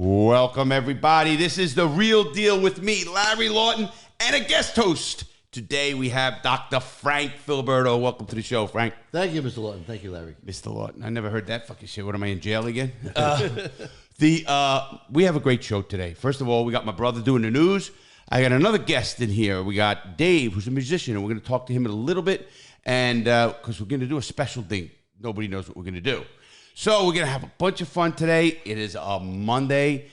Welcome, everybody. This is The Real Deal with me, Larry Lawton, and a guest host. Today we have Dr. Frank Filiberto. Welcome to the show, Frank. Thank you, Mr. Lawton. Thank you, Larry. Mr. Lawton. I never heard that fucking shit. What, am I in jail again? We have a great show today. First of all, we got my brother doing the news. I got another guest in here. We got Dave, who's a musician, and we're going to talk to him in a little bit, and because we're going to do a special thing. Nobody knows what we're going to do. So we're going to have a bunch of fun today. It is a Monday.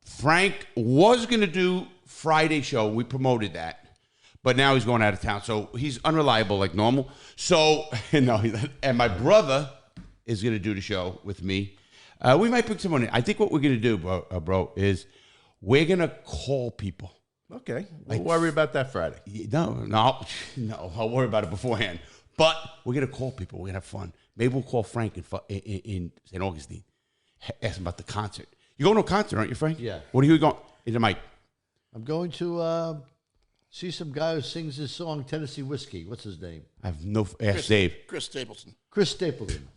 Frank was going to do Friday show. We promoted that. But now he's going out of town. So he's unreliable like normal. So, no, and my brother is going to do the show with me. We might put someone in. I think what we're going to do, bro, is we're going to call people. Okay. We'll worry about that Friday. No, I'll worry about it beforehand. But we're going to call people. We're going to have fun. Maybe we'll call Frank in St. Augustine. Ask him about the concert. You're going to a concert, aren't you, Frank? Yeah. What are you going? In the mic. I'm going to see some guy who sings his song Tennessee Whiskey. What's his name? I have no. Ask Dave. Chris Stapleton. Chris Stapleton.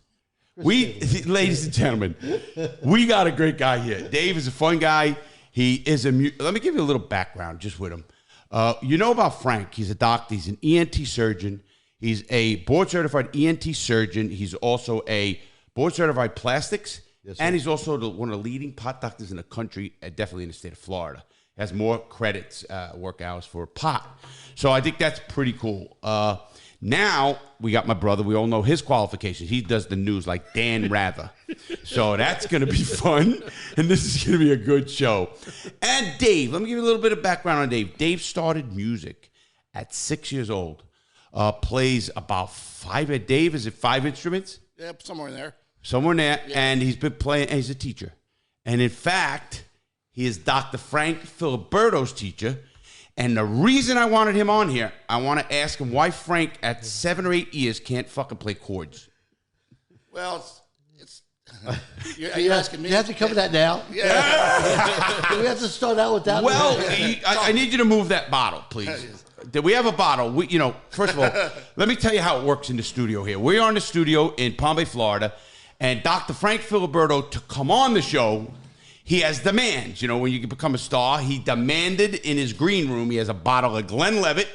Ladies and gentlemen, we got a great guy here. Dave is a fun guy. He is let me give you a little background just with him. You know about Frank. He's a doctor. He's an ENT surgeon. He's a board-certified ENT surgeon. He's also a board-certified plastics, yes, and he's also one of the leading pot doctors in the country, definitely in the state of Florida. He has more credits, work hours for pot. So I think that's pretty cool. Now we got my brother. We all know his qualifications. He does the news like Dan Rather. So that's going to be fun, and this is going to be a good show. And Dave, let me give you a little bit of background on Dave. Dave started music at 6 years old. Plays about five. Dave, is it 5 instruments? Yep, somewhere in there. Somewhere in there. Yeah. And he's been playing, and he's a teacher. And in fact, he is Dr. Frank Filiberto's teacher. And the reason I wanted him on here, I want to ask him why Frank, at 7 or 8 years, can't fucking play chords. Well, you're asking me. You have to cover that now? Yeah. Do we have to start out with that? Well, I need you to move that bottle, please. We have a bottle. First of all, let me tell you how it works in the studio here. We are in the studio in Palm Bay, Florida, and Dr. Frank Filiberto, to come on the show, he has demands. You know, when you become a star, he demanded in his green room, he has a bottle of Glenlivet,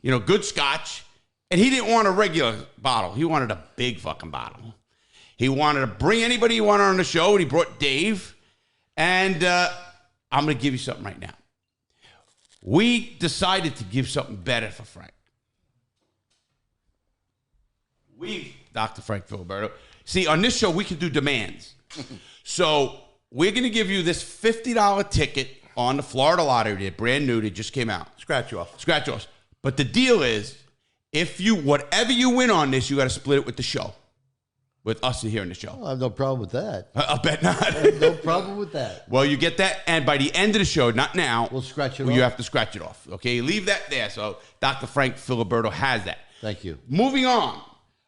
good scotch, and he didn't want a regular bottle. He wanted a big fucking bottle. He wanted to bring anybody he wanted on the show, and he brought Dave, and I'm going to give you something right now. We decided to give something better for Frank. Dr. Frank Filiberto. See, on this show, we can do demands. So we're going to give you this $50 ticket on the Florida lottery. They're brand new. They just came out. Scratch off. Scratch offs. But the deal is, whatever you win on this, you got to split it with the show. With us here in the show. I have no problem with that. I'll bet not. I have no problem with that. Well, you get that, and by the end of the show, not now, we'll scratch it off. You have to scratch it off. Okay, leave that there. So Dr. Frank Filiberto has that. Thank you. Moving on,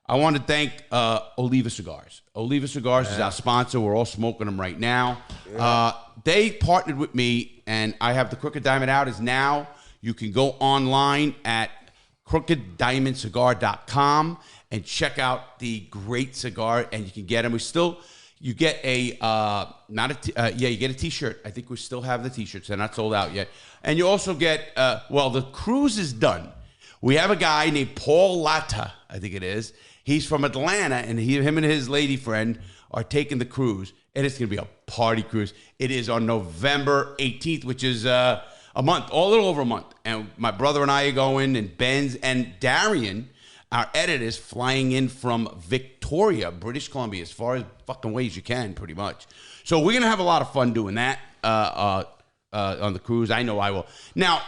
I want to thank Oliva Cigars. Oliva Cigars is our sponsor. We're all smoking them right now. Yeah. They partnered with me, and I have the Crooked Diamond out as now. You can go online at crookeddiamondcigar.com and check out the great cigar, and you can get them. You get a you get a T-shirt. I think we still have the T-shirts. They're not sold out yet. And you also get the cruise is done. We have a guy named Paul Latta, I think it is. He's from Atlanta, and him and his lady friend are taking the cruise, and it's going to be a party cruise. It is on November 18th, which is a month, a little over a month. And my brother and I are going, and Benz and Darian, our editor's flying in from Victoria, British Columbia, as far as fucking ways you can, pretty much. So we're going to have a lot of fun doing that on the cruise. I know I will. Now,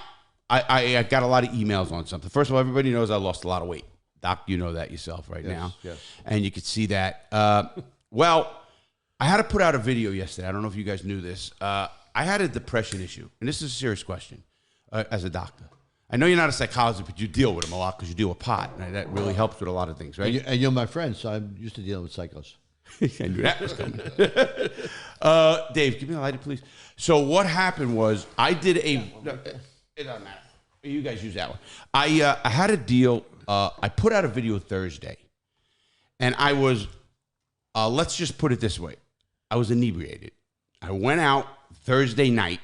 I got a lot of emails on something. First of all, everybody knows I lost a lot of weight. Doc, you know that yourself now. Yes. And you could see that. Well, I had to put out a video yesterday. I don't know if you guys knew this. I had a depression issue, and this is a serious question as a doctor. I know you're not a psychologist, but you deal with them a lot because you deal with pot. And that really helps with a lot of things, right? And you're my friend, so I'm used to dealing with psychos. I knew that was coming. Dave, give me a lighter, please. So what happened was I did a... No, it doesn't matter. You guys use that one. I had a deal. I put out a video Thursday, and I was... let's just put it this way. I was inebriated. I went out Thursday night,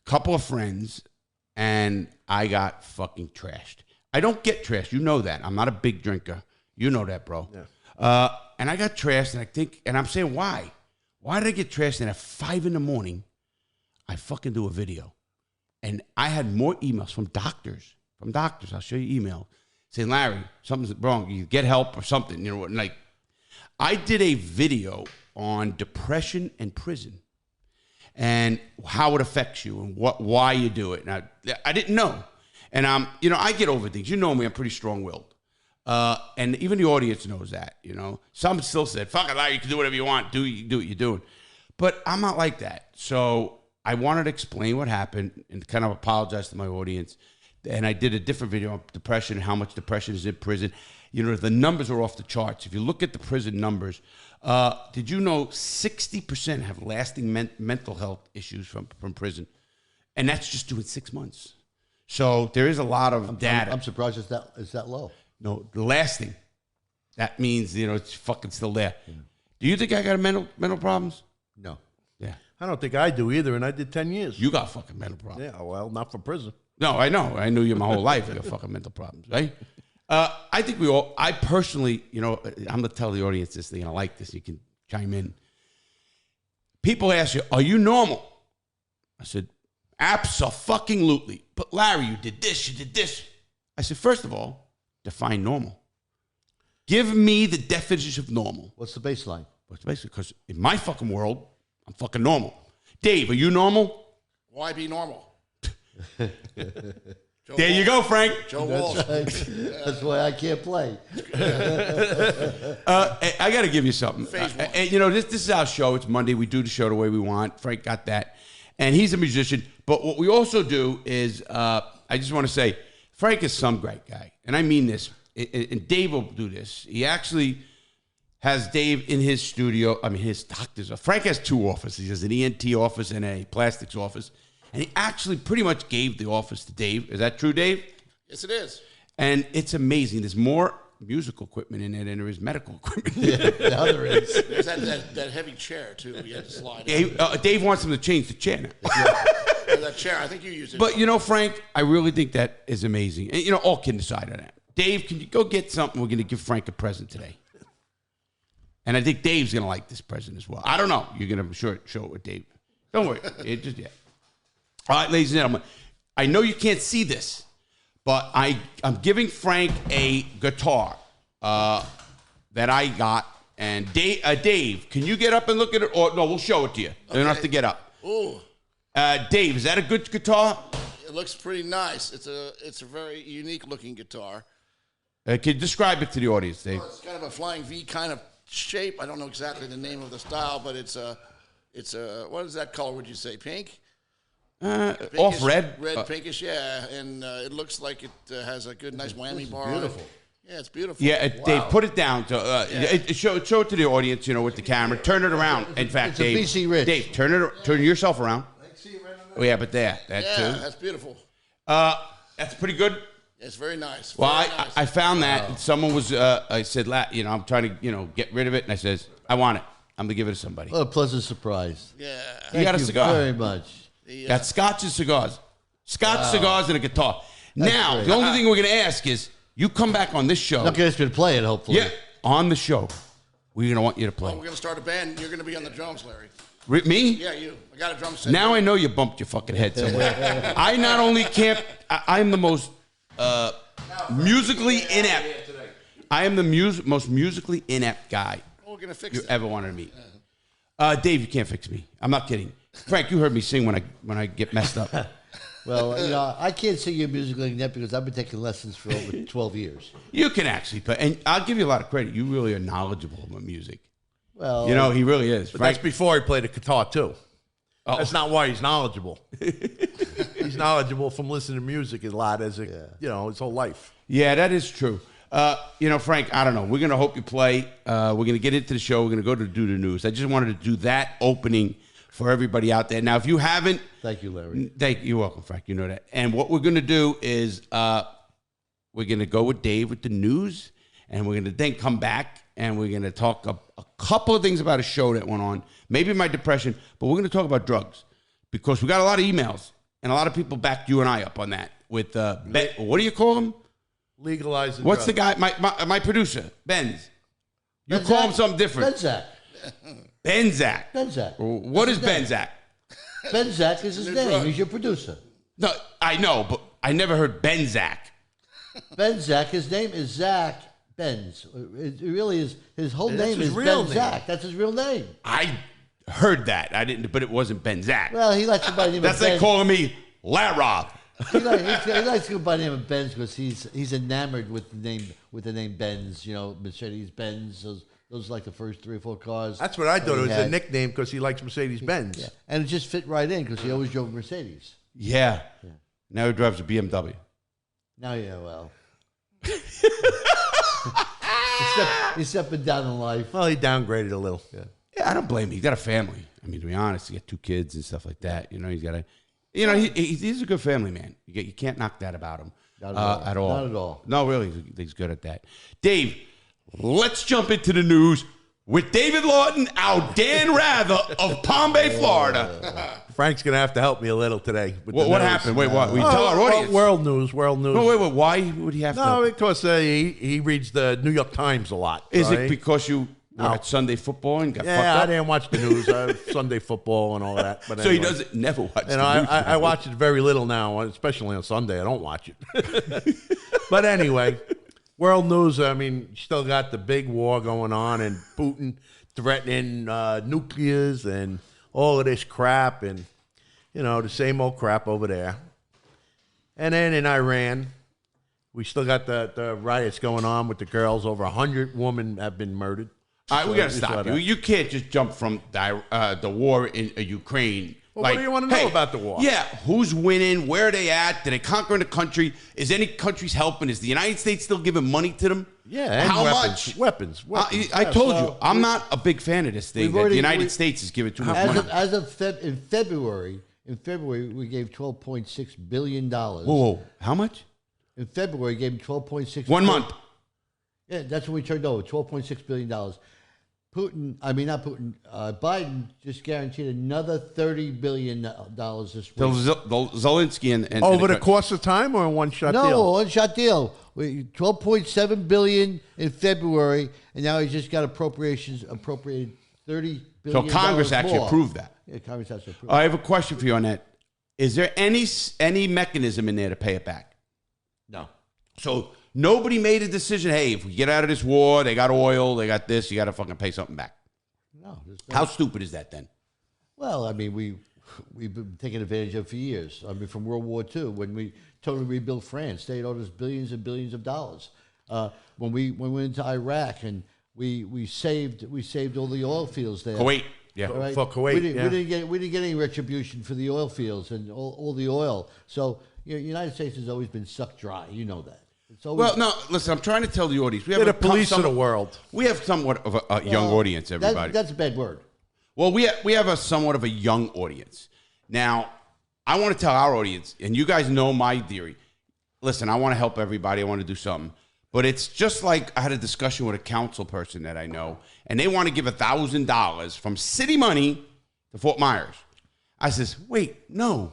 couple of friends, and I got fucking trashed. I don't get trashed. You know that. I'm not a big drinker. You know that, bro. Yeah. And I got trashed, and I'm saying, why? Why did I get trashed? And at 5 a.m, I fucking do a video. And I had more emails from doctors. I'll show you email saying, Larry, something's wrong. You get help or something. You know, like, I did a video on depression and prison and how it affects you and why you do it. And I didn't know. And you know, I get over things. You know me, I'm pretty strong-willed. And even the audience knows that, you know. Some still said, fuck it, Larry, you can do whatever you want. Do what you're doing. But I'm not like that. So I wanted to explain what happened and kind of apologize to my audience. And I did a different video on depression, how much depression is in prison. You know, the numbers are off the charts. If you look at the prison numbers, did you know 60% have lasting mental health issues from prison? And that's just doing 6 months. So there is a lot of data. I'm surprised it's that low. No, the lasting. That means, you know, it's fucking still there. Yeah. Do you think I got mental problems? No. Yeah. I don't think I do either, and I did 10 years. You got fucking mental problems. Yeah, well, not for prison. No, I know. I knew you my whole life. You got fucking mental problems, right? I think I personally, you know, I'm going to tell the audience this thing, and I like this. You can chime in. People ask you, are you normal? I said, abso-fucking-lutely. But Larry, you did this, you did this. I said, first of all, define normal. Give me the definition of normal. What's the baseline? What's the baseline? Because in my fucking world, I'm fucking normal. Dave, are you normal? Why be normal? There you go, Frank. Joe Walsh. That's why I can't play. I got to give you something. You know, this is our show. It's Monday. We do the show the way we want. Frank got that. And he's a musician. But what we also do is, I just want to say, Frank is some great guy. And I mean this. And Dave will do this. He actually has Dave in his studio. I mean, his doctor's. Frank has 2 offices. He has an ENT office and a plastics office. And he actually pretty much gave the office to Dave. Is that true, Dave? Yes, it is. And it's amazing. There's more musical equipment in there than there is medical equipment. Yeah, now there is. There's that heavy chair, too, we had to slide. Yeah, Dave wants him to change the chair now. That chair, I think you use it. But, you know, Frank, I really think that is amazing. And, you know, all kidding aside on that. Dave, can you go get something? We're going to give Frank a present today. And I think Dave's going to like this present as well. I don't know. You're going to show it with Dave. Don't worry. All right, ladies and gentlemen. I know you can't see this, but I'm giving Frank a guitar that I got. And Dave, can you get up and look at it? Or no, we'll show it to you. Okay. You don't have to get up. Ooh. Dave, is that a good guitar? It looks pretty nice. It's a very unique looking guitar. Can you describe it to the audience, Dave? Well, it's kind of a flying V kind of shape. I don't know exactly the name of the style, but it's a what is that color? Would you say pink? Pinkish, Off red. Red, pinkish, yeah. And it looks like it has a good, nice whammy bar. Beautiful. Yeah, it's beautiful. Yeah, Dave, put it down. So, show it to the audience, you know, with the camera. Turn it around. In fact, It's a Dave, BC Rich. Dave, turn yourself around. Oh, yeah, but that Yeah, too. that's beautiful. That's pretty good. It's very nice. Well, Very nice. I found that and someone was. I said, you know, I'm trying to, you know, get rid of it, and I says, I want it. I'm gonna give it to somebody. What a pleasant surprise. Yeah. You got a Thank cigar. very much. Got Scotch and cigars. Scotch, cigars, and a guitar. Now, great. the only thing we're going to ask is you come back on this show. Not going to play it, hopefully. Yeah, on the show. We're going to want you to play. We're going to start a band. You're going to be on the drums, Larry. Me? Yeah, you. I got a drum set. Now I know you bumped your fucking head somewhere. I not only can't, I'm the most musically inept. I am the most musically inept guy We're going to fix you it. ever wanted to meet. Dave, you can't fix me. I'm not kidding. Frank, you heard me sing when I get messed up. Well, you know, I can't sing your music like that because I've been taking lessons for over 12 years. You can actually play, and I'll give you a lot of credit. You really are knowledgeable about music. Well, You know, he really is. But Frank, that's before he played the guitar, too. Oh. That's not why he's knowledgeable. He's knowledgeable from listening to music a lot you know, his whole life. yeah, that is true. You know, Frank, I don't know. We're going to hope you play. We're going to get into the show. We're going to go to do the news. I just wanted to do that opening for everybody out there. Now, if you haven't... Thank you, Larry. You're welcome, Frank. You know that. And what we're going to do is we're going to go with Dave with the news, and we're going to then come back and we're going to talk a couple of things about a show that went on, maybe my depression, but we're going to talk about drugs because we got a lot of emails and a lot of people backed you and I up on that with, what do you call him? Legalizing What's drugs. the guy, my producer, Benz. You call him something different. Benzac. Benzac. What is Benzac? Benzac is his name. He's your producer. No, I know, but I never heard Benzac. Benzac. His name is Zach Benz. It really is. His whole name is Benzac. That's his real name. I heard that. I didn't, but it wasn't Benzac. Well, he likes to by the name of That's Benz. like calling me Lara. He likes to go by the name of Benz because he's enamored with the name Benz. You know, Mercedes Benz. Those are like the first 3 or 4 cars. That's what I thought. It was a nickname because he likes Mercedes Benz. Yeah. And it just fit right in because he always drove a Mercedes. Yeah. Now he drives a BMW. Now, yeah, well. He's stepping down in life. Well, he downgraded a little. Yeah, I don't blame him. He's got a family. I mean, to be honest, he got 2 kids and stuff like that. You know, he's got he's a good family man. You can't knock that about him at all. Not at all. No, really, he's good at that. Dave, let's jump into the news with David Lawton, our Dan Rather of Palm Bay, Florida. Frank's going to have to help me a little today. With What happened? Wait, what? We tell our audience. World news. No, wait. Why would he have to? No, because he reads the New York Times a lot. Is it because you were at Sunday football and got fucked Yeah, up? I didn't watch the news. Sunday football and all that. But So anyway. he doesn't never watch the And news. I watch it very little now, especially on Sunday. I don't watch it. But anyway, world news, I mean, you still got the big war going on and Putin threatening nuclears and all of this crap and, you know, the same old crap over there. And then in Iran, we still got the riots going on with the girls. Over 100 women have been murdered. All right, we got to You stop saw you. that. You can't just jump from the war in Ukraine. Well, what do you want to know about the war? Yeah, who's winning? Where are they at? Did they conquer the country? Is any countries helping? Is the United States still giving money to them? Yeah, and how weapons, much? Weapons. I told you, well, I'm not a big fan of this thing. That the United States is giving too much money. In February, we gave $12.6 billion. Whoa, how much? In February, we gave him $12.6 1 month. Yeah, that's when we turned over, $12.6 billion. Biden just guaranteed another $30 billion this week. Zelensky and Over the course of time or in one shot deal? No, one-shot deal. $12.7 billion in February, and now he's just got appropriated $30 billion. So Congress actually more. approved that. Yeah, Congress has to approve. I have a question for you on that. Is there any mechanism in there to pay it back? No. So nobody made a decision, hey, if we get out of this war, they got oil, they got this, you got to fucking pay something back. No. How stupid is that then? Well, I mean, we've been taking advantage of it for years. I mean, from World War II, when we totally rebuilt France, they owed us billions and billions of dollars. When we went into Iraq and we saved all the oil fields there. Kuwait, yeah. All right? For Kuwait, we didn't get any retribution for the oil fields and all the oil. So the United States has always been sucked dry. You know that. It's always, Well, no, listen, I'm trying to tell the audience. They're the police of the world. We have somewhat of a young audience, everybody. That's a bad word. Well, we have a somewhat of a young audience. Now, I want to tell our audience, and you guys know my theory. Listen, I want to help everybody. I want to do something. But it's just like I had a discussion with a council person that I know, and they want to give $1,000 from city money to Fort Myers. I says, wait, no.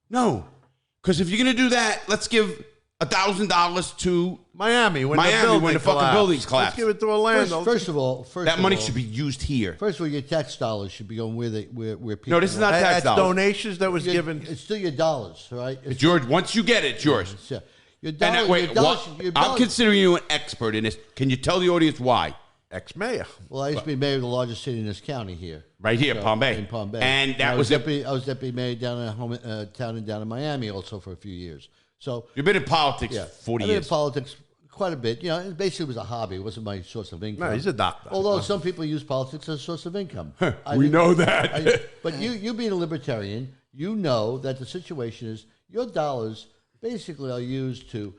Because if you're going to do that, let's give $1,000 to Miami when the fucking buildings collapse. Let's give it to Orlando. First of all, That money should be used here. First of all, your tax dollars should be going where people. No, this is not tax That's dollars. donations that was given. It's still your dollars, right? It's yours. Once you get it, it's yours. Yeah. Your And dollars. wait, I'm considering you an expert in this. Can you tell the audience why? Ex-mayor. Well, I used to be mayor of the largest city in this county here. Right here, Palm Bay. In Palm Bay. And that I was I was deputy mayor down in town and down in Miami also for a few years. So You've been in politics yeah, 40 I've been in years. politics quite a bit. You know, it basically was a hobby. It wasn't my source of income. No, he's a doctor. Although some people use politics as a source of income. We know that. But you being a libertarian, you know that the situation is your dollars basically are used to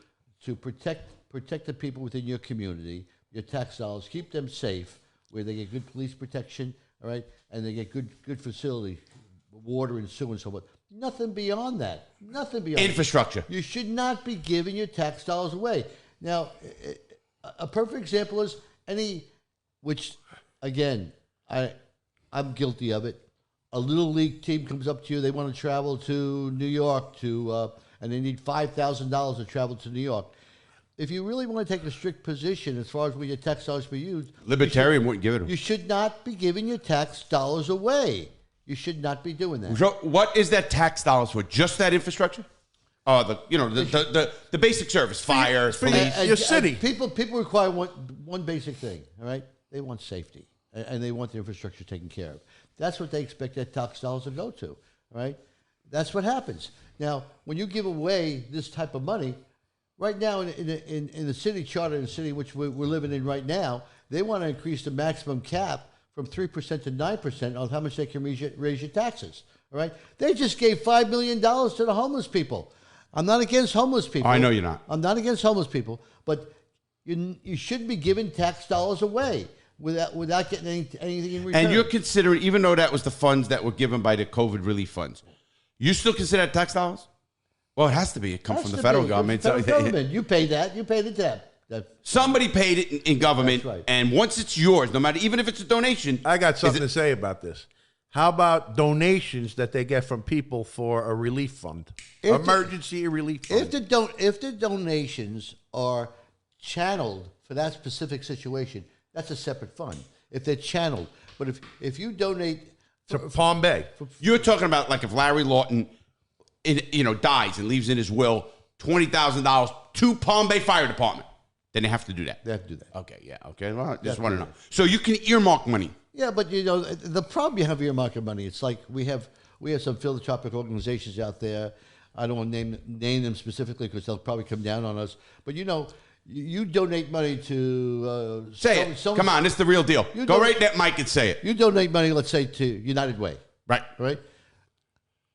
protect the people within your community, your tax dollars, keep them safe, where they get good police protection, all right, and they get good facility, water and sewer and so forth. Nothing beyond that. Nothing beyond Infrastructure. that. You should not be giving your tax dollars away. Now, a perfect example is which again, I'm guilty of it. A little league team comes up to you. They want to travel to New York and they need $5,000 to travel to New York. If you really want to take a strict position as far as where your tax dollars be used, Libertarian wouldn't give it to them. You should not be giving your tax dollars away. You should not be doing that. So what is that tax dollars for? Just that infrastructure? Oh, the basic service, fire, police. Your city. People require one basic thing, all right? They want safety, and they want the infrastructure taken care of. That's what they expect their tax dollars to go to, all right? That's what happens. Now, when you give away this type of money, right now in the city charter, in the city which we're living in right now, they want to increase the maximum cap from 3% to 9% on how much they can raise your taxes, all right? They just gave $5 million to the homeless people. I'm not against homeless people. I know you're not. I'm not against homeless people, but you shouldn't be giving tax dollars away without getting anything in return. And you're considering, even though that was the funds that were given by the COVID relief funds, you still consider that tax dollars? Well, it has to be. It comes from the federal government. Federal government. You pay that. You pay the tab. Somebody paid it in government, That's right. And once it's yours, no matter, even if it's a donation. I got something to say about this. How about donations that they get from people for a relief fund, emergency relief fund? If the donations are channeled for that specific situation, that's a separate fund. If they're channeled, but if you donate to Palm Bay, you're talking about like if Larry Lawton, dies and leaves in his will $20,000 to Palm Bay Fire Department, then they have to do that. They have to do that. Okay, yeah, okay. Well, I just want to know. So you can earmark money. Yeah, but the problem you have earmarking money. It's like we have some philanthropic organizations out there. I don't want to name them specifically because they'll probably come down on us. But you donate money to say it. Come on, it's the real deal. Go right that mic and say it. You donate money, let's say, to United Way. Right.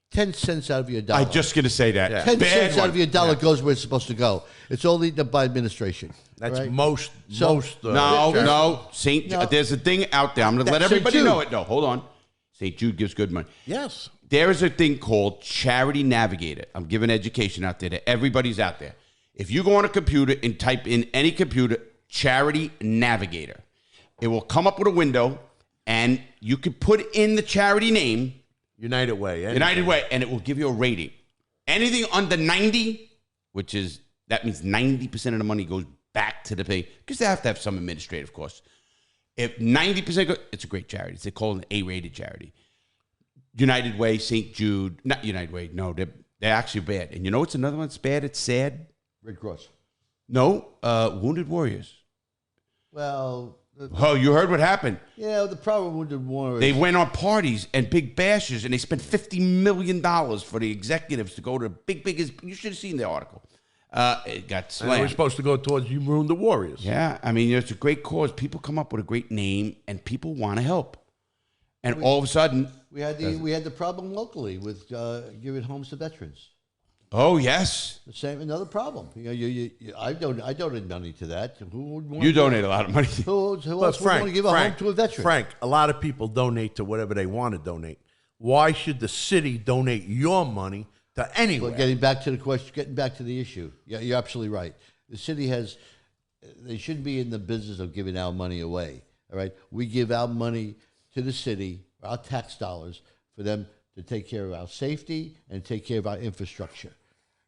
10 cents out of your dollar. I'm just going to say that. Yeah. 10 cents out of your dollar goes where it's supposed to go. It's all eaten up by administration. That's right? most. No. There's a thing out there. I'm going to let everybody know it. No, hold on. St. Jude gives good money. Yes. There is a thing called Charity Navigator. I'm giving education out there to everybody's out there. If you go on a computer and type in any computer, Charity Navigator, it will come up with a window, and you can put in the charity name. United Way, and it will give you a rating. Anything under 90, that means 90% of the money goes back to the pay, because they have to have some administrative costs. If 90% go, it's a great charity. They call it an A-rated charity. United Way, St. Jude, not United Way. No, they're actually bad. And you know what's another one that's bad? It's sad. Red Cross. No, Wounded Warriors. Well. Oh, you heard what happened? Yeah, the problem with the war is they went on parties and big bashes, and they spent $50 million for the executives to go to biggest. You should have seen the article. It got slammed. And they were supposed to go towards You Ruined the Warriors. Yeah, I mean, it's a great cause. People come up with a great name, and people want to help. And all of a sudden, we had the problem locally with giving homes to veterans. Oh yes, another problem. I donated money to that. Who would want you donate a lot of money? Who else would want to give a home to a veteran? Frank, a lot of people donate to whatever they want to donate. Why should the city donate your money to anyone? Well, getting back to the question, getting back to the issue. Yeah, you're absolutely right. The city they shouldn't be in the business of giving our money away. All right, we give our money to the city, our tax dollars, for them to take care of our safety and take care of our infrastructure.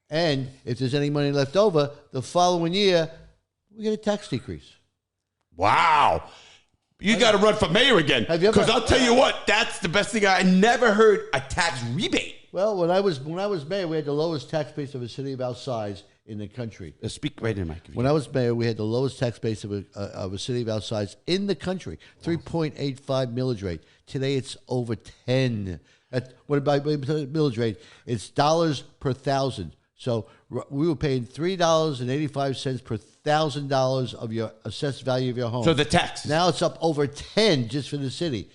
And if there's any money left over, the following year, we get a tax decrease. Wow. You got to run for mayor again. Because I'll tell you what, that's the best thing. I never heard a tax rebate. Well, when I was mayor, we had the lowest tax base of a city of our size in the country. Speak right in, Mike. When I was mayor, we had the lowest tax base of a city of our size in the country, 3.85 millage rate. Today, it's over 10. What about millage rate? It's dollars per thousand. So we were paying $3.85 per $1,000 of your assessed value of your home. So the tax. Now it's up over 10 just for the city.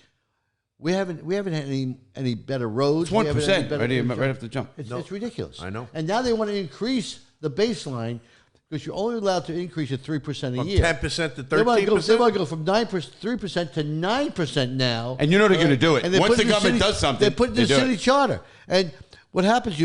We haven't had any better roads. It's 1%. Right off the jump. It's ridiculous. I know. And now they want to increase the baseline because you're only allowed to increase it 3% a year. 10% to 13%. They want to go from 3% to 9% now. And you know they're going to do it. Once the government does something, they put it in the city charter. And what happens?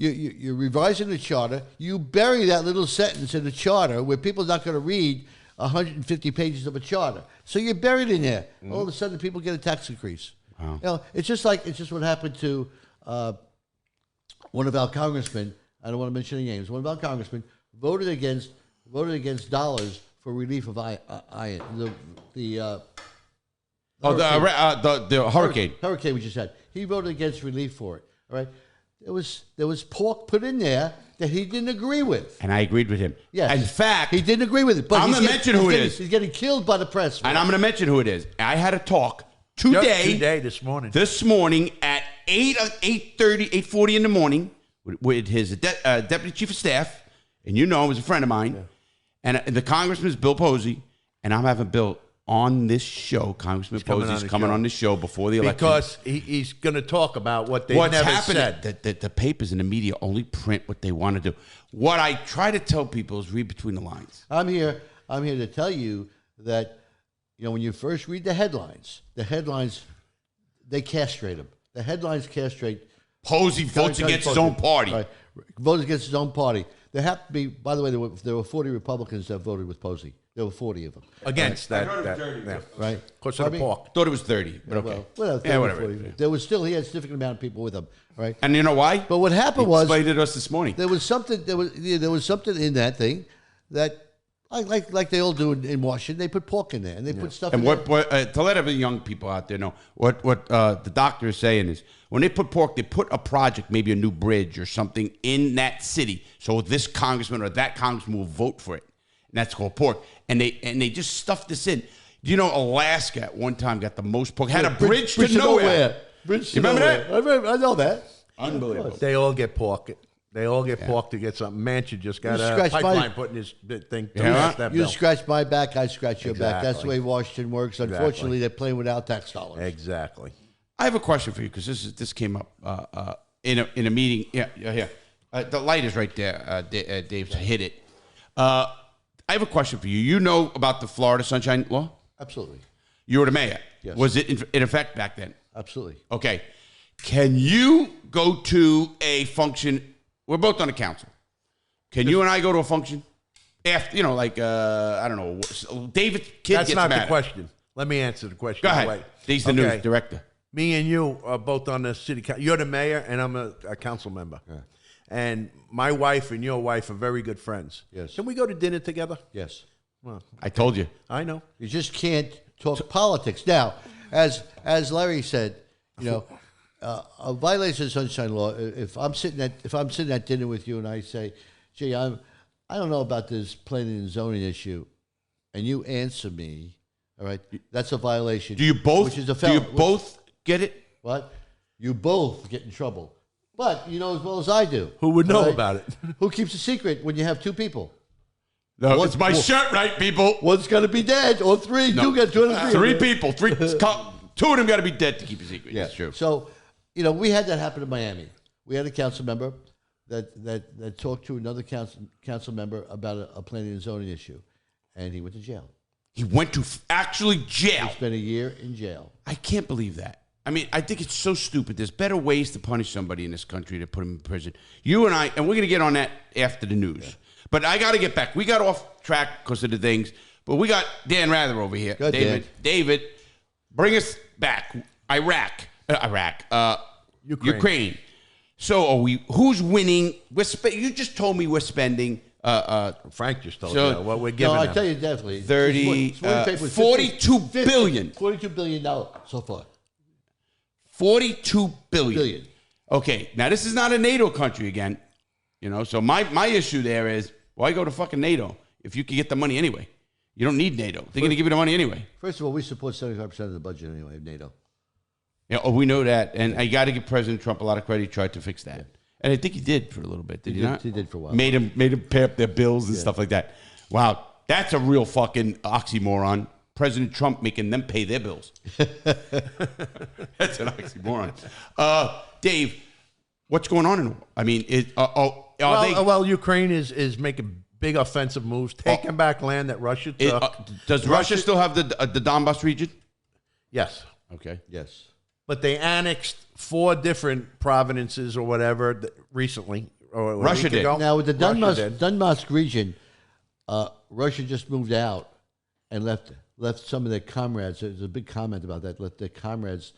You're revising the charter. You bury that little sentence in the charter where people are not going to read 150 pages of a charter. So you're buried in there. All of a sudden, people get a tax increase. Wow. You know, it's just what happened to one of our congressmen. I don't want to mention any names. One of our congressmen voted against dollars for relief of iron. The hurricane. Hurricane we just had. He voted against relief for it. All right. There was pork put in there that he didn't agree with. And I agreed with him. Yes. In fact, he didn't agree with it. But I'm going to mention who it is. He's getting killed by the press. And I'm going to mention who it is. I had a talk today this morning. This morning at 8:40 in the morning with his deputy chief of staff, and you know him as a friend of mine, and the congressman's Bill Posey, and I'm having Bill on this show. Congressman Posey's coming on this show before the election. Because he's going to talk about what's never said. The papers and the media only print what they want to do. What I try to tell people is read between the lines. I'm here to tell you that, you know, when you first read the headlines, they castrate them. The headlines castrate. Posey votes against his own party. Right. Votes against his own party. There have to be, by the way, there were 40 Republicans that voted with Posey. There were 40 of them. Against that. Right? Because of the pork. Thought it was 30, but okay. Well, 30, whatever. 40. There was still, he had a significant amount of people with him. Right? And you know why? But what happened he was, explained it to us this morning. there was something in that thing that, like they all do in Washington, they put pork in there and they put stuff And in there. to let every young people out there know, what the doctor is saying is, when they put pork, they put a project, maybe a new bridge or something in that city, so this congressman or that congressman will vote for it. And that's called pork. And they just stuffed this in. Do you know Alaska at one time got the most pork? Had a bridge to nowhere. Bridge to You remember nowhere. I know that. Unbelievable. They all get pork. They all get pork to get something. Manchin just got a pipeline put in his thing. You scratch my back, I scratch your back. That's the Exactly. way Washington works. Unfortunately, they're playing without tax dollars. Exactly. I have a question for you because this came up in a meeting. Yeah. The light is right there. Dave's hit it. I have a question for you. You know about the Florida Sunshine Law? Absolutely. You were the mayor. Yes. Was it in effect back then? Absolutely. Okay. Can you go to a function? We're both on the council. Can you and I go to a function? After, I don't know, David's kid That's gets not mad. the question. Let me answer the question. Go ahead. Wait. He's the news director. Me and you are both on the city council. You're the mayor, and I'm a council member. Yeah. And my wife and your wife are very good friends. Yes. Can we go to dinner together? Yes. Well, I told you. I know. You just can't talk politics. Now, as Larry said, a violation of Sunshine Law. If I'm sitting at dinner with you and I say, "Gee, I don't know about this planning and zoning issue," and you answer me, all right, that's a violation. Do you both? Which is a do you felony. both get it? What? You both get in trouble. But you know as well as I do. Who would know all right? about it? Who keeps a secret when you have two people? No, it's my shirt, right, people? One's got to be dead, or three. No. You get two and Three people. Two of them got to be dead to keep a secret. Yeah. That's true. So, we had that happen in Miami. We had a council member that talked to another council member about a planning and zoning issue, and he went to jail. He went to actually jail. He spent a year in jail. I can't believe that. I mean, I think it's so stupid. There's better ways to punish somebody in this country to put him in prison. You and I, and we're going to get on that after the news. Yeah. But I got to get back. We got off track because of the things. But we got Dan Rather over here. Good, David, bring us back. Ukraine. So are we? Who's winning? You just told me we're spending. Frank just told you what we're giving. No, I them. tell you definitely. 42 billion. $42 billion so far. 42 billion. Okay, now this is not a NATO country again. So my issue there is, why go to fucking NATO if you can get the money anyway? You don't need NATO. They're going to give you the money anyway. First of all, we support 75% of the budget anyway of NATO. Yeah, we know that. And I got to give President Trump a lot of credit. He tried to fix that. Yeah. And I think he did for a little bit. Did he not? He did for a while. Made him pay up their bills and stuff like that. Wow, that's a real fucking oxymoron. President Trump making them pay their bills. That's an oxymoron. Dave, what's going on? I mean, Ukraine is making big offensive moves, taking back land that Russia took. Does Russia still have the Donbass region? Yes. Okay. Yes. But they annexed 4 different provinces or whatever recently. Or Russia did. Now with the Donbass region, Russia just moved out and left some of their comrades. There's a big comment about that. Left their comrades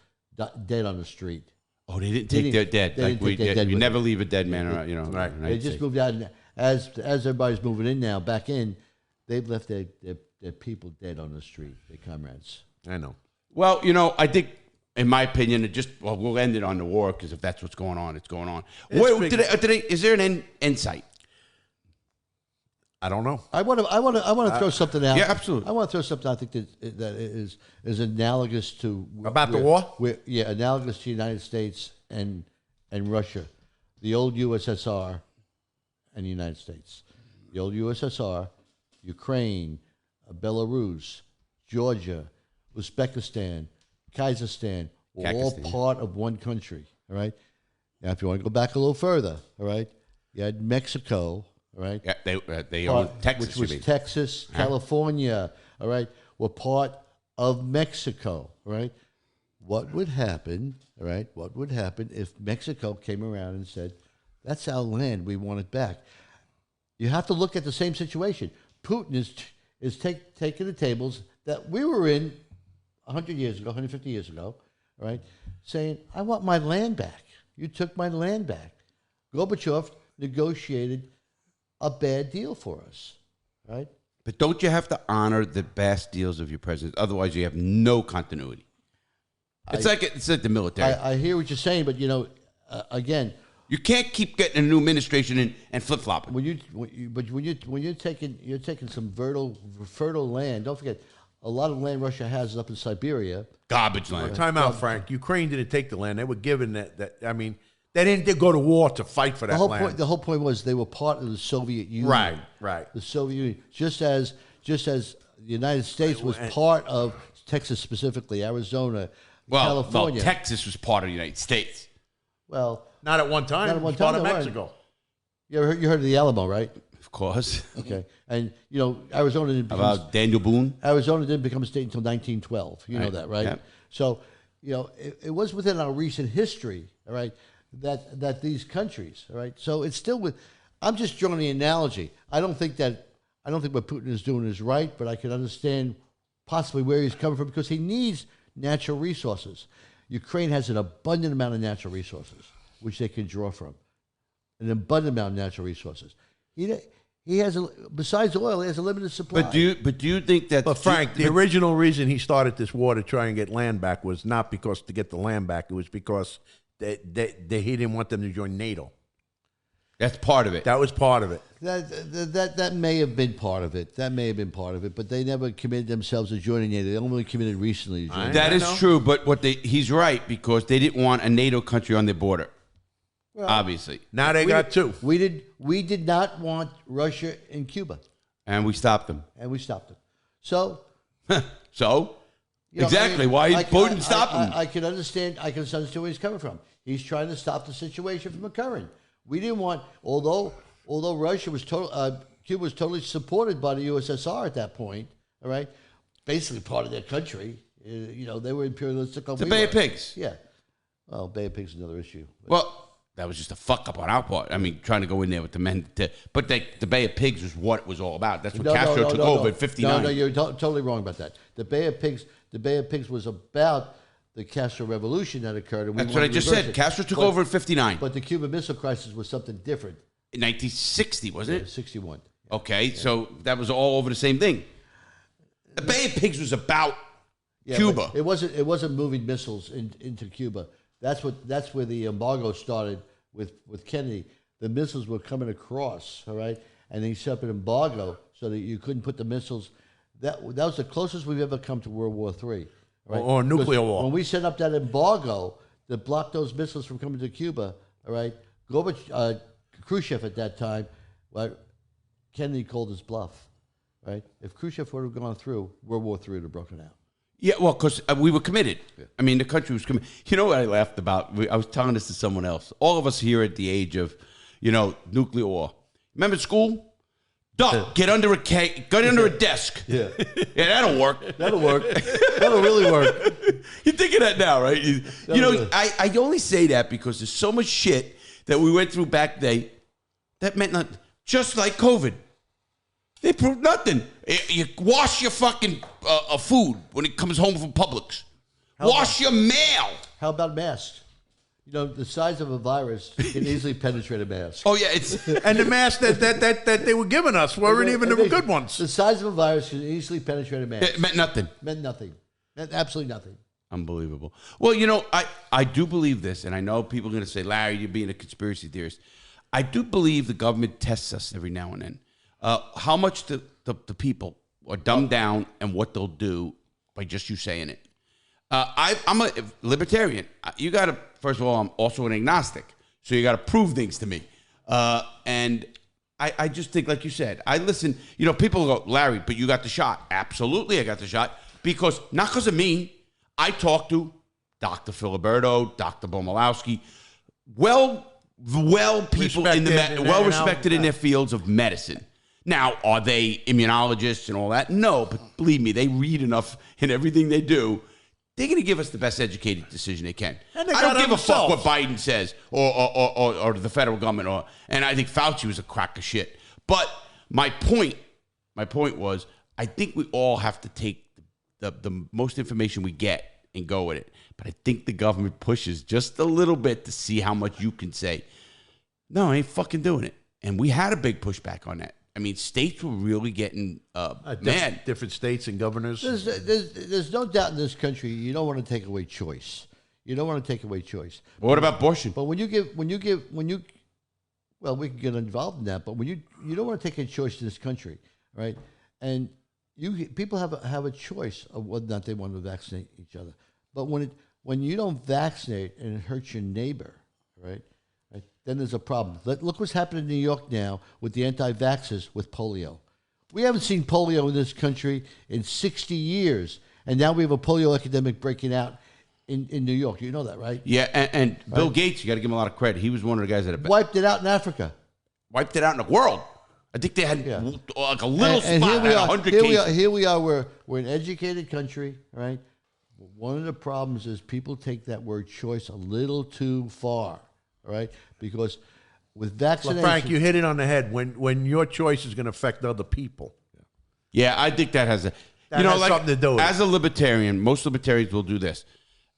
dead on the street. Oh, they didn't take their dead. They Like didn't take their dead you with never them. leave a dead man around. You know, Right. in the They United just States. moved out, and as everybody's moving in now, back in, they've left their people dead on the street. Their comrades. I know. Well, I think, in my opinion, we'll end it on the war because if that's what's going on, it's going on. Is there an end sight? I don't know. I want to throw something out. Yeah, absolutely. I want to throw something out. I think that is analogous to About the war? Analogous to the United States and Russia, the old USSR and the United States. The old USSR, Ukraine, Belarus, Georgia, Uzbekistan, Kazakhstan were all part of one country. All right. Now, if you want to go back a little further, all right, you had Mexico. All right. Yeah, they own Texas, which was Texas, California, all right, were part of Mexico, all right? What would happen, all right, what would happen if Mexico came around and said, that's our land, we want it back? You have to look at the same situation. Putin is taking the tables that we were in 100 years ago, 150 years ago, all right, saying, I want my land back. You took my land back. Gorbachev negotiated a bad deal for us, right? But don't you have to honor the best deals of your president? Otherwise, you have no continuity. It's like the military. I hear what you're saying, but again, you can't keep getting a new administration and flip flopping. when you're taking some fertile land. Don't forget, a lot of land Russia has is up in Siberia. Garbage land. Time out, Frank. Ukraine didn't take the land. They were given that. I mean, they didn't go to war to fight for that land. The whole point was they were part of the Soviet Union. Right. The Soviet Union, just as the United States was part of Texas, specifically Arizona, California. Texas was part of the United States. Well, Not at one time. Not at It one was part time, of no, right. Mexico. you heard of the Alamo, right? Of course. Okay, and Arizona didn't become About Daniel Boone. Arizona didn't become a state until 1912. You know Right. that, right? Yeah. So, it was within our recent history, all right, that these countries, all right. So it's still with. I'm just drawing the analogy. I don't think what Putin is doing is right, but I can understand possibly where he's coming from because he needs natural resources. Ukraine has an abundant amount of natural resources which they can draw from. An abundant amount of natural resources. He has besides oil, he has a limited supply. But do you think that? But Frank, the original reason he started this war to try and get land back was not because to get the land back. It was because he didn't want them to join NATO. That's part of it. That was part of it. That may have been part of it. That may have been part of it. But they never committed themselves to joining NATO. They only committed recently to joining. That is true. But he's right because they didn't want a NATO country on their border. Well, obviously. Now they got two. We did not want Russia and Cuba, And we stopped them. and we stopped them. So So? you know, Exactly. I mean, Why I- Putin I- stopped I- them? I can understand. I can understand where he's coming from. He's trying to stop the situation from occurring. We didn't want, although Russia was Cuba was totally supported by the USSR at that point. All right, basically part of their country. They were imperialistic. The Bay of Pigs. Yeah. Well, Bay of Pigs is another issue. Well, that was just a fuck up on our part. I mean, trying to go in there with the men. But the Bay of Pigs was what it was all about. That's what Castro took over in '59. No, you're totally wrong about that. The Bay of Pigs was about the Castro Revolution that occurred. And That's what I just said. Castro took over in '59. But the Cuban Missile Crisis was something different. In 1960, wasn't it? 61. Okay, so that was all over the same thing. The Bay of Pigs was about Yeah, Cuba. but It wasn't moving missiles into Cuba. That's where the embargo started with Kennedy. The missiles were coming across, all right, and they set up an embargo so that you couldn't put the missiles. That was the closest we've ever come to World War III. Right? Or nuclear war. When we set up that embargo that blocked those missiles from coming to Cuba, all right, Khrushchev at that time, well, Kennedy called his bluff, right? If Khrushchev would have gone through, World War III would have broken out. Yeah, well, because we were committed. I mean, the country was committed. You know what I laughed about? I was telling this to someone else. All of us here at the age of, nuclear war. Remember school? Duck, get under a desk. Yeah. Yeah, that'll work. That'll work. That'll really work. You're thinking that now, right? Really. I only say that because there's so much shit that we went through back then that meant not just like COVID. They prove nothing. You wash your fucking food when it comes home from Publix. Wash your mail. How about masks? You know, the size of a virus can easily penetrate a mask. Oh yeah, it's And the masks that they were giving us weren't even the good ones. The size of a virus can easily penetrate a mask. it meant nothing. Meant nothing. Meant absolutely nothing. Unbelievable. Well, you know, I do believe this, and I know people are going to say, Larry, you're being a conspiracy theorist. I do believe the government tests us every now and then. How much the people are dumbed down and what they'll do by just you saying it. I'm a libertarian. You got to, first of all, I'm also an agnostic. So you got to prove things to me. And I just think, like you said, I listen. You know, people go, Larry, but you got the shot. Absolutely, I got the shot. Not because of me. I talked to Dr. Filiberto, Dr. Bomolowski, well people well respected in their fields of medicine. Now, are they immunologists and all that? No, but believe me, they read enough in everything they do. They're going to give us the best educated decision they can. And they I don't got give a fuck what themselves. Biden says or the federal government and I think Fauci was a crock of shit. But my point was, I think we all have to take the most information we get and go with it. But I think the government pushes just a little bit to see how much you can say. No, I ain't fucking doing it. And we had a big pushback on that. I mean, states were really getting mad. Different states and governors. There's no doubt in this country you don't want to take away choice. You don't want to take away choice. Well, what about abortion? But well, we can get involved in that. But when you don't want to take a choice in this country, right? And people have a choice of whether or not they want to vaccinate each other. But when you don't vaccinate and it hurts your neighbor, right? Then there's a problem. Look what's happening in New York now with the anti-vaxxers with polio. We haven't seen polio in this country in 60 years, and now we have a polio epidemic breaking out in New York. You know that, right? Yeah, and Bill Gates, you got to give him a lot of credit. He was one of the guys that Wiped it out in Africa. wiped it out in the world. I think they had like a little spot And had 100 cases. Here we are. We're an educated country, right? One of the problems is people take that word choice a little too far, right? Because with vaccination, Frank, you hit it on the head. When your choice is going to affect other people. Yeah, I think that has something to do with it. As a libertarian, most libertarians will do this.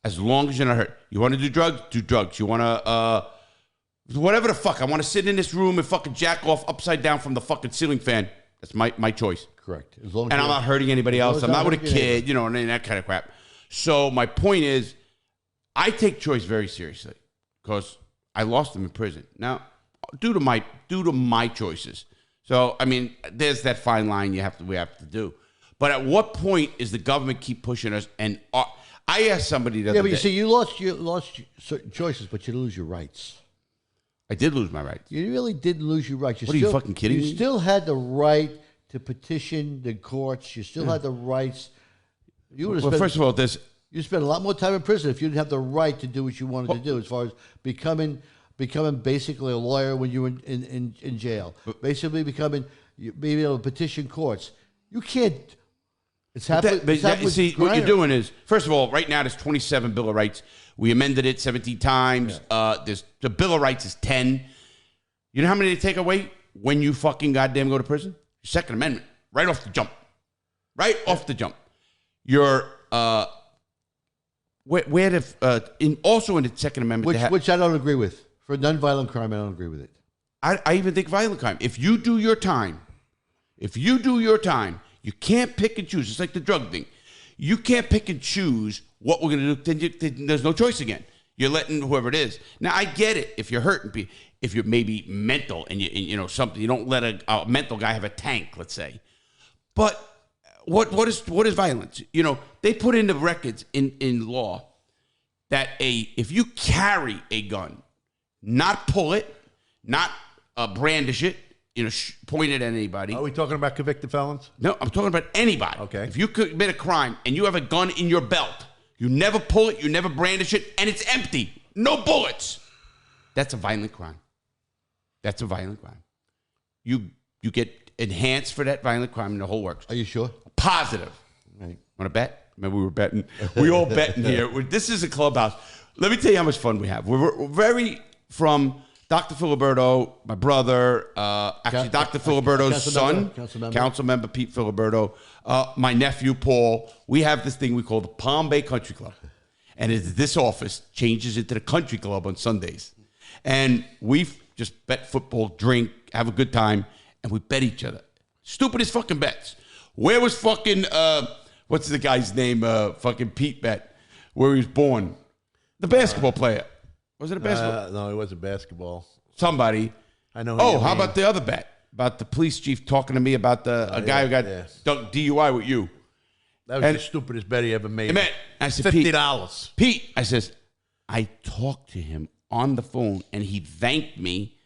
As long as you're not hurt. You want to do drugs? Do drugs. You want to, whatever the fuck. I want to sit in this room and fucking jack off upside down from the fucking ceiling fan. That's my choice. correct. As long as And I'm you're- not hurting anybody else. as I'm long not as with a you're hurting kid, and that kind of crap. So my point is, I take choice very seriously because I lost him in prison. Now, due to my choices. So I mean, there's that fine line we have to do. But at what point is the government keep pushing us? And I asked somebody the Yeah, other but you day. see, you lost certain choices, but you lose your rights. I did lose my rights. You really did lose your rights. What, are you fucking kidding me? You still had the right to petition the courts. You still had the rights. You would have Well, spent, first of all, you spent a lot more time in prison if you didn't have the right to do what you wanted to do, as far as becoming basically a lawyer when you were in jail. Basically being able to petition courts. You can't. It's happened. see, what you're doing is, first of all, right now there's 27 Bill of Rights. We amended it 17 times. There's the Bill of Rights is 10. You know how many they take away when you fucking goddamn go to prison? Your Second Amendment, right off the jump. Right off the jump. Your also in the Second Amendment, which I don't agree with. For nonviolent crime, I don't agree with it. I even think violent crime. If you do your time, you can't pick and choose. It's like the drug thing. You can't pick and choose what we're going to do. Then there's no choice again. You're letting whoever it is. Now, I get it. If you're hurting, if you're maybe mental and you something, you don't let a mental guy have a tank, let's say. But what is violence? They put in the records in law that if you carry a gun, not pull it, not brandish it, point it at anybody. Are we talking about convicted felons? No, I'm talking about anybody. Okay. If you commit a crime and you have a gun in your belt, you never pull it, you never brandish it, and it's empty, no bullets. That's a violent crime. That's a violent crime. You get enhanced for that violent crime and the whole works. Are you sure? Positive. Right. Want to bet? Remember, we were betting. We all betting here. This is a clubhouse. Let me tell you how much fun we have. We're very from Dr. Filiberto, my brother, actually Dr. Filiberto's son, Councilmember Pete Filiberto, my nephew Paul. We have this thing we call the Palm Bay Country Club. And this office changes into the country club on Sundays. And we just bet football, drink, have a good time, and we bet each other. Stupidest fucking bets. Where was fucking, what's the guy's name, fucking Pete bet, where he was born? The basketball player. Was it a basketball? No, it wasn't basketball. Somebody. I know. Oh, how about the other bet? About the police chief talking to me about a guy who got DUI with you. That was the stupidest bet he ever made. I said, $50. Pete, I says, I talked to him on the phone, and he thanked me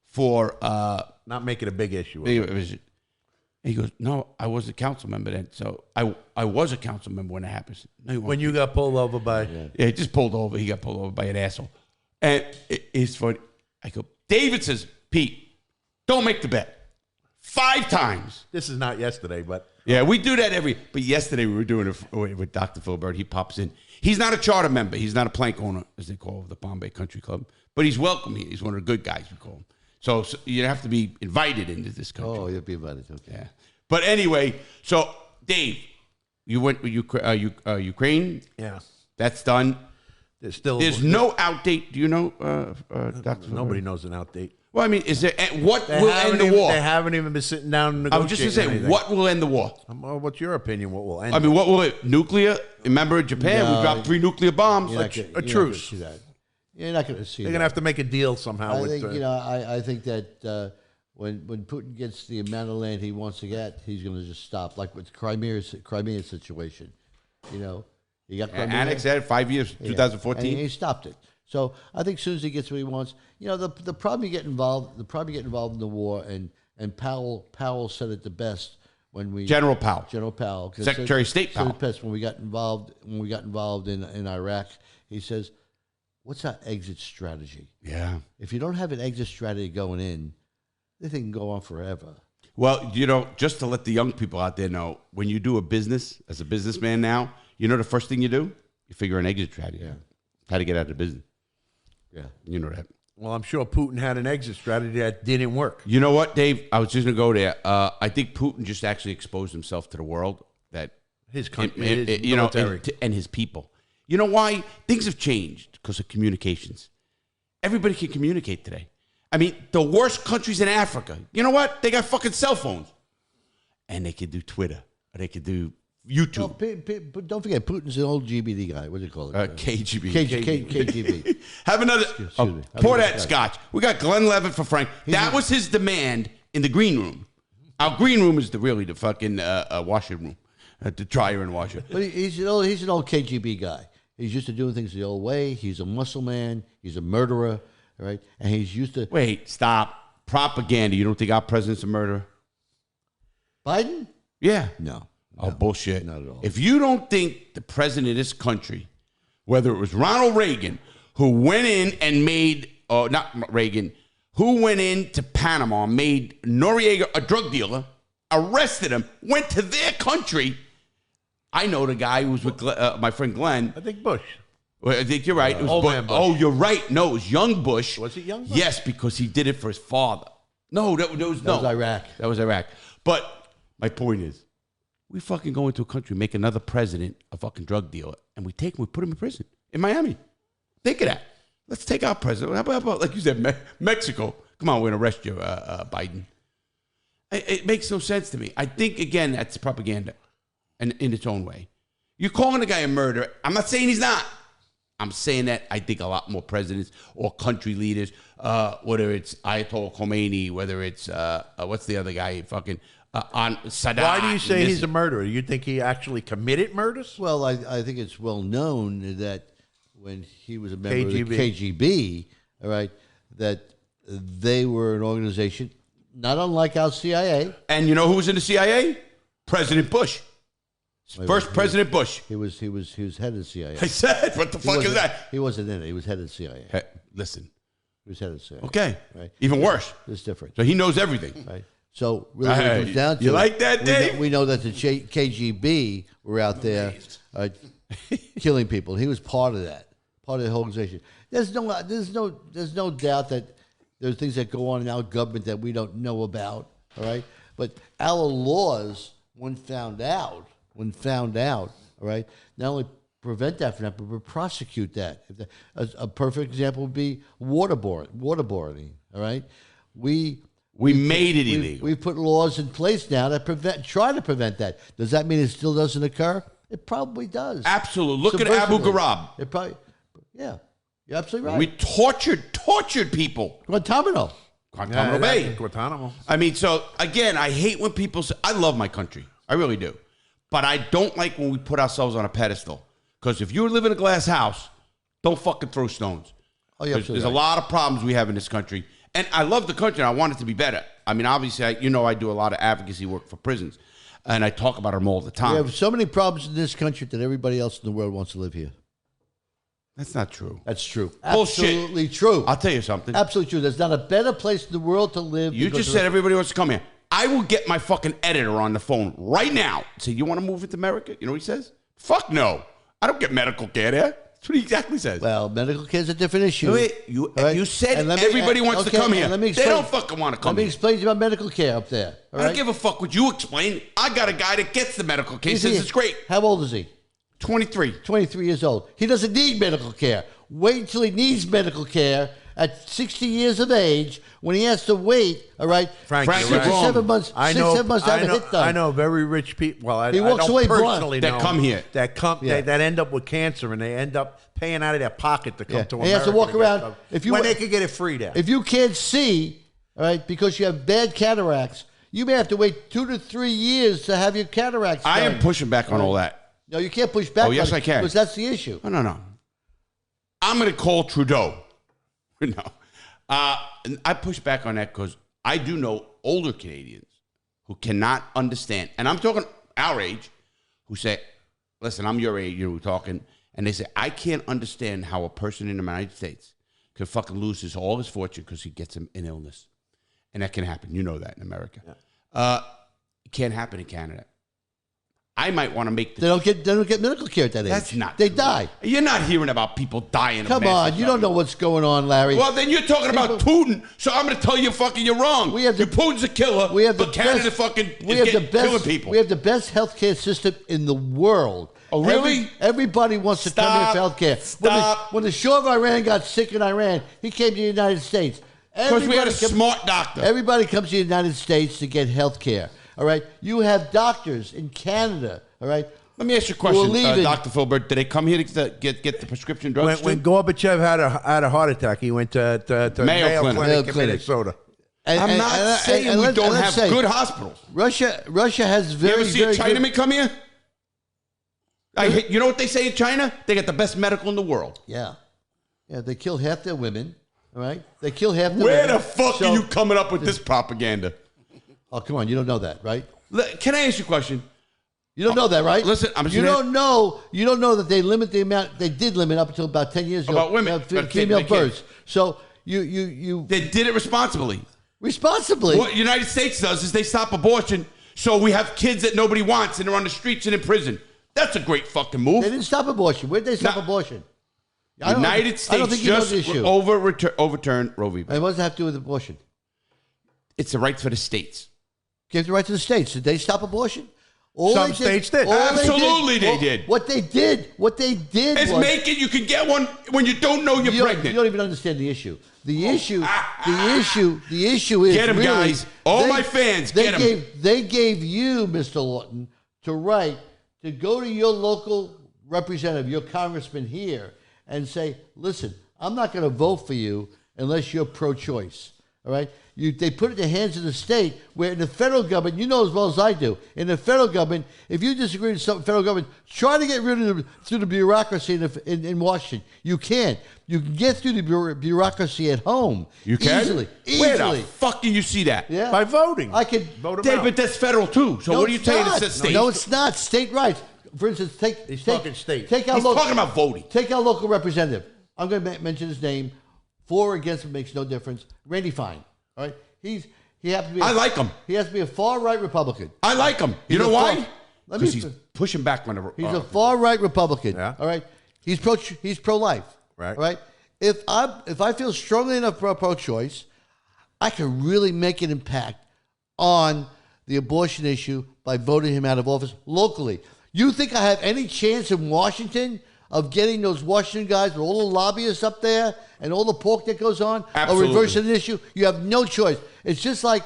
for not making a big issue of it. He goes, no, I was a council member then. So I was a council member when it happened. No, when you got pulled over by... Yeah, he just pulled over. He got pulled over by an asshole. And it's funny. I go, David says, Pete, don't make the bet. 5 times. This is not yesterday, but... Yeah, we do that but yesterday we were doing it with Dr. Philbert. He pops in. He's not a charter member. He's not a plank owner, as they call the Palm Bay Country Club. But he's welcome here. He's one of the good guys, we call him. So you have to be invited into this country. Oh, you'll be invited. Okay. Yeah. But anyway, so Dave, you went with Ukraine. Yeah. That's done. There's no outdate. Do you know, Dr. Nobody knows an outdate. Well, I mean, is there what will end the war? They haven't even been sitting down and negotiating. I was just going to say, what will end the war? What's your opinion? What will end? I mean, what will it? Nuclear? Remember in Japan, we dropped 3 nuclear bombs. A truce. You're not going to see that. They're going to have to make a deal somehow. I think that when Putin gets the amount of land he wants to get, he's going to just stop. Like with Crimea situation, he got Crimea. Annexed that 5 years, 2014. And he stopped it. So I think as soon as he gets what he wants, the problem you get involved, in the war, and Powell said it the best when we General Powell, Secretary of State Powell, when we got involved in Iraq, he says, "What's our exit strategy?" Yeah. If you don't have an exit strategy going in, this thing can go on forever. Well, just to let the young people out there know, when you do a business as a businessman now, the first thing you do, you figure an exit strategy. Yeah. How to get out of business. Yeah. You know that. Well, I'm sure Putin had an exit strategy that didn't work. You know what, Dave? I was just going to go there. I think Putin just actually exposed himself to the world, that his country, his military. And his people. You know why? Things have changed because of communications. Everybody can communicate today. I mean, the worst countries in Africa, you know what? They got fucking cell phones. And they can do Twitter. Or they can do YouTube. But don't forget, Putin's an old GBD guy. What do you call it? KGB. KGB. Have another. Excuse me. Pour that scotch. We got Glenn Levitt for Frank. That was his demand in the green room. Our green room is really the fucking washing room. The dryer and washer. But he's an old KGB guy. He's used to doing things the old way. He's a muscle man. He's a murderer. Right? And he's used to... Wait, stop. Propaganda. You don't think our president's a murderer? Biden? Yeah. No. Oh, bullshit. Not at all. If you don't think the president of this country, whether it was Ronald Reagan, who went in and made, not Reagan, who went into Panama, made Noriega a drug dealer, arrested him, went to their country. I know the guy who was with my friend Glenn. I think Bush. Well, I think you're right. It was old man Bush. Oh, you're right. No, it was young Bush. Was it young Bush? Yes, because he did it for his father. No, that was Iraq. That was Iraq. But my point is, we fucking go into a country, make another president a fucking drug dealer, and we take him, we put him in prison in Miami. Think of that. Let's take our president. How about like you said, Mexico? Come on, we're gonna arrest you, Biden. It makes no sense to me. I think again that's propaganda, and in its own way. You're calling a guy a murderer. I'm not saying he's not. I'm saying that I think a lot more presidents or country leaders, whether it's Ayatollah Khomeini, whether it's what's the other guy, fucking on Saddam. Why do you say he's a murderer? You think he actually committed murders? Well, I think it's well known that when he was a member of the KGB, all right, that they were an organization not unlike our CIA. And you know who was in the CIA? President Bush. First President Bush. He was head of the CIA. I said, what the fuck is that? He wasn't in it. He was head of the CIA. Hey, listen. He was head of the CIA. Okay. Right. Even worse. It's different. So he knows everything. Right. So really, what it comes down to, you like that, Dave? We know that the KGB were out there killing people. He was part of that, part of the whole organization. There's no doubt that There's things that go on in our government that we don't know about. All right, but our laws, when found out, all right, not only prevent that from happening, but prosecute that. A perfect example would be waterboarding. All right, we made it illegal. We put laws in place now that try to prevent that. Does that mean it still doesn't occur? It probably does. Absolutely. Look at Abu Ghraib. It probably, yeah, you're absolutely right. We tortured people. Guantanamo Bay. Guantanamo. I mean, so again, I hate when people say, I love my country. I really do. But I don't like when we put ourselves on a pedestal. Because if you live in a glass house, don't fucking throw stones. Oh, yeah, There's a lot of problems we have in this country. And I love the country, and I want it to be better. I mean, obviously, I do a lot of advocacy work for prisons, and I talk about them all the time. We have so many problems in this country that everybody else in the world wants to live here. That's not true. That's true. Bullshit. Absolutely true. I'll tell you something. Absolutely true. There's not a better place in the world to live. You just said everybody wants to come here. I will get my fucking editor on the phone right now. Say, you want to move into America? You know what he says? Fuck no. I don't get medical care there. That's what he exactly says. Well, medical care is a different issue. Wait, you said everybody wants to come here. They don't fucking want to come here. Let me explain to you about medical care up there. I don't give a fuck what you explain. I got a guy that gets the medical care. He says it's great. How old is he? 23. 23 years old. He doesn't need medical care. Wait until he needs medical care at 60 years of age when he has to wait, all right? Frank, 6 or 7 months. I 6 or 7 months to have a hit done. I know very rich people. Well, He walks I don't away personally blind. know That come here. That end up with cancer and they end up paying out of their pocket to come to America. He has to walk around. When they could get it free there. If you can't see, all right, because you have bad cataracts, you may have to wait 2 to 3 years to have your cataracts done. I am pushing back on all that. No, you can't push back. Oh, yes, I can. Because that's the issue. No. I'm going to call Trudeau. No. I push back on that because I do know older Canadians who cannot understand, and I'm talking our age, who say, listen, I'm your age, you're talking, and they say, I can't understand how a person in the United States could fucking lose all his fortune because he gets an illness. And that can happen. You know that in America. Yeah. It can't happen in Canada. I might want to make They don't get medical care at that age. That's not They true. die. You're not hearing about people dying. Come on, you don't know what's going on, Larry. Well, then you're talking about Putin, so I'm going to tell you fucking you're wrong. Putin's a killer, but Canada fucking killing people. We have the best healthcare system in the world. Oh, really? Everybody wants to come here for healthcare. Stop. When the Shah of Iran got sick in Iran, he came to the United States. Because we had a smart doctor. Everybody comes to the United States to get healthcare. All right? You have doctors in Canada, all right? Let me ask you a question, Dr. Filbert. Did they come here to get the prescription drugs? When Gorbachev had a heart attack, he went to Mayo Clinic in Minnesota. I'm not saying we don't have good hospitals. Russia has very, you ever see a Chinaman come here? You know what they say in China? They got the best medical in the world. Yeah. Yeah, they kill half their women, all right? They kill half their women. Where the fuck are you coming up with this propaganda? Oh, come on. You don't know that, right? Can I ask you a question? You don't know that, right? Listen, you don't know that they limit the amount. They did limit up until about 10 years ago. About women. Female births. So you. They did it responsibly. Responsibly? What the United States does is they stop abortion, so we have kids that nobody wants and they're on the streets and in prison. That's a great fucking move. They didn't stop abortion. Where'd they stop abortion? The United States just overturned Roe v. Wade. What does that have to do with abortion? It's the right for the states. Give the right to the states. Did they stop abortion? Some states did. Absolutely, they did. What they did is make it. You can get one when you don't know you're pregnant. You don't even understand the issue. The issue is get them, really, guys. My fans, get them. They gave you, Mr. Lawton, to go to your local representative, your congressman here, and say, listen, I'm not going to vote for you unless you're pro-choice. All right? They put it in the hands of the state, where in the federal government, you know as well as I do, in the federal government, if you disagree with the federal government, try to get rid of them through the bureaucracy in Washington. You can't. You can get through the bureaucracy at home. You can? Easily. Where the fuck can you see that? Yeah. By voting. I could vote them out. But that's federal too. So what are you saying? It says state. No, it's not. State rights. For instance, He's talking state. He's talking about voting. Take our local representative. I'm going to mention his name. For or against him makes no difference. Randy Fine. All right? He happens to be. I like him. He has to be a far-right Republican. I like him. You know why? Because he's He's pushing back on the. He's a far-right Republican. Yeah. All right. He's pro-life. Right. All right. If I feel strongly enough pro-choice, I can really make an impact on the abortion issue by voting him out of office locally. You think I have any chance in Washington of getting those Washington guys with all the lobbyists up there and all the pork that goes on? Absolutely. Or reversing the issue? You have no choice. It's just like,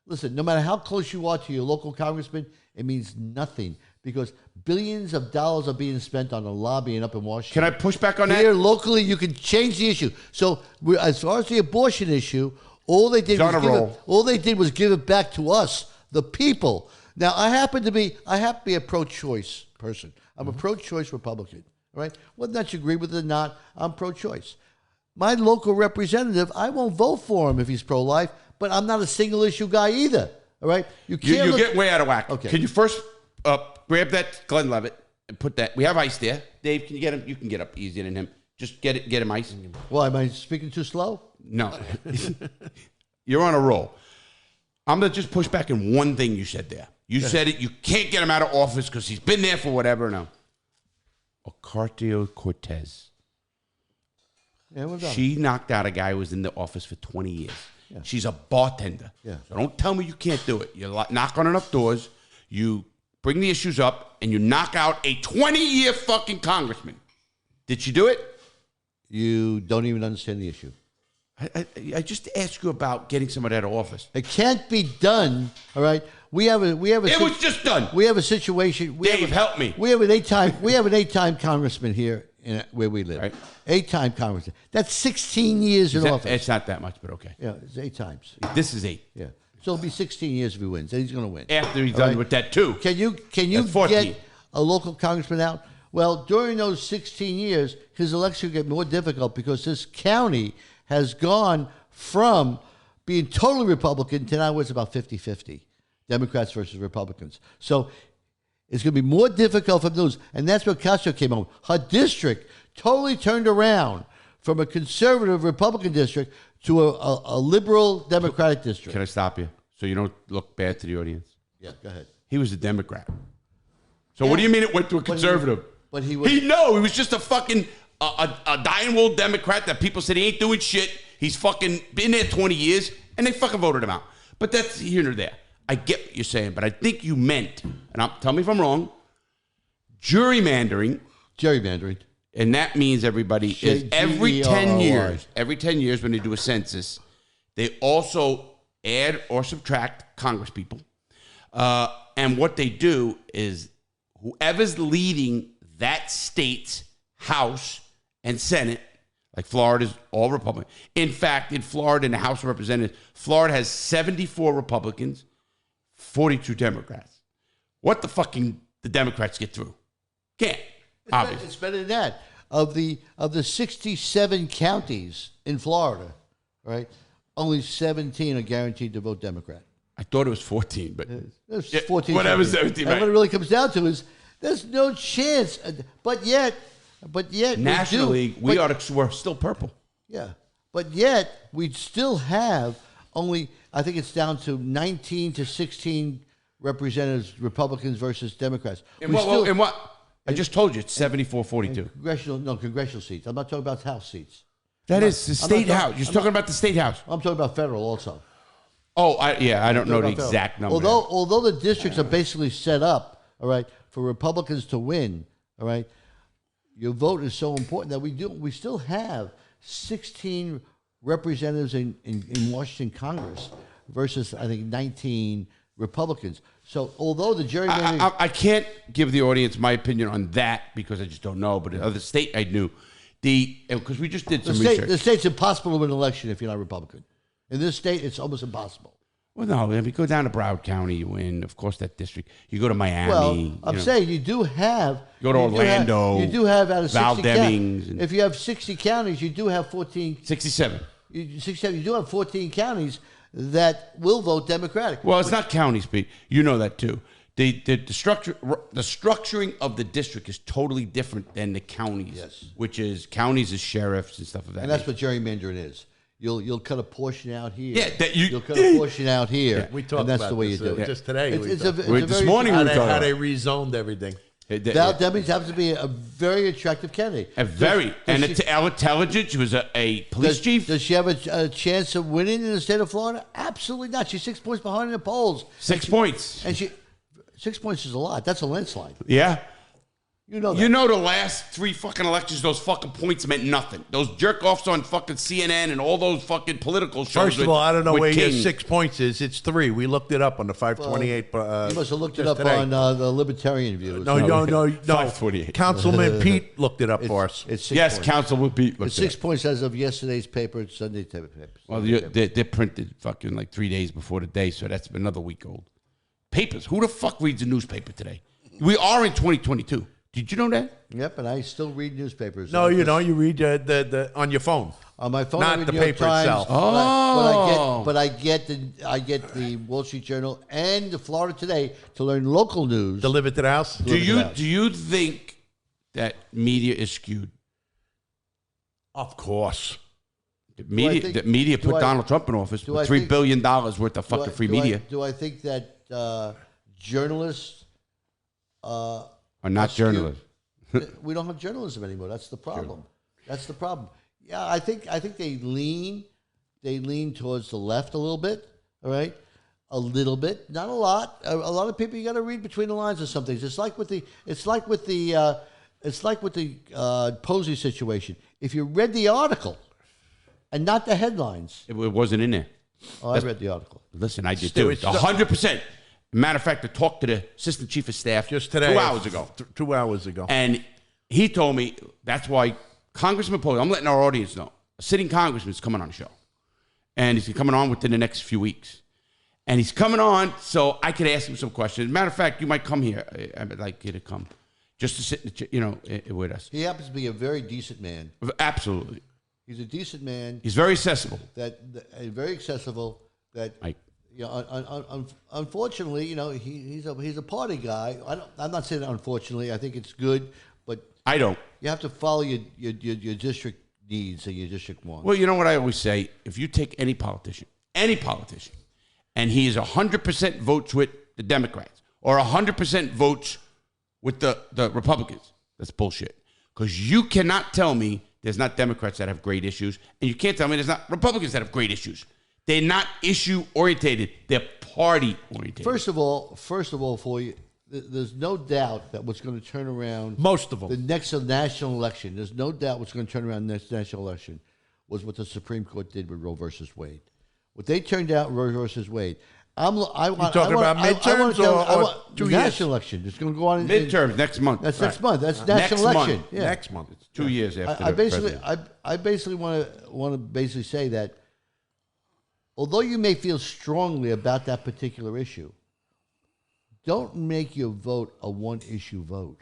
listen, no matter how close you are to your local congressman, it means nothing because billions of dollars are being spent on the lobbying up in Washington. Can I push back on Here, that? locally, you can change the issue. So as far as the abortion issue, all they did was give it back to us, the people. Now, I happen to be a pro-choice person. I'm a pro-choice Republican. Right? Whether or not you agree with it or not, I'm pro-choice. My local representative, I won't vote for him if he's pro-life, but I'm not a single-issue guy either. All right? You get way out of whack. Okay. Can you first grab that Glenn Levitt and put that? We have ice there. Dave, can you get him? You can get up easier than him. Just get him ice. Well, am I speaking too slow? No. You're on a roll. I'm going to just push back in one thing you said there. You said it. You can't get him out of office because he's been there for whatever now. Ocasio-Cortez. Yeah, what about She knocked out a guy who was in the office for 20 years. Yeah. She's a bartender. Yeah. So don't tell me you can't do it. You knock on enough doors, you bring the issues up, and you knock out a 20-year fucking congressman. Did she do it? You don't even understand the issue. I just asked you about getting somebody out of office. It can't be done, all right? It was just done. We have a situation. Dave, help me. We have an eight-time congressman here where we live. Right. 8-time congressman. That's 16 years in office. It's not that much, but okay. Yeah, it's 8 times. This is 8. Yeah. So it'll be 16 years if he wins. And he's going to win. After he's All done right? with that, too. Can you That's 14. get a local congressman out? Well, during those 16 years, his election will get more difficult because this county has gone from being totally Republican to now it's about 50-50. Democrats versus Republicans. So it's going to be more difficult for those. And that's what Castro came on. Her district totally turned around from a conservative Republican district to a liberal Democratic district. Can I stop you so you don't look bad to the audience? Yeah, go ahead. He was a Democrat. So what do you mean it went to a conservative? But he was. He was just a fucking a dying wool Democrat that people said he ain't doing shit. He's fucking been there 20 years, and they fucking voted him out. But that's here or there. I get what you're saying, but I think you meant, and tell me if I'm wrong, gerrymandering. Gerrymandering. And that means everybody is every 10 years when they do a census, they also add or subtract congresspeople. And what they do is whoever's leading that state's House and Senate, like Florida's all Republican. In fact, in Florida, in the House of Representatives, Florida has 74 Republicans, 42 Democrats. What the Democrats get through? Can't. Obviously. It's better than that. Of the 67 counties in Florida, right? Only 17 are guaranteed to vote Democrat. I thought it was 14, but There's yeah, 14. whatever, 17. 17. And Right. what it really comes down to is there's no chance. But yet, Nationally, we're still purple. Yeah. But yet, we still have only, I think it's down to 19 to 16 representatives, Republicans versus Democrats. In what? I just told you it's 74-42. Congressional seats. I'm not talking about House seats. That is the state house. You're talking about the state house. I'm talking about federal also. Oh, I don't know the exact number. Although the districts are basically set up, all right, for Republicans to win, all right, your vote is so important that we still have 16 representatives in Washington Congress versus, I think, 19 Republicans. So although the gerrymandering... I can't give the audience my opinion on that because I just don't know, but in other state I knew. Because we just did some research. The state's impossible to win an election if you're not Republican. In this state, it's almost impossible. Well, no, if you go down to Broward County, you win. Of course, that district. You go to Miami. Well, I'm saying you do have... Go to Orlando. You do have out of 60 counties. If you have 60 counties, you do have 14... 67. You do have 14 counties that will vote Democratic. Well, it's not counties, Pete. You know that too. The structuring of the district is totally different than the counties. Yes. Which is counties as sheriffs and stuff of that. And that's what gerrymandering is. You'll cut a portion out here. Yeah, you'll cut a portion out here. We talked and that's about the way this, you do it. Just today. This morning we how talked they rezoned everything. Val Demings happens to be a very attractive candidate. Intelligent. She was a police chief. Does she have a chance of winning in the state of Florida? Absolutely not. She's 6 points behind in the polls. 6 points. And 6 points is a lot. That's a landslide. Yeah. You know that. You know the last 3 fucking elections, those fucking points meant nothing. Those jerk-offs on fucking CNN and all those fucking political shows. First of all, I don't know where your King. 6 points is. It's 3. We looked it up on the 528. You must have looked it up today. on the Libertarian View. No. 528. Councilman Pete looked it up for us. It's 6 Yes, points. Councilman Pete. It's 6 points as of yesterday's paper. It's Sunday paper. Well, they're printed fucking like 3 days before the day, so that's another week old. Papers. Who the fuck reads a newspaper today? We are in 2022. Did you know that? Yep, and I still read newspapers. No, you don't. You read the on your phone. On my phone, Not I read the New York paper Times, itself. But I get the Wall Street Journal and the Florida Today to learn local news. Delivered to the house. Do you think that media is skewed? Of course. The media put Donald Trump in office with $3 billion worth of fucking free media. Do I think that journalists Are not journalists. We don't have journalism anymore. That's the problem. That's the problem. Yeah, I think they lean towards the left a little bit. All right, a little bit, not a lot. A lot of people, you got to read between the lines of some things. It's like with the Posey situation. If you read the article and not the headlines, It wasn't in there. I read the article. Listen, I did too. 100%. Matter of fact, I talked to the assistant chief of staff Just today. 2 hours ago. 2 hours ago. And he told me that's why Congressman Polio, I'm letting our audience know, a sitting congressman is coming on the show. And he's coming on within the next few weeks. And he's coming on so I could ask him some questions. Matter of fact, you might come here. I'd like you to come just to sit, with us. He happens to be a very decent man. Absolutely. He's a decent man. He's very accessible. Very accessible. Unfortunately, he's a party guy. I'm not saying unfortunately. I think it's good, but I don't. You have to follow your district needs and your district wants. Well, you know what I always say? If you take any politician, and he is 100% votes with the Democrats or 100% votes with the Republicans, that's bullshit. Because you cannot tell me there's not Democrats that have great issues, and you can't tell me there's not Republicans that have great issues. They're not issue-orientated. They're party-orientated. First of all, for you, there's no doubt that what's going to turn around Most of them. the next national election. There's no doubt what's going to turn around the next national election was what the Supreme Court did with Roe versus Wade. What they turned out Roe versus Wade. You're talking about midterms or 2 years? National election. It's going to go on midterms next month. That's next month. That's national election. Month. Yeah. Next month. It's 2 years after I the basically, president. I basically want to basically say that although you may feel strongly about that particular issue, don't make your vote a one-issue vote,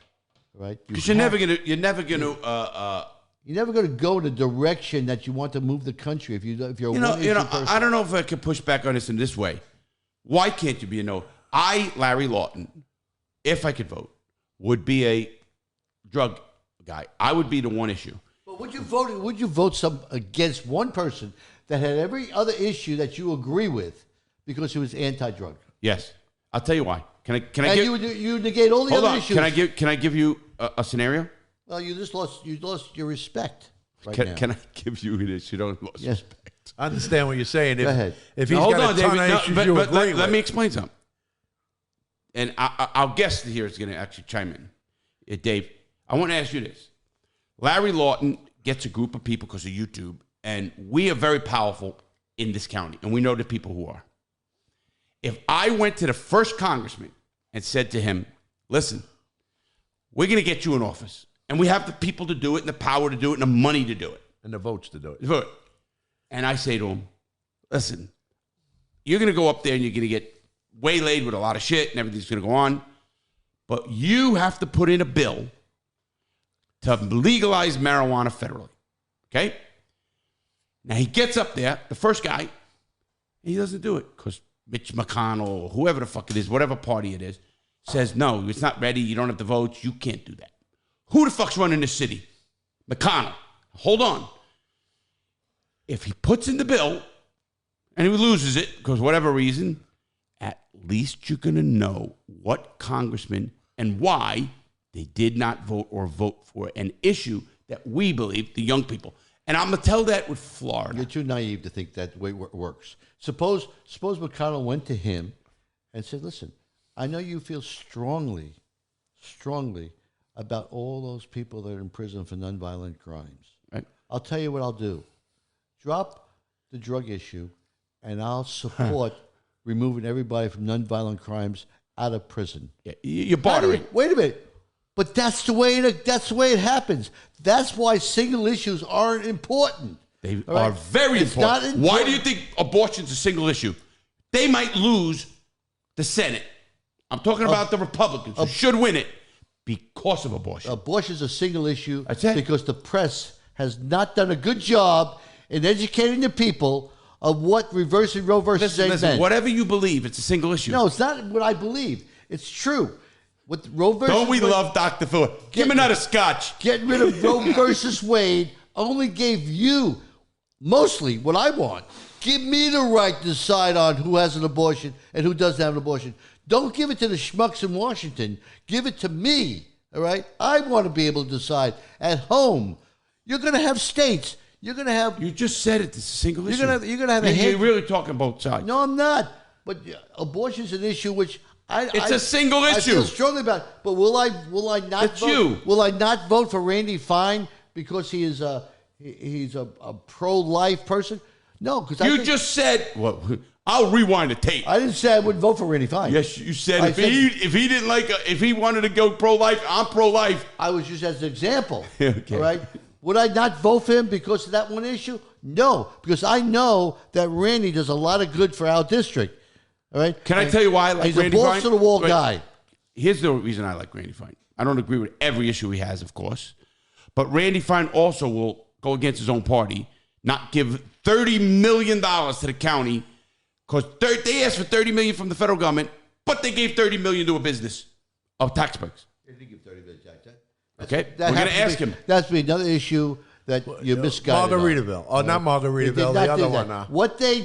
right? Because you're never gonna. You're never going to go in the direction that you want to move the country if you're a one-issue person. I don't know if I can push back on this in this way. Why can't you be a no? Larry Lawton, if I could vote, would be a drug guy. I would be the one issue. But would you vote against one person that had every other issue that you agree with because he was anti-drug? Yes, I'll tell you why. Can I? You negate all the other issues. Can I give you a scenario? Well, you lost your respect. Can I give you this? You don't lose respect. I understand what you're saying. Go ahead. If he's got a ton of issues you agree with. Let me explain something. And our guest here is going to actually chime in. Dave, I want to ask you this. Larry Lawton gets a group of people because of YouTube, and we are very powerful in this county, and we know the people who are. If I went to the first congressman and said to him, listen, we're going to get you in office, and we have the people to do it and the power to do it and the money to do it. And the votes to do it. Vote. And I say to him, listen, you're going to go up there and you're going to get waylaid with a lot of shit and everything's going to go on. But you have to put in a bill to legalize marijuana federally. Okay? Now he gets up there, the first guy, and he doesn't do it because Mitch McConnell or whoever the fuck it is, whatever party it is, says, no, it's not ready. You don't have the votes. You can't do that. Who the fuck's running this city? McConnell. Hold on. If he puts in the bill and he loses it because whatever reason, at least you're going to know what congressman and why They did not vote for an issue that we believe, the young people. And I'm going to tell that with Florida. You're too naive to think that way works. Suppose McConnell went to him and said, listen, I know you feel strongly about all those people that are in prison for nonviolent crimes. Right. I'll tell you what I'll do. Drop the drug issue, and I'll support removing everybody from nonviolent crimes out of prison. Yeah, you're bartering. Wait a minute. But that's the way it happens. That's why single issues aren't important. They are very important. Why do you think abortion's a single issue? They might lose the Senate. I'm talking about the Republicans who should win it because of abortion. Abortion's a single issue That's it. because the press has not done a good job in educating the people of what reversing Roe versus Wade meant. Whatever you believe, it's a single issue. No, it's not what I believe. It's true. With Roe versus Don't we Wade, love Dr. Phil? Give me another scotch. Getting rid of Roe versus Wade only gave you mostly what I want. Give me the right to decide on who has an abortion and who doesn't have an abortion. Don't give it to the schmucks in Washington. Give it to me, all right? I want to be able to decide at home. You're going to have states. You're going to have... You just said it. It's a single issue. You're going to have a You're really talking both sides. No, I'm not. But abortion is an issue which... It's a single issue. I feel strongly about it. But will I not It's vote? you. Will I not vote for Randy Fine because he's a pro-life person? No, because You just said... Well, I'll rewind the tape. I didn't say I wouldn't vote for Randy Fine. Yes, you said if he didn't like if he wanted to go pro-life, I'm pro-life. I was used as an example. Okay. All right. Would I not vote for him because of that one issue? No, because I know that Randy does a lot of good for our district. All right. Can I tell you why I like he's Randy a Fine? balls to the wall guy. Here's the reason I like Randy Fine. I don't agree with every issue he has, of course, but Randy Fine also will go against his own party, not give $30 million to the county because they asked for $30 million from the federal government, but they gave $30 million to a business of taxpayers. They did give $30 million, Jack. Okay, we're going to ask him. That's another issue that you misguided. Margaritaville. Oh, not Margaritaville. The other one. What they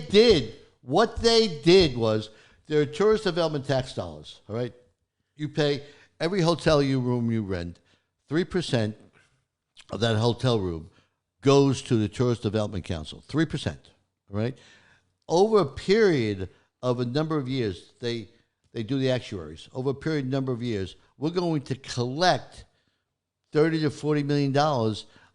did was their tourist development tax dollars. All right, you pay every hotel room you rent, 3% of that hotel room goes to the Tourist Development Council. 3%. All right, over a period of a number of years, they do the actuaries. Over a period number of years, we're going to collect $30 to $40 million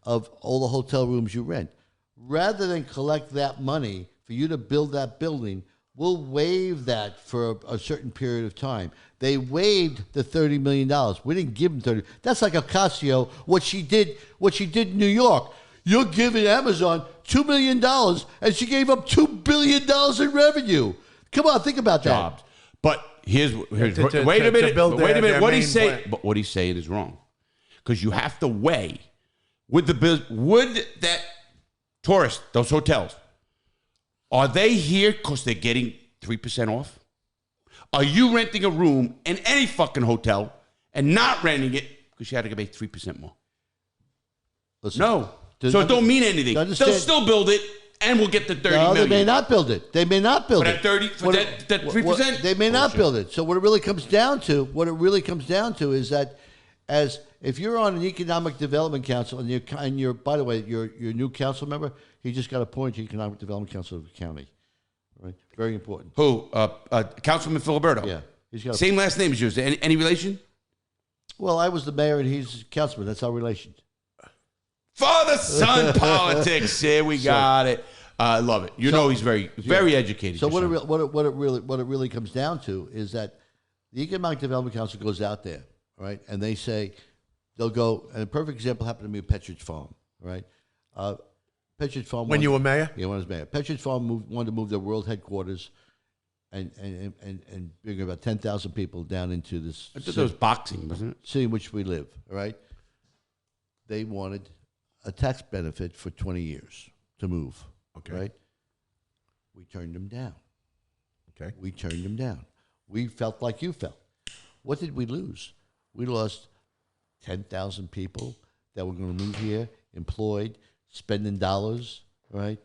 of all the hotel rooms you rent. Rather than collect that money for you to build that building, we'll waive that for a certain period of time. They waived the $30 million. We didn't give them 30. That's like Ocasio, what she did in New York. You're giving Amazon $2 million, and she gave up $2 billion in revenue. Come on, think about that. Jobs. But wait a minute. What he's saying is wrong. Because you have to weigh would that tourist, those hotels, are they here because they're getting 3% off? Are you renting a room in any fucking hotel and not renting it because you had to pay 3% more? Listen, no. So it don't mean anything. They'll still build it and we'll get the $30 million. They may not build it. They may not build for it. That 3%? They may not build it. So what it really comes down to is that as if you're on an economic development council and you're by the way, your new council member, he just got appointed to economic development council of the county. Right? Very important. Who? Councilman Filiberto. Yeah. He's got same last name as yours. Any relation? Well, I was the mayor and he's councilman. That's our relation. Father-son politics. Here we got it. I love it. You know he's very educated. So what it really comes down to is that the Economic Development Council goes out there, right, and they say they'll go. And a perfect example happened to me with Petridge Farm, right? Petridge Farm. When you were mayor? Yeah, when I was mayor. Petridge Farm wanted to move their world headquarters and bring about 10,000 people down into this. I thought that was boxing, wasn't it? City in which we live, all right? They wanted a tax benefit for 20 years to move. Okay. Right? We turned them down. Okay. We turned them down. We felt like you felt. What did we lose? We lost 10,000 people that were going to move here, employed, spending dollars, right?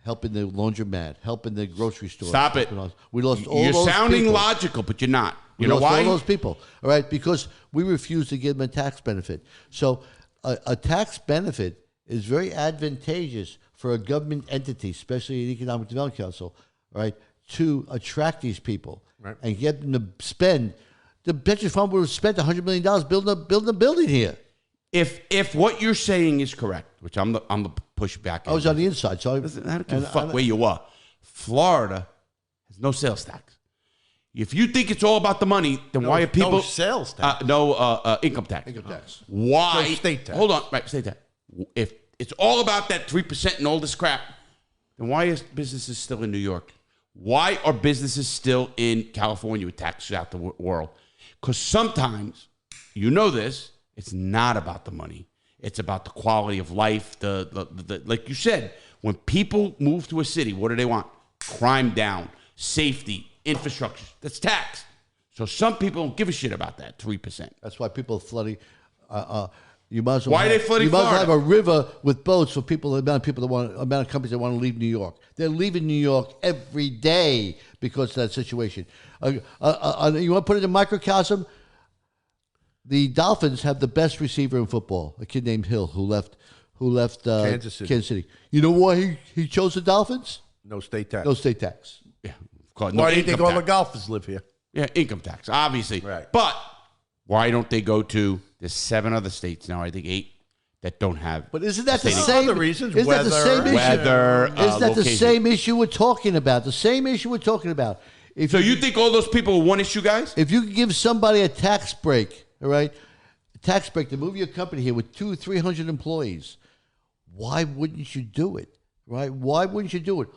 Helping the laundromat, helping the grocery store. Stop it. We lost all You're those sounding people. logical, but you're not. You know why? All those people, all right, because we refuse to give them a tax benefit. So a tax benefit is very advantageous for a government entity, especially an economic development council, all right, to attract these people and get them to spend. The pension fund would have spent $100 million building a building here. If what you're saying is correct, which I'm the pushback. I was on the inside, so Listen, I don't give a fuck where you are. Florida has no sales tax. If you think it's all about the money, then why are people no sales tax? No income tax? income tax. Why? No state tax. Hold on, right? State tax. If it's all about that 3% and all this crap, then why is businesses still in New York? Why are businesses still in California with taxes out the world? Because sometimes, you know this, it's not about the money. It's about the quality of life. The like you said, when people move to a city, what do they want? Crime down, safety, infrastructure. That's taxed. So some people don't give a shit about that 3%. That's why people are flooding. You might as well. Why are they flooding You might as well have Florida? a river with boats for people. The amount of people amount of companies that want to leave New York. They're leaving New York every day because of that situation. You want to put it in microcosm? The Dolphins have the best receiver in football, a kid named Hill, who left Kansas City. You know why he chose the Dolphins? No state tax. No state tax. Yeah. Why do you think income all the tax. golfers live here? Yeah, income tax, obviously. Right. But why don't they go to, there's 7 other states now, I think 8, that don't have. But isn't that the state same? Other reasons, Isn't that the weather, same issue? weather, Isn't that the location. same issue we're talking about? The same issue we're talking about. If So you think all those people are one issue guys? If you could give somebody a tax break, all right, a tax break to move your company here with 200-300 employees, why wouldn't you do it? Right? Why wouldn't you do it?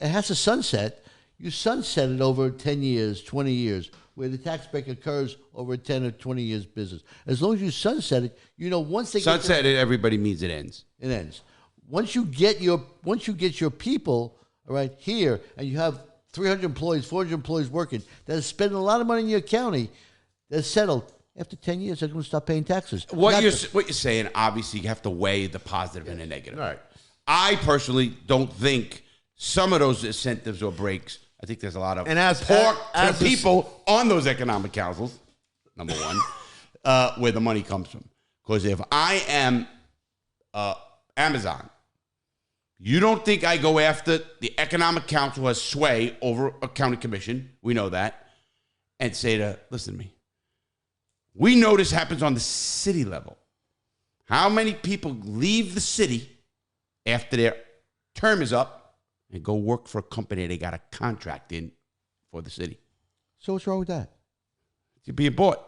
It has a sunset. You sunset it over 10 years, 20 years, where the tax break occurs over 10 or 20 years business. As long as you sunset it, you know once they Sunset, everybody means it ends. it ends. Once you get your people, all right, here, and you have 300 employees, 400 employees working that are spending a lot of money in your county, they're settled. After 10 years, they're going to stop paying taxes. What you're saying, obviously, you have to weigh the positive and the negative. Right. I personally don't think some of those incentives or breaks. I think there's a lot of And as pork as to the people on those economic councils. Number one, where the money comes from. Because if I am Amazon, you don't think I go after the economic council has sway over a county commission? We know that, and say listen to me. We know this happens on the city level. How many people leave the city after their term is up and go work for a company they got a contract in for the city? So what's wrong with that? You're being bought.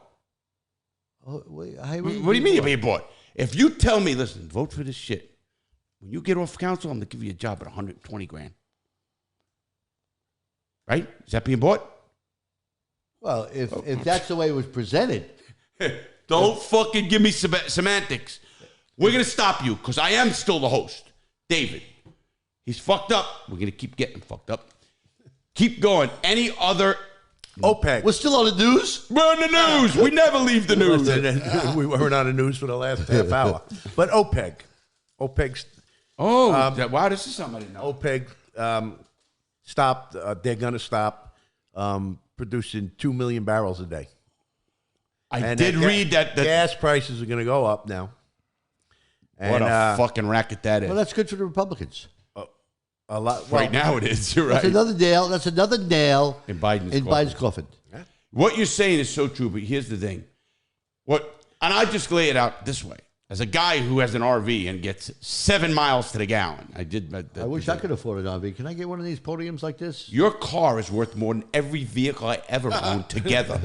What do you mean you're being bought? If you tell me, listen, vote for this shit. When you get off council, I'm going to give you a job at $120,000. Right? Is that being bought? Well, if that's the way it was presented. Don't fucking give me semantics. We're going to stop you because I am still the host. David, he's fucked up. We're going to keep getting fucked up. Keep going. Any other... OPEC. We're still on the news? We're on the news. We never leave the news. We weren't on the news for the last half hour. But OPEC. Oh, wow, this is something I didn't know. OPEC stopped. They're going to stop producing 2 million barrels a day. I did read that. Gas prices are going to go up now. What a fucking racket that is. Well, that's good for the Republicans. A lot. Right now it is. You're right. That's another nail In Biden's coffin. What you're saying is so true, but here's the thing. And I just lay it out this way. As a guy who has an RV and gets 7 miles to the gallon, I wish I could afford an RV. Can I get one of these podiums like this? Your car is worth more than every vehicle I ever owned together.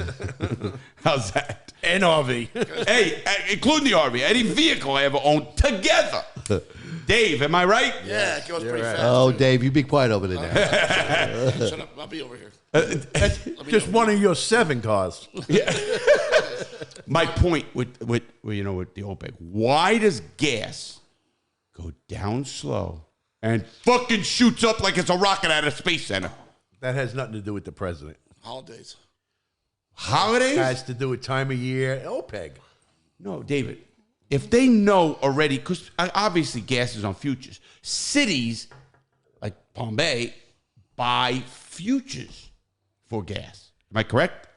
How's that? An RV. Hey, including the RV, any vehicle I ever owned together. Dave, am I right? Yeah, it goes pretty fast. Oh, too. Dave, you be quiet over there now. Shut up. I'll be over here. Just one of your 7 cars. My point with the OPEC, why does gas go down slow and fucking shoots up like it's a rocket out of Space Center? That has nothing to do with the president. Holidays. Holidays? It has to do with time of year. OPEC. No, David. If they know already, because obviously gas is on futures. Cities like Palm Bay buy futures for gas. Am I correct?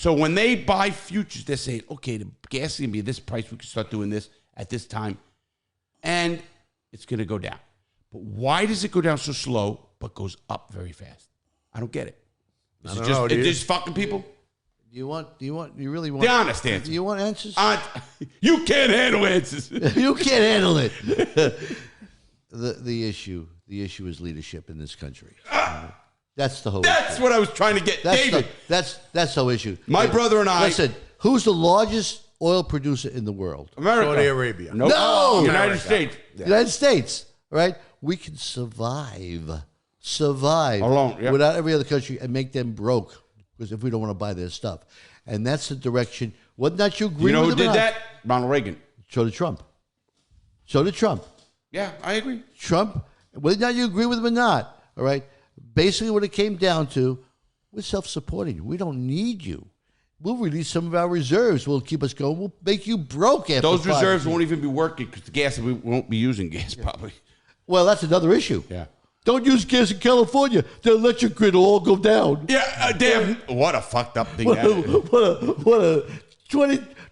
So when they buy futures, they're saying, okay, the gas is going to be this price. We can start doing this at this time. And it's going to go down. But why does it go down so slow but goes up very fast? I don't get it. Is it just fucking people? You really want The honest answer. Do you want answers? You can't handle answers. You can't handle it. The issue is leadership in this country. That's the whole That's issue. what I was trying to get, David. That's the whole issue. My brother and I. Listen, who's the largest oil producer in the world? America. Saudi Arabia. Nope. No! United States. Yeah. United States, right? We can survive alone, yeah. without every other country and make them broke because if we don't want to buy their stuff. And that's the direction. Wouldn't that you agree with You know who him did or not? that? Ronald Reagan. So did Trump. Yeah, I agree. Trump, whether or not you agree with him or not, all right? Basically what it came down to, we're self-supporting. We don't need you. We'll release some of our reserves. We'll keep us going. We'll make you broke after Those 5 reserves years. won't even be working because the gas, we won't be using gas probably. Well, that's another issue. Yeah. Don't use gas in California. The electric grid will all go down. Yeah, damn. What a fucked up thing that is. What a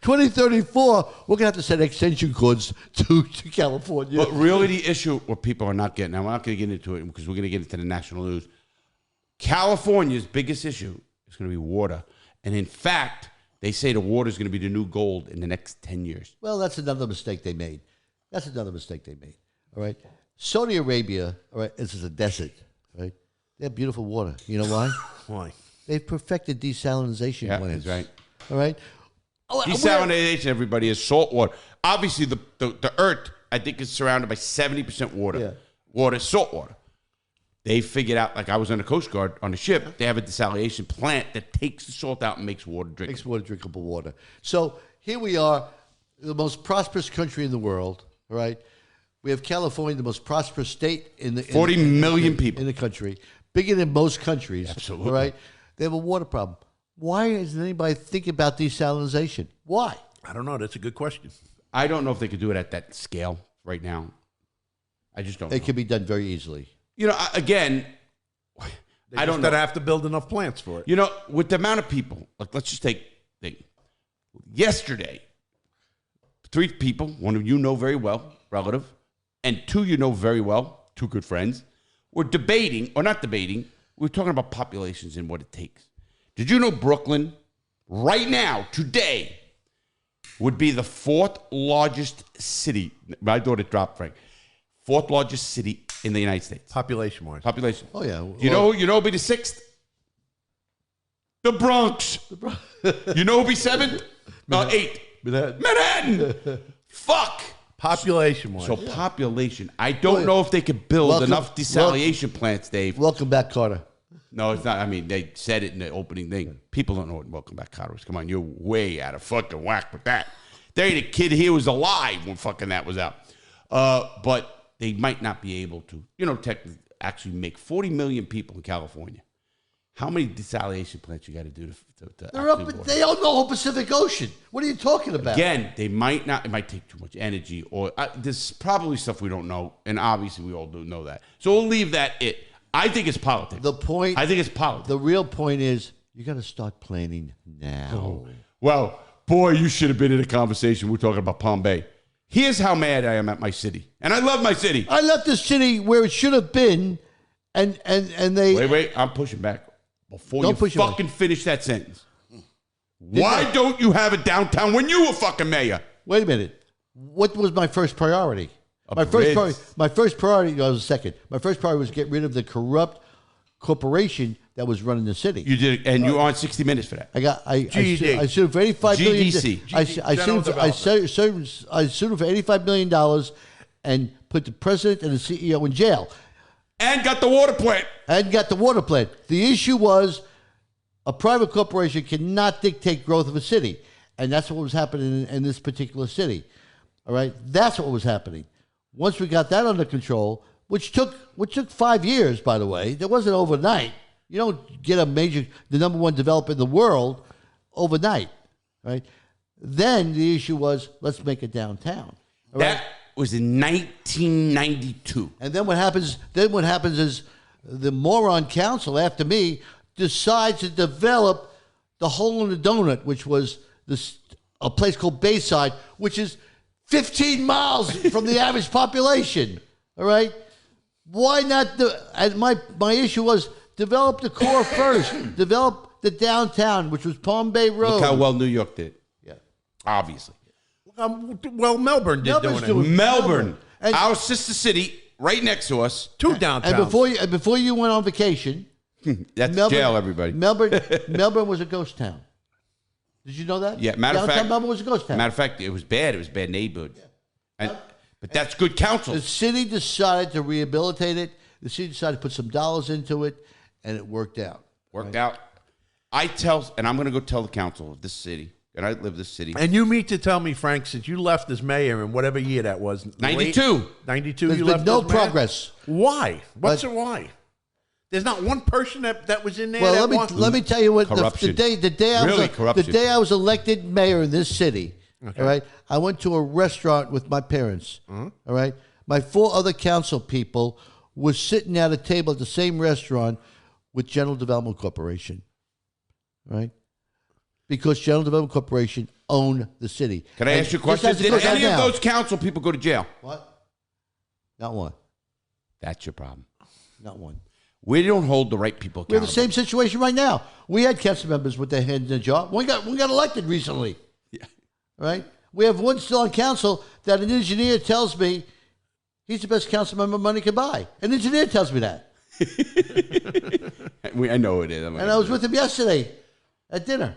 2034, we're going to have to send extension cords to California. But really the issue what people are not getting, now we're not going to get into it because we're going to get into the national news. California's biggest issue is going to be water. And in fact, they say the water is going to be the new gold in the next 10 years. Well, that's another mistake they made. All right? Saudi Arabia, all right, this is a desert, right? They have beautiful water. You know why? Why? They've perfected desalination plants. That's right. All right? Desalination, everybody, is salt water. Obviously, the earth, I think, is surrounded by 70% water. Yeah. Water, salt water. They figured out, like I was on the Coast Guard on the ship, they have a desalination plant that takes the salt out and makes water drinkable. Makes water drinkable water. So here we are, the most prosperous country in the world, all right? We have California, the most prosperous state in the 40 million people in the country, bigger than most countries. Absolutely. All right, they have a water problem. Why isn't anybody thinking about desalination? Why? I don't know. That's a good question. I don't know if they could do it at that scale right now. I just don't know. It can be done very easily. You know, again, I don't know. Have to build enough plants for it. You know, with the amount of people, like let's just take yesterday, 3 people, one of you know very well, relative, and 2 you know very well, 2 good friends, were debating, or not debating, we were talking about populations and what it takes. Did you know Brooklyn, right now, today, would be the 4th largest city? My daughter dropped, Frank. 4th largest city in the United States. Population-wise. Population. Oh yeah. You know who'll be the 6th? The Bronx. You know who'll be 7th? 8th. Manhattan. Fuck. Population-wise. So population. I don't know if they could build enough desalination plants, Dave. Welcome back, Carter. No, it's not. I mean, they said it in the opening thing. People don't know what Welcome Back, Carter is. Come on, you're way out of fucking whack with that. There ain't a kid here was alive when fucking that was out. But they might not be able to, actually make 40 million people in California. How many desalination plants you got to do to They're up. They own the whole Pacific Ocean. What are you talking about? Again, they might not. It might take too much energy, or there's probably stuff we don't know, and obviously we all do know that. So we'll leave that. I think it's politics. I think it's politics. The real point is you got to start planning now. Oh. Well, boy, you should have been in a conversation. We're talking about Palm Bay. Here's how mad I am at my city, and I love my city. I left the city where it should have been, and they Wait, I'm pushing back. Before Don't you push it fucking back. finish that sentence. Why don't you have it downtown when you were fucking mayor? Wait a minute. What was my first priority? My bridge. first priority was second. My first priority was get rid of the corrupt corporation that was running the city. You did, and you were on 60 Minutes for that. I sued him for $85 million. GDC. I sued him for $85 million and put the president and the CEO in jail. And got the water plant. And got the water plant. The issue was a private corporation cannot dictate growth of a city. And that's what was happening in this particular city. All right? That's what was happening. Once we got that under control, which took 5 years, by the way. That wasn't overnight. You don't get the number 1 developer in the world overnight. Right? Then the issue was, let's make it downtown. All right? That was in 1992. And then what happens is the moron council after me decides to develop the Hole in the Donut, which was a place called Bayside, which is 15 miles from the average population. All right? Why not? And my issue was develop the core first. Develop the downtown, which was Palm Bay Road. Look how well New York did. Yeah. Obviously. Well, Melbourne did Melbourne's doing it. Melbourne, And- our sister city, right next to us. 2 downtowns. And before you went on vacation, That's jail, everybody. Melbourne was a ghost town. Did you know that? Yeah, matter of Downtown fact, Melbourne was a ghost town. Matter of fact, it was bad. It was a bad neighborhood. But that's good counsel. The city decided to rehabilitate it. The city decided to put some dollars into it, and it worked out. Worked out. And I'm going to go tell the council of this city, and I live in this city. And you mean to tell me, Frank, since you left as mayor in whatever year that was, 92. 92, There's you been left no as mayor? progress. Why? What's the why? There's not one person that was in there. Well, that let me tell you what Corruption. the day I was elected mayor in this city. Okay. All right, I went to a restaurant with my parents. All right, my 4 other council people were sitting at a table at the same restaurant with General Development Corporation. Right, because General Development Corporation owned the city. Can I ask you a question? Did any of those council people go to jail? What? Not one. That's your problem. Not one. We don't hold the right people We have accountable. the same situation right now. We had council members with their hands in the jar. We got elected recently. Yeah. Right? We have one still on council that an engineer tells me he's the best council member money can buy. An engineer tells me that. I know it is. And I was with him yesterday at dinner.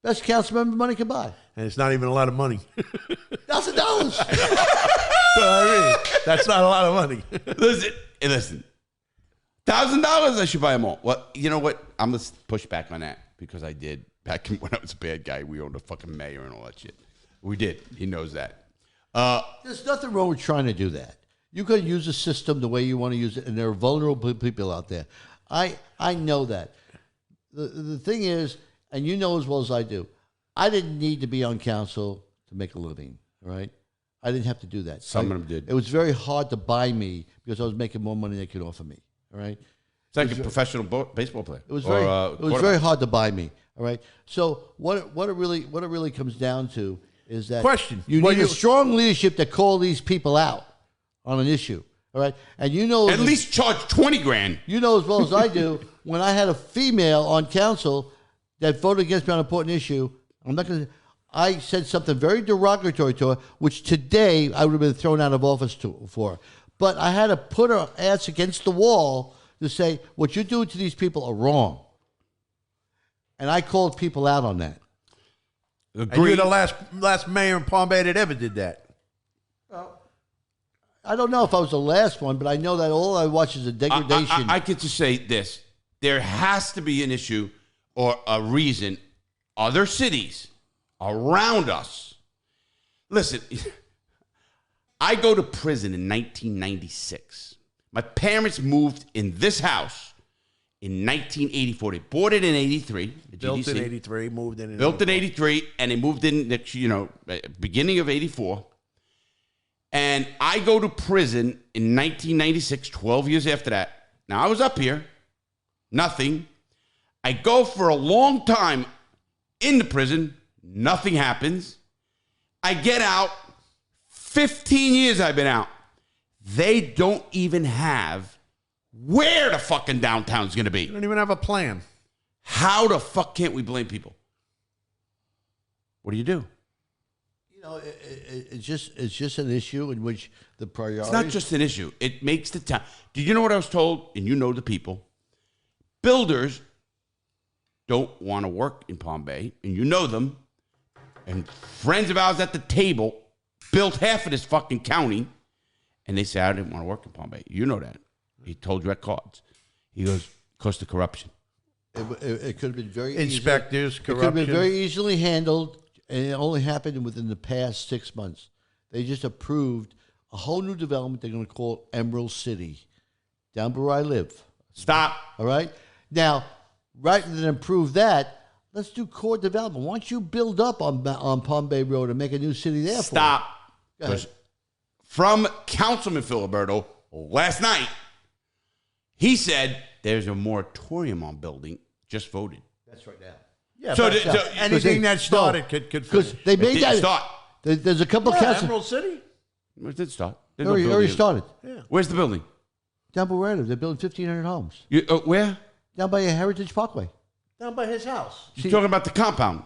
Best council member money can buy. And it's not even a lot of money. $1,000. That's not a lot of money. Listen. $1,000, I should buy them all. Well, you know what? I'm going to push back on that because I did. Back when I was a bad guy, we owned a fucking mayor and all that shit. We did. He knows that. There's nothing wrong with trying to do that. You can use the system the way you want to use it, and there are vulnerable people out there. I know that. The thing is, and you know as well as I do, I didn't need to be on council to make a living, right? I didn't have to do that. Some of them did. It was very hard to buy me because I was making more money than they could offer me, all right? It's like a professional baseball player. It was very hard to buy me. All right. So what it really comes down to is that Question. you need a strong leadership to call these people out on an issue. All right. And you know At least charge $20,000. you know as well as I do, when I had a female on council that voted against me on an important issue, I said something very derogatory to her, which today I would have been thrown out of office for. But I had to put her ass against the wall to say, what you're doing to these people are wrong. And I called people out on that. And you're the last mayor in Palm Bay that ever did that. I don't know if I was the last one, but I know that all I watch is a degradation. I could just say this. There has to be an issue or a reason. Other cities around us. Listen, I go to prison in 1996. My parents moved in this house in 1984. They bought it in 83. Built in 83, moved in. Built in 83, and they moved in, beginning of 84. And I go to prison in 1996, 12 years after that. Now, I was up here. Nothing. I go for a long time in the prison. Nothing happens. I get out. 15 years I've been out. They don't even have where the fucking downtown's going to be. You don't even have a plan. How the fuck can't we blame people? What do you do? You know, it's just an issue in which the priorities. It's not just an issue. It makes the town. Do you know what I was told? And you know the people. Builders don't want to work in Palm Bay, and you know them. And friends of ours at the table built half of this fucking county, and they say, I didn't want to work in Palm Bay. You know that. He told you at cards. He goes, because of corruption. It could have been very Inspectors, easily, corruption. It could have been very easily handled, and it only happened within the past 6 months. They just approved a whole new development they're going to call Emerald City, down where I live. Stop. All right? Now, rather than improve that, let's do core development. Why don't you build up on Palm Bay Road and make a new city there Stop. Go ahead. From Councilman Filiberto last night, he said there's a moratorium on building, just voted. That's right now. Yeah, So but the- so- anything that started could Because finish. they It made didn't that. start. There's a couple Yeah, council. Emerald City. It did start. There's Already building. started. Where's the building? Down by where I live, they're building 1,500 homes. Where? Down by a Heritage Parkway. Down by his house. You're talking about the compound.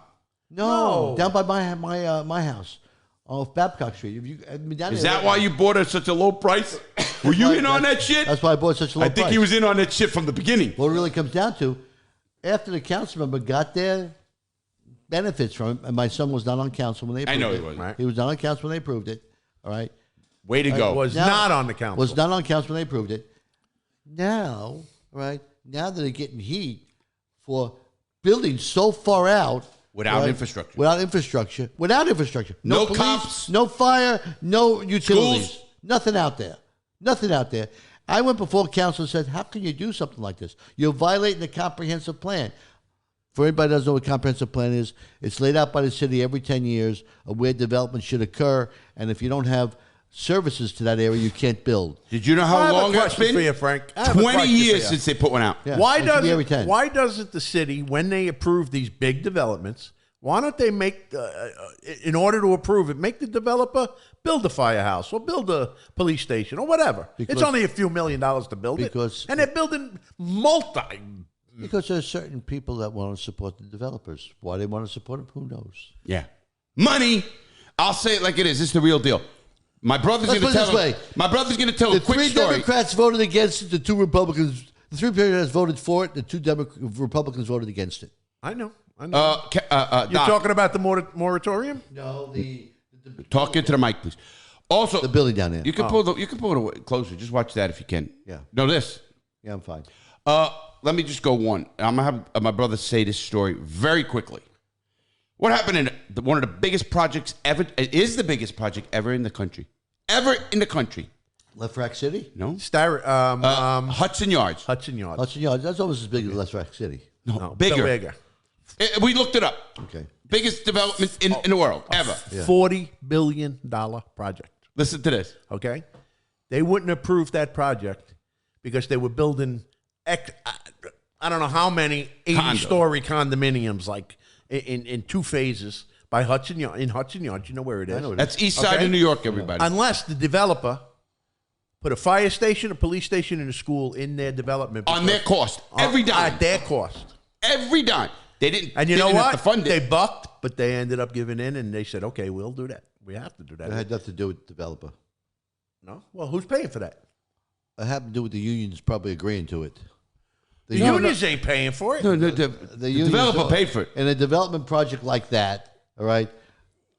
No, No. down by my house off Babcock Street. If you, I mean, down Is there- that why you bought at such a low price? Were you in on that shit? That's why I bought such a low I think price. he was in on that shit from the beginning. What it really comes down to, after the council member got their benefits from it, and my son was not on council when they approved I know it. he wasn't. Right. He was not on council when they approved it. All right. Way to go. Was Now- not on the council. Was not on council when they approved it. Now, right, now that they're getting heat for building so far out. Without right, infrastructure. Without infrastructure. Without infrastructure. No police, cops. no fire, no utilities. Schools. Nothing out there. Nothing out there. I went before council and said, how can you do something like this? You're violating the comprehensive plan. For anybody that doesn't know what a comprehensive plan is, it's laid out by the city every 10 years of where development should occur. And if you don't have services to that area, you can't build. Did you know I how have a long it's question been? for you, Frank. I have a 20 question for years you. since they put one out. Yeah, Why it should be every 10. doesn't the city, when they approve these big developments, why don't they make, in order to approve it, make the developer build a firehouse or build a police station or whatever? Because- It's only a few $1 million to build Because- it. And they're building multi. Because there's certain people that want to support the developers. Why they want to support them, who knows? Yeah. Money. I'll say it like it is. This is the real deal. My brother's Let's going to put it tell this him- way. My brother's going to tell The a quick three story. Democrats voted against it. The two Republicans, the three Democrats voted for it. The two Republicans voted against it. I know. You're Doc, talking about the moratorium? No, the talk into the mic, please. Also, building down there. you can pull it away closer. Just watch that if you can. Yeah. No, this. Yeah, I'm fine. Let me just go one. I'm gonna have my brother say this story very quickly. What happened in one of the biggest projects ever? It is the biggest project ever in the country. Ever in the country? Left Rack City? No. Hudson Hudson Yards. Yards. Hudson Yards. That's almost as big as Left Rack City. No, Still bigger. bigger. We looked it up. Okay. Biggest development in the world ever. Yeah. $40 billion project. Listen to this. Okay? They wouldn't approve that project because they were building, I don't know how many 80-story condominiums, like in two phases by Hudson Yards. In Hudson Yards, you know where it is. I know it is. That's east side Okay. of New York, everybody. Unless the developer put a fire station, a police station, and a school in their development. On their cost. Every dime. At their cost. Every dime. They didn't. And you they know didn't what? Have to fund They it. bucked, but they ended up giving in, and they said, okay, we'll do that. We have to do that. It had nothing to do with the developer. No? Well, who's paying for that? It had to do with the unions probably agreeing to it. The unions ain't paying for it. No, The unions developer are- paid for it. In a development project like that, all right,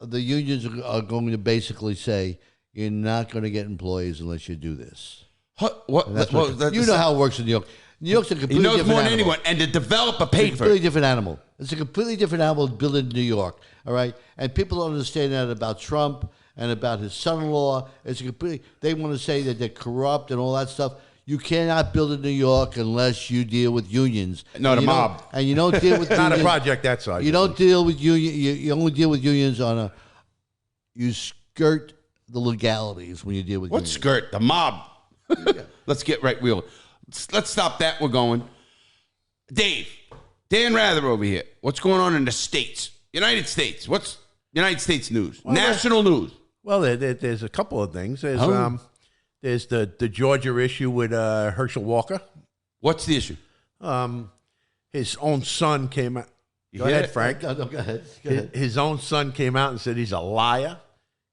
the unions are going to basically say, you're not going to get employees unless you do this. What? And that's well, what- that's you know how it works in New York. New York's a he completely knows different more than animal. anyone, and the developer It's a paid for completely it. different animal. It's a completely different animal built in New York, all right? And people don't understand that about Trump and about his son-in-law. It's a completely, they want to say that they're corrupt and all that stuff. You cannot build in New York unless you deal with unions. No, the And you don't- mob. And you don't deal with Not a unions. project that size. You don't deal with union. You only deal with unions on a. You skirt the legalities when you deal with What unions. skirt? The mob. Let's get right wheel. Let's stop that. We're going. Dave, Dan Rather over here. What's going on in the States? United States. What's United States news? National news. Well, there's a couple of things. There's Oh. there's the Georgia issue with Herschel Walker. What's the issue? His own son came out. Go hear ahead, it? Frank. No, go ahead. Go ahead. His own son came out and said he's a liar.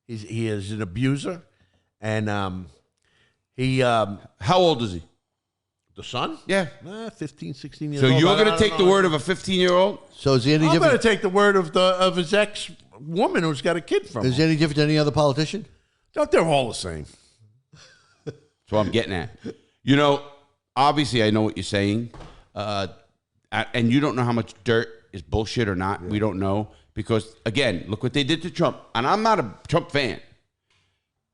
He is an abuser, and he How old is he? the son, Yeah. 15, 16 years So old. you're I going to don't take the know. word of a 15-year-old? So is he any I'm going to different? take the word of his ex woman who's got a kid from Is he him. any different than any other politician? They're all the same. That's what I'm getting at. You know, obviously, I know what you're saying, and you don't know how much dirt is bullshit or not. We don't know because, again, look what they did to Trump. And I'm not a Trump fan,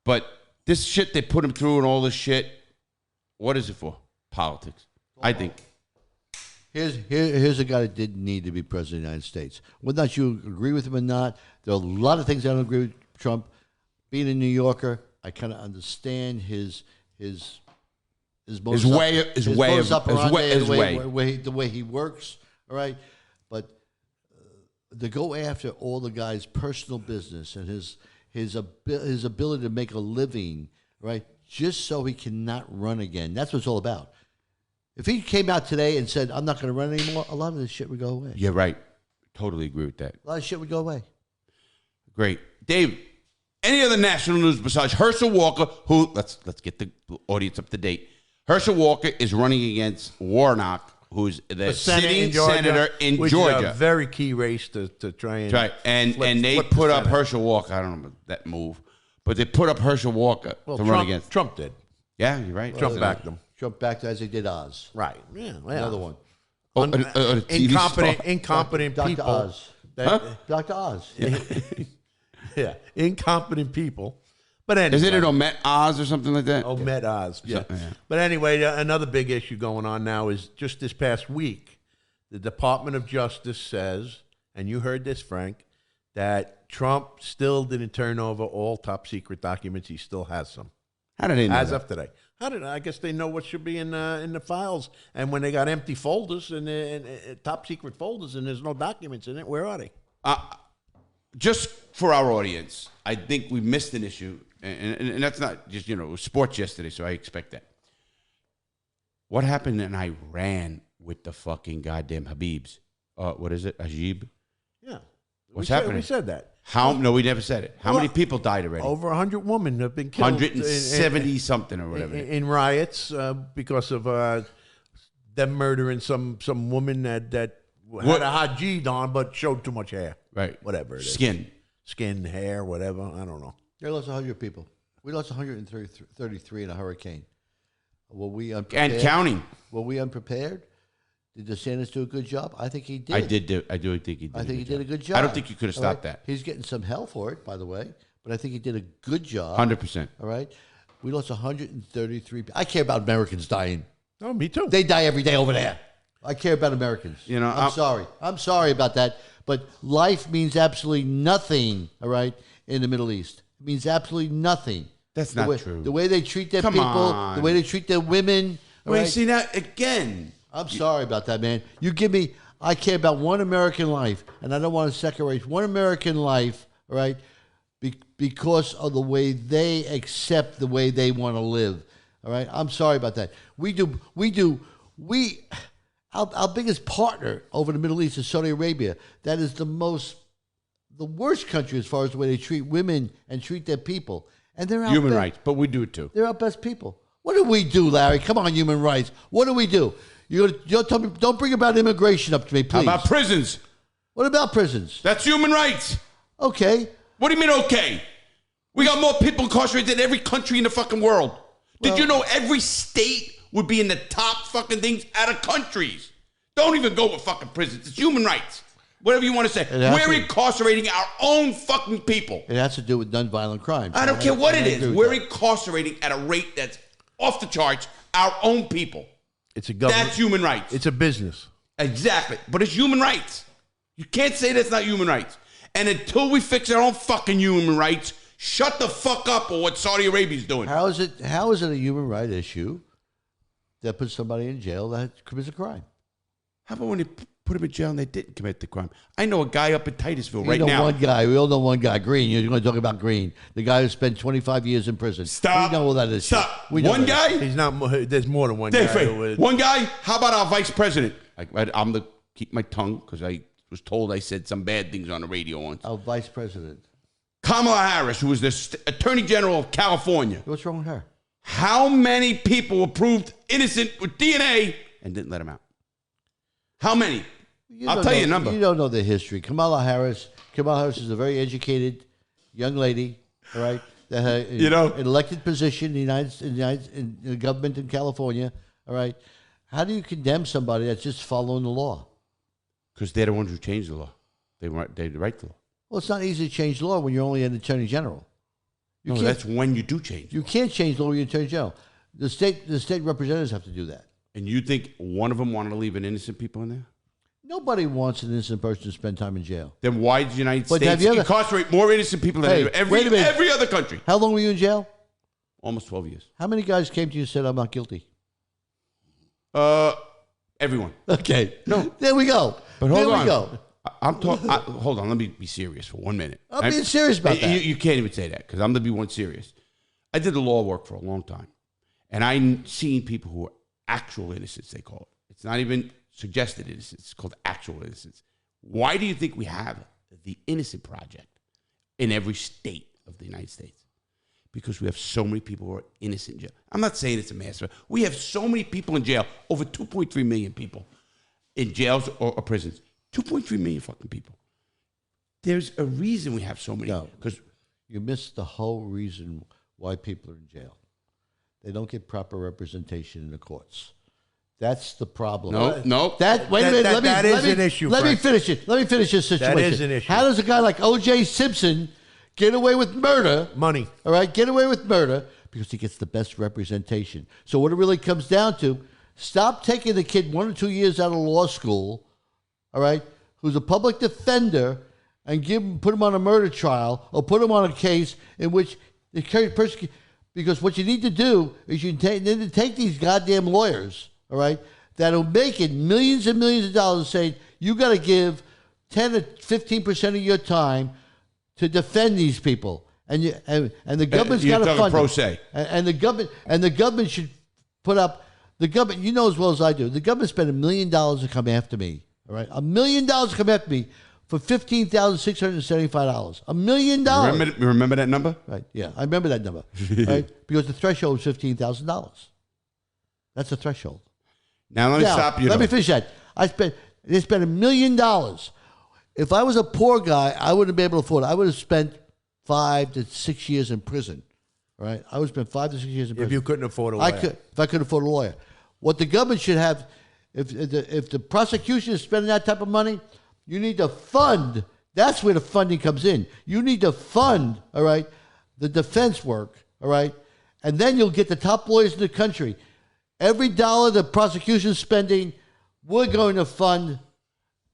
but this shit they put him through and all this shit, what is it for? Politics, I think. Here's a guy that didn't need to be president of the United States. Whether or not you agree with him or not, there are a lot of things I don't agree with Trump. Being a New Yorker, I kind of understand his modus way- his way modus of- his operandi, way- his the way. the way he works. All right, But to go after all the guy's personal business and his ability to make a living, right? Just so he cannot run again. That's what it's all about. If he came out today and said, I'm not going to run anymore, a lot of this shit would go away. You're right. Totally agree with that. A lot of shit would go away. Great. Dave, any other national news besides Herschel Walker, who, let's get the audience up to date. Herschel Walker is running against Warnock, who's the sitting senator in Georgia. Is a very key race to try and right. And they put up Herschel Walker. I don't know about that move, but they put up Herschel Walker to run against. Trump did. Yeah, you're right. Trump backed him. Trump backed as they did Oz. Right. Yeah. Another one. Incompetent Dr. people. Oz. Dr. Oz. Yeah. Incompetent people. But anyway. Isn't it Omet Oz or something like that? Omet Oz. Yeah. Yeah. But anyway, another big issue going on now is just this past week, the Department of Justice says, and you heard this, Frank, that Trump still didn't turn over all top secret documents. He still has some. How did they know As that? of today. I guess they know what should be in the files. And when they got empty folders and top secret folders and there's no documents in it, where are they? Just for our audience, I think we missed an issue, and that's not just, it was sports yesterday, so I expect that. What happened in Iran with the fucking goddamn Habibs? What is it? Ajib? Yeah. What's happening? We said that. No, we never said it. How many people died already? Over 100 women have been killed. 170 something or whatever. In riots because of them murdering some woman that had a hajid on but showed too much hair. Right. Whatever it is. Skin, hair, whatever. I don't know. They lost 100 people. We lost 133 in a hurricane. Were we unprepared? And counting. Were we unprepared? Did DeSantis do a good job? I think he did. I do think he did. I think he did a good job. I don't think you could have stopped that. He's getting some hell for it, by the way, but I think he did a good job. 100%. All right? We lost 133 people. I care about Americans dying. Oh, me too. They die every day over there. I care about Americans. I'm sorry. I'm sorry about that. But life means absolutely nothing, all right, in the Middle East. It means absolutely nothing. That's not true. The way they treat their Come people, on. the way they treat their women. all Wait, right? see now, again. I'm sorry about that, man. You give me, I care about one American life, and I don't want to separate one American life, all right, because of the way they accept the way they want to live, all right? I'm sorry about that. Our biggest partner over the Middle East is Saudi Arabia. That is the worst country as far as the way they treat women and treat their people. And they're our Human rights, but we do it too. They're our best people. What do we do, Larry? Come on, human rights. What do we do? You're tell me, don't bring about immigration up to me, please. How about prisons? What about prisons? That's human rights. Okay. What do you mean, okay? We got more people incarcerated than every country in the fucking world. Did you know every state would be in the top fucking things out of countries? Don't even go with fucking prisons. It's human rights. Whatever you want to say. We're incarcerating our own fucking people. It has to do with nonviolent crime. I don't care what it is. We're incarcerating at a rate that's off the charts our own people. It's a government. That's human rights. It's a business. Exactly. But it's human rights. You can't say that's not human rights. And until we fix our own fucking human rights, shut the fuck up on what Saudi Arabia's doing. How is it a human right issue that puts somebody in jail that commits a crime? How about when they put him in jail and they didn't commit the crime? I know a guy up in Titusville We now. one guy. We all know one guy. Green. You're going to talk about Green, the guy who spent 25 years in prison. Stop. We know all that is. Stop. We know One that. guy? He's not. There's more than one Dave, guy. one guy? How about our vice president? I'm the keep my tongue because I was told I said some bad things on the radio once. Our vice president. Kamala Harris, who was the Attorney General of California. What's wrong with her? How many people were proved innocent with DNA and didn't let them out? How many? I'll tell you a number. You don't know the history. Kamala Harris is a very educated young lady, all right, that had an elected position in the government in California, all right. How do you condemn somebody that's just following the law? Because they're the ones who changed the law. They write the law. Well, it's not easy to change the law when you're only an attorney general. No, that's when you do change. You can't change the law when you're attorney general. The state representatives have to do that. And you think one of them wanted to leave an innocent people in there? Nobody wants an innocent person to spend time in jail. Then why does the United States incarcerate more innocent people than every other country? How long were you in jail? Almost 12 years. How many guys came to you and said, I'm not guilty? Everyone. Okay. No. There we go. But hold Here we on. go. I'm talking. Hold on. Let me be serious for 1 minute. I'm being serious about that. You can't even say that because I'm going to be one serious. I did the law work for a long time, and I've seen people who are actual innocents, they call it. It's not even suggested innocence. It's called actual innocence. Why do you think we have the Innocent Project in every state of the United States? Because we have so many people who are innocent in jail. I'm not saying it's a mass. We have so many people in jail, over 2.3 million people in jails or prisons. 2.3 million fucking people. There's a reason we have so many. No, because you missed the whole reason why people are in jail. They don't get proper representation in the courts. That's the problem. No. Wait a minute. That is an issue. Let me finish it. Let me finish this situation. That is an issue. How does a guy like O.J. Simpson get away with murder? Money. All right, get away with murder because he gets the best representation. So what it really comes down to, stop taking the kid 1 or 2 years out of law school, all right, who's a public defender, and put him on a murder trial or put him on a case in which the person. Because what you need to do is you need to take these goddamn lawyers, all right, that are making millions and millions of dollars, saying you got to give 10 or 15% of your time to defend these people, and the government's got to fund pro it. se. And the government should put up the government. You know as well as I do. The government spent $1 million to come after me. All right, $1 million to come after me for $15,675. $1 million. You remember that number? Right. Yeah, I remember that number. Right, because the threshold was $15,000. That's the threshold. Now let me stop you. Let me finish that. They spent $1 million. If I was a poor guy, I wouldn't be able to afford it. I would have spent 5 to 6 years in prison. Right? I would spend 5 to 6 years in prison. If you couldn't afford a lawyer. If I could afford a lawyer. What the government should have, if the prosecution is spending that type of money, you need to fund. That's where the funding comes in. You need to fund, all right, the defense work, all right, and then you'll get the top lawyers in the country. Every dollar the prosecution's spending, we're going to fund.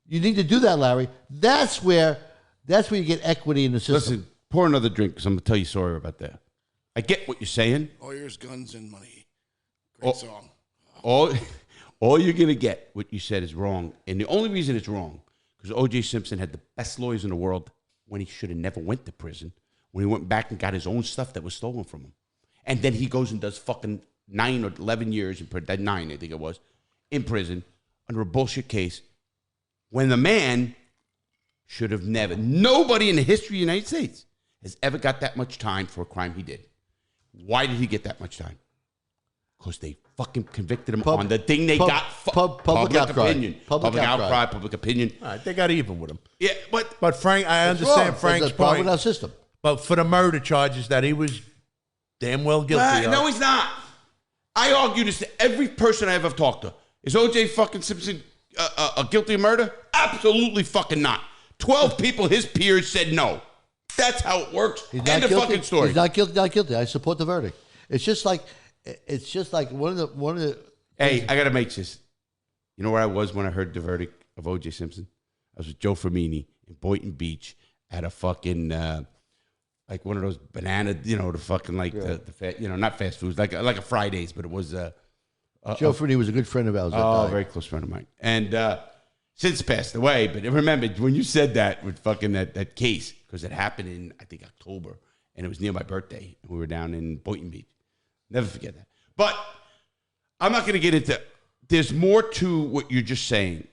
You need to do that, Larry. That's where you get equity in the system. Listen, pour another drink because I'm going to tell you a story about that. I get what you're saying. Lawyers, guns, and money. Great song. All you're going to get, what you said is wrong. And the only reason it's wrong, because O.J. Simpson had the best lawyers in the world when he should have never went to prison, when he went back and got his own stuff that was stolen from him. And then he goes and does fucking 9 or 11 years, 9 I think it was, in prison under a bullshit case when the man should have never, nobody in the history of the United States has ever got that much time for a crime he did. Why did he get that much time? Because they fucking convicted him on the thing they got. Public outcry. Opinion. Public outcry, public opinion. All right, they got even with him. Yeah, But Frank, I understand Frank's That's the problem point. with our system. But for the murder charges that he was damn well guilty of. No, he's not. I argue this to every person I ever talked to. Is O.J. fucking Simpson guilty of murder? Absolutely fucking not. 12 people, his peers, said no. That's how it works. End of fucking story. He's not guilty. Not guilty. I support the verdict. It's just like one of the. Hey, I gotta make this. You know where I was when I heard the verdict of O.J. Simpson? I was with Joe Fermini in Boynton Beach at a fucking like one of those banana, the fucking like the not fast foods, like a Fridays, but it was Joe Fermini was a good friend of ours. a very close friend of mine, and since passed away. But I remember when you said that with fucking that case, because it happened in I think October, and it was near my birthday, and we were down in Boynton Beach. Never forget that. But I'm not going to get into. There's more to what you're just saying,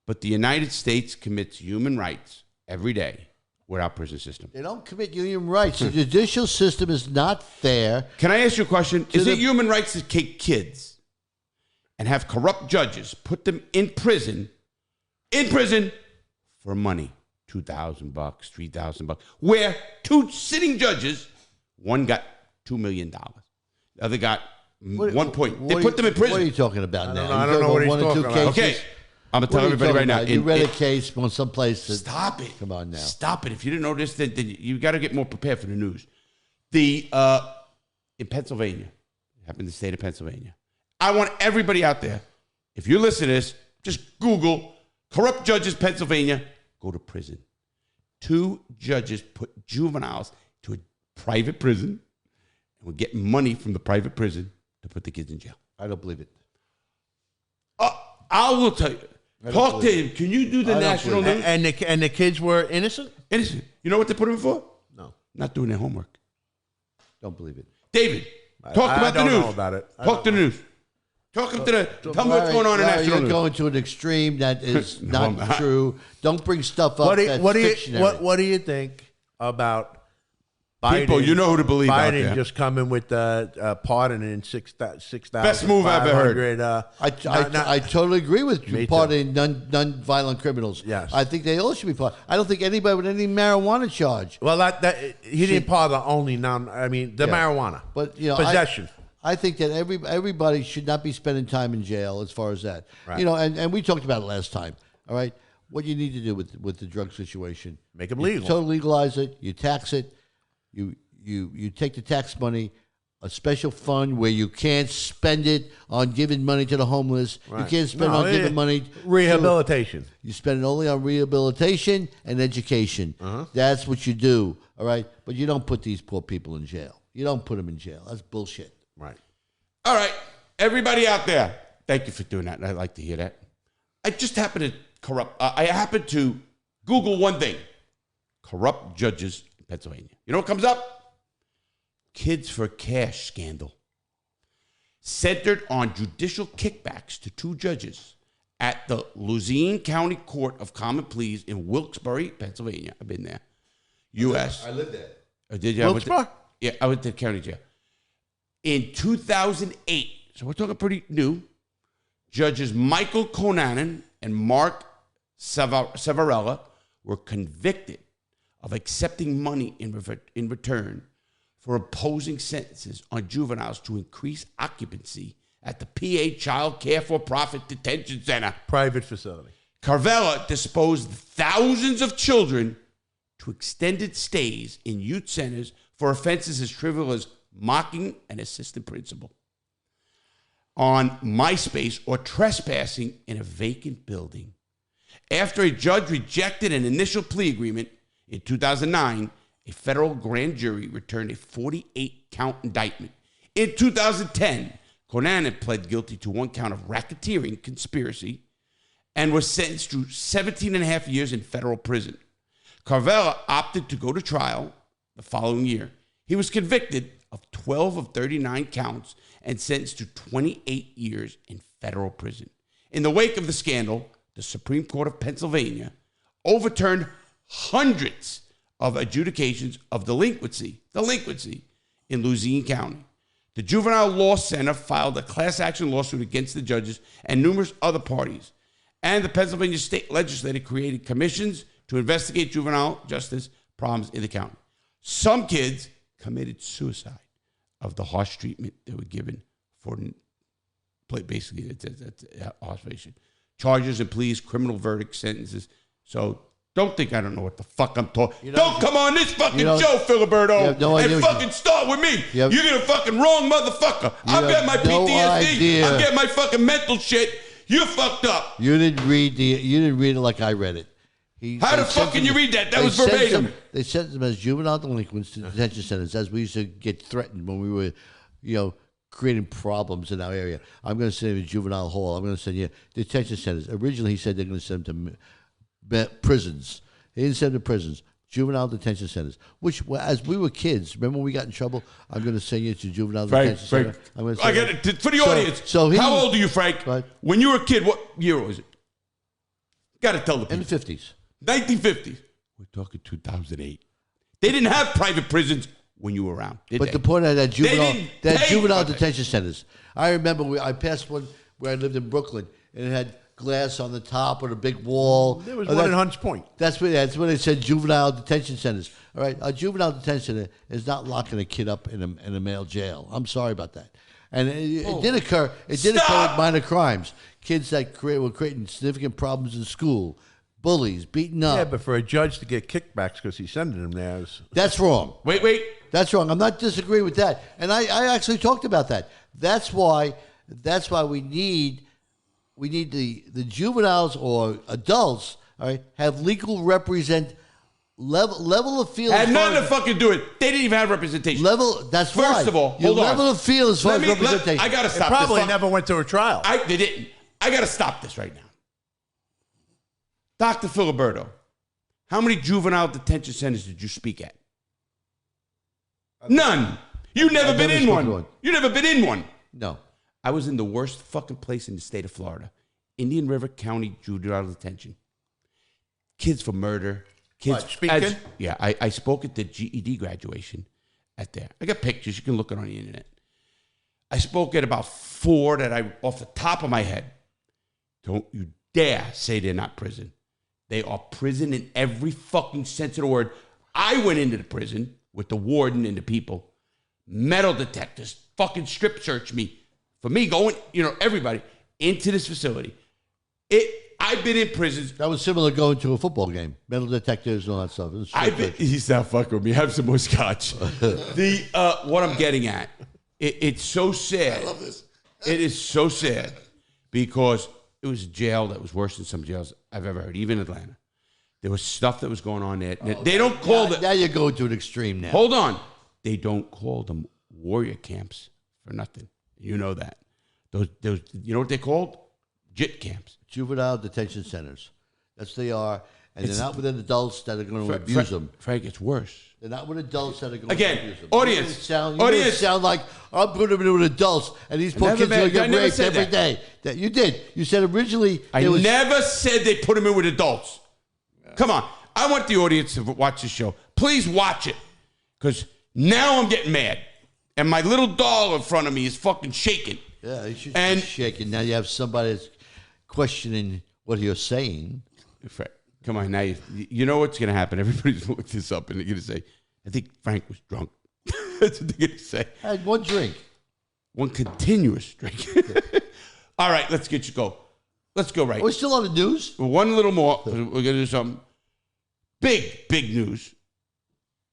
but the United States commits human rights every day with our prison system. They don't commit human rights. The judicial system is not fair. Can I ask you a question? Is it human rights to take kids and have corrupt judges put them in prison for money, $2,000, $3,000, where 2 sitting judges, one got $2 million, the other got 1 point. They put them in prison. What are you talking about now? I don't know what he's talking about. Okay, I'm gonna tell everybody right now. You read a case on someplace. Stop it! Come on now. Stop it! If you didn't know this, then you got to get more prepared for the news. In Pennsylvania, it happened in the state of Pennsylvania. I want everybody out there, if you're listening to this, just Google corrupt judges Pennsylvania, go to prison. 2 judges put juveniles to a private prison and were getting money from the private prison to put the kids in jail. I don't believe it. I will tell you. Talk to him. Can you do the national news? And the kids were innocent? Innocent. You know what they put him for? No. Not doing their homework. Don't believe it. David, talk about the news. I don't know about it. Talk to the news. Talk to the. Tell me what's going on in national You're news. going to an extreme that is not not. true. Don't bring stuff up that's fictionary. What do you think about Biden? People, you know who to believe out Biden there. just coming with pardoning 6,000. Best move I've ever heard. I totally agree with you. Pardoning non-violent criminals. Yes. I think they all should be pardoned. I don't think anybody with any marijuana charge. Well, he didn't pardon only the marijuana, But possession. I think that everybody should not be spending time in jail as far as that. Right. And we talked about it last time. All right, what you need to do with the drug situation, Make them legal. Totally legalize it. You tax it. You take the tax money, a special fund where you can't spend it on giving money to the homeless. Right. You can't spend on giving money. Rehabilitation. You spend it only on rehabilitation and education. That's what you do. All right, but you don't put these poor people in jail. You don't put them in jail. That's bullshit. Right. All right, everybody out there, thank you for doing that. I'd like to hear that. I just happened to I happened to Google one thing: corrupt judges in Pennsylvania. You know what comes up? Kids for Cash scandal. Centered on judicial kickbacks to two judges at the Luzerne County Court of Common Pleas in Wilkes-Barre, Pennsylvania. I've been there. U.S. I lived there. Oh, did you? Wilkes-Barre? Yeah, I went to the county jail. In 2008, so we're talking pretty new, judges Michael Conanan and Mark Savarella were convicted of accepting money in return for imposing sentences on juveniles to increase occupancy at the PA Child Care for-Profit Detention Center. Private facility. Carvella disposed thousands of children to extended stays in youth centers for offenses as trivial as mocking an assistant principal on MySpace or trespassing in a vacant building. After a judge rejected an initial plea agreement in 2009, a federal grand jury returned a 48-count indictment. In 2010, Conanan pled guilty to one count of racketeering conspiracy and was sentenced to 17 and a half years in federal prison. Carvella opted to go to trial the following year. He was convicted of 12 of 39 counts and sentenced to 28 years in federal prison. In the wake of the scandal, the Supreme Court of Pennsylvania overturned hundreds of adjudications of delinquency in Luzerne County. The Juvenile Law Center filed a class action lawsuit against the judges and numerous other parties. And the Pennsylvania state legislature created commissions to investigate juvenile justice problems in the county. Some kids committed suicide of the harsh treatment they were given for basically that's observation. Charges and pleas, criminal verdicts, sentences. So don't think I don't know what the fuck I'm talking. Don't come on this fucking show, Filiberto, and fucking start with me. You're gonna fucking wrong motherfucker. I'm getting my PTSD. I'm getting my fucking mental shit. You fucked up. You didn't read it like I read it. How the fuck can you read that? That was verbatim. They sent them as juvenile delinquents to detention centers, as we used to get threatened when we were, creating problems in our area. I'm going to send you to juvenile hall. I'm going to send you detention centers. Originally, he said they're going to send them to prisons. He didn't send them to prisons. Juvenile detention centers, which, as we were kids, remember when we got in trouble? I'm going to send you to juvenile detention center. I got it for the audience. How old are you, Frank? Right. When you were a kid, what year was it? Got to tell the people. In the 50s. 1950s. We're talking 2008. They didn't have private prisons when you were around, did they? The point of that juvenile detention centers. I remember I passed one where I lived in Brooklyn, and it had glass on the top or a big wall. There was one in Hunts Point. That's where they said juvenile detention centers. All right, a juvenile detention center is not locking a kid up in a male jail. I'm sorry about that. And it did occur. It did occur with minor crimes. Kids that were creating significant problems in school. Bullies, beaten up. Yeah, but for a judge to get kickbacks because he's sending them there that's wrong. Wait. That's wrong. I'm not disagreeing with that. And I actually talked about that. That's why we need the juveniles or adults, all right, have legal level of field. Had nothing to fucking do it. They didn't even have representation. That's First of all, hold on. Level of field as far as representation. I gotta stop. Probably never went to a trial. They didn't. I gotta stop this right now. Dr. Filiberto, how many juvenile detention centers did you speak at? None. You never been in one. You never been in one. No. I was in the worst fucking place in the state of Florida. Indian River County Juvenile Detention. Kids for murder. Kids. What, speaking? Yeah, I spoke at the GED graduation at there. I got pictures. You can look it on the internet. I spoke at about 4 that I, off the top of my head, don't you dare say they're not prison. They are prison in every fucking sense of the word. I went into the prison with the warden and the people. Metal detectors fucking strip searched me. For me going, everybody into this facility. I've been in prisons. That was similar to going to a football game. Metal detectors and all that stuff. He's not fucking with me. Have some more scotch. What I'm getting at, it's so sad. I love this. It is so sad because it was a jail that was worse than some jails I've ever heard, even Atlanta. There was stuff that was going on there. They don't call them. Now you're going to an extreme now. Hold on. They don't call them warrior camps for nothing. You know that. Those, you know what they're called? JIT camps. Juvenile detention centers. That's what they are. And they're not with adults that are going to abuse them. Frank, it's worse. They're not with adults that are going Again, to abuse them. audience. You sound like I'm putting them in with adults, and these poor kids are going to get raped every day. You did. You said originally. I never said they put them in with adults. Yeah. Come on. I want the audience to watch the show. Please watch it. Because now I'm getting mad. And my little doll in front of me is fucking shaking. Yeah, you should be shaking. Now you have somebody that's questioning what you're saying. Come on, now you know what's going to happen. Everybody's going to look this up and they're going to say, I think Frank was drunk. That's what they're going to say. I had one drink. One continuous drink. All right, let's get you go. Let's go right. We're still on the news? One little more. We're going to do something. Big news.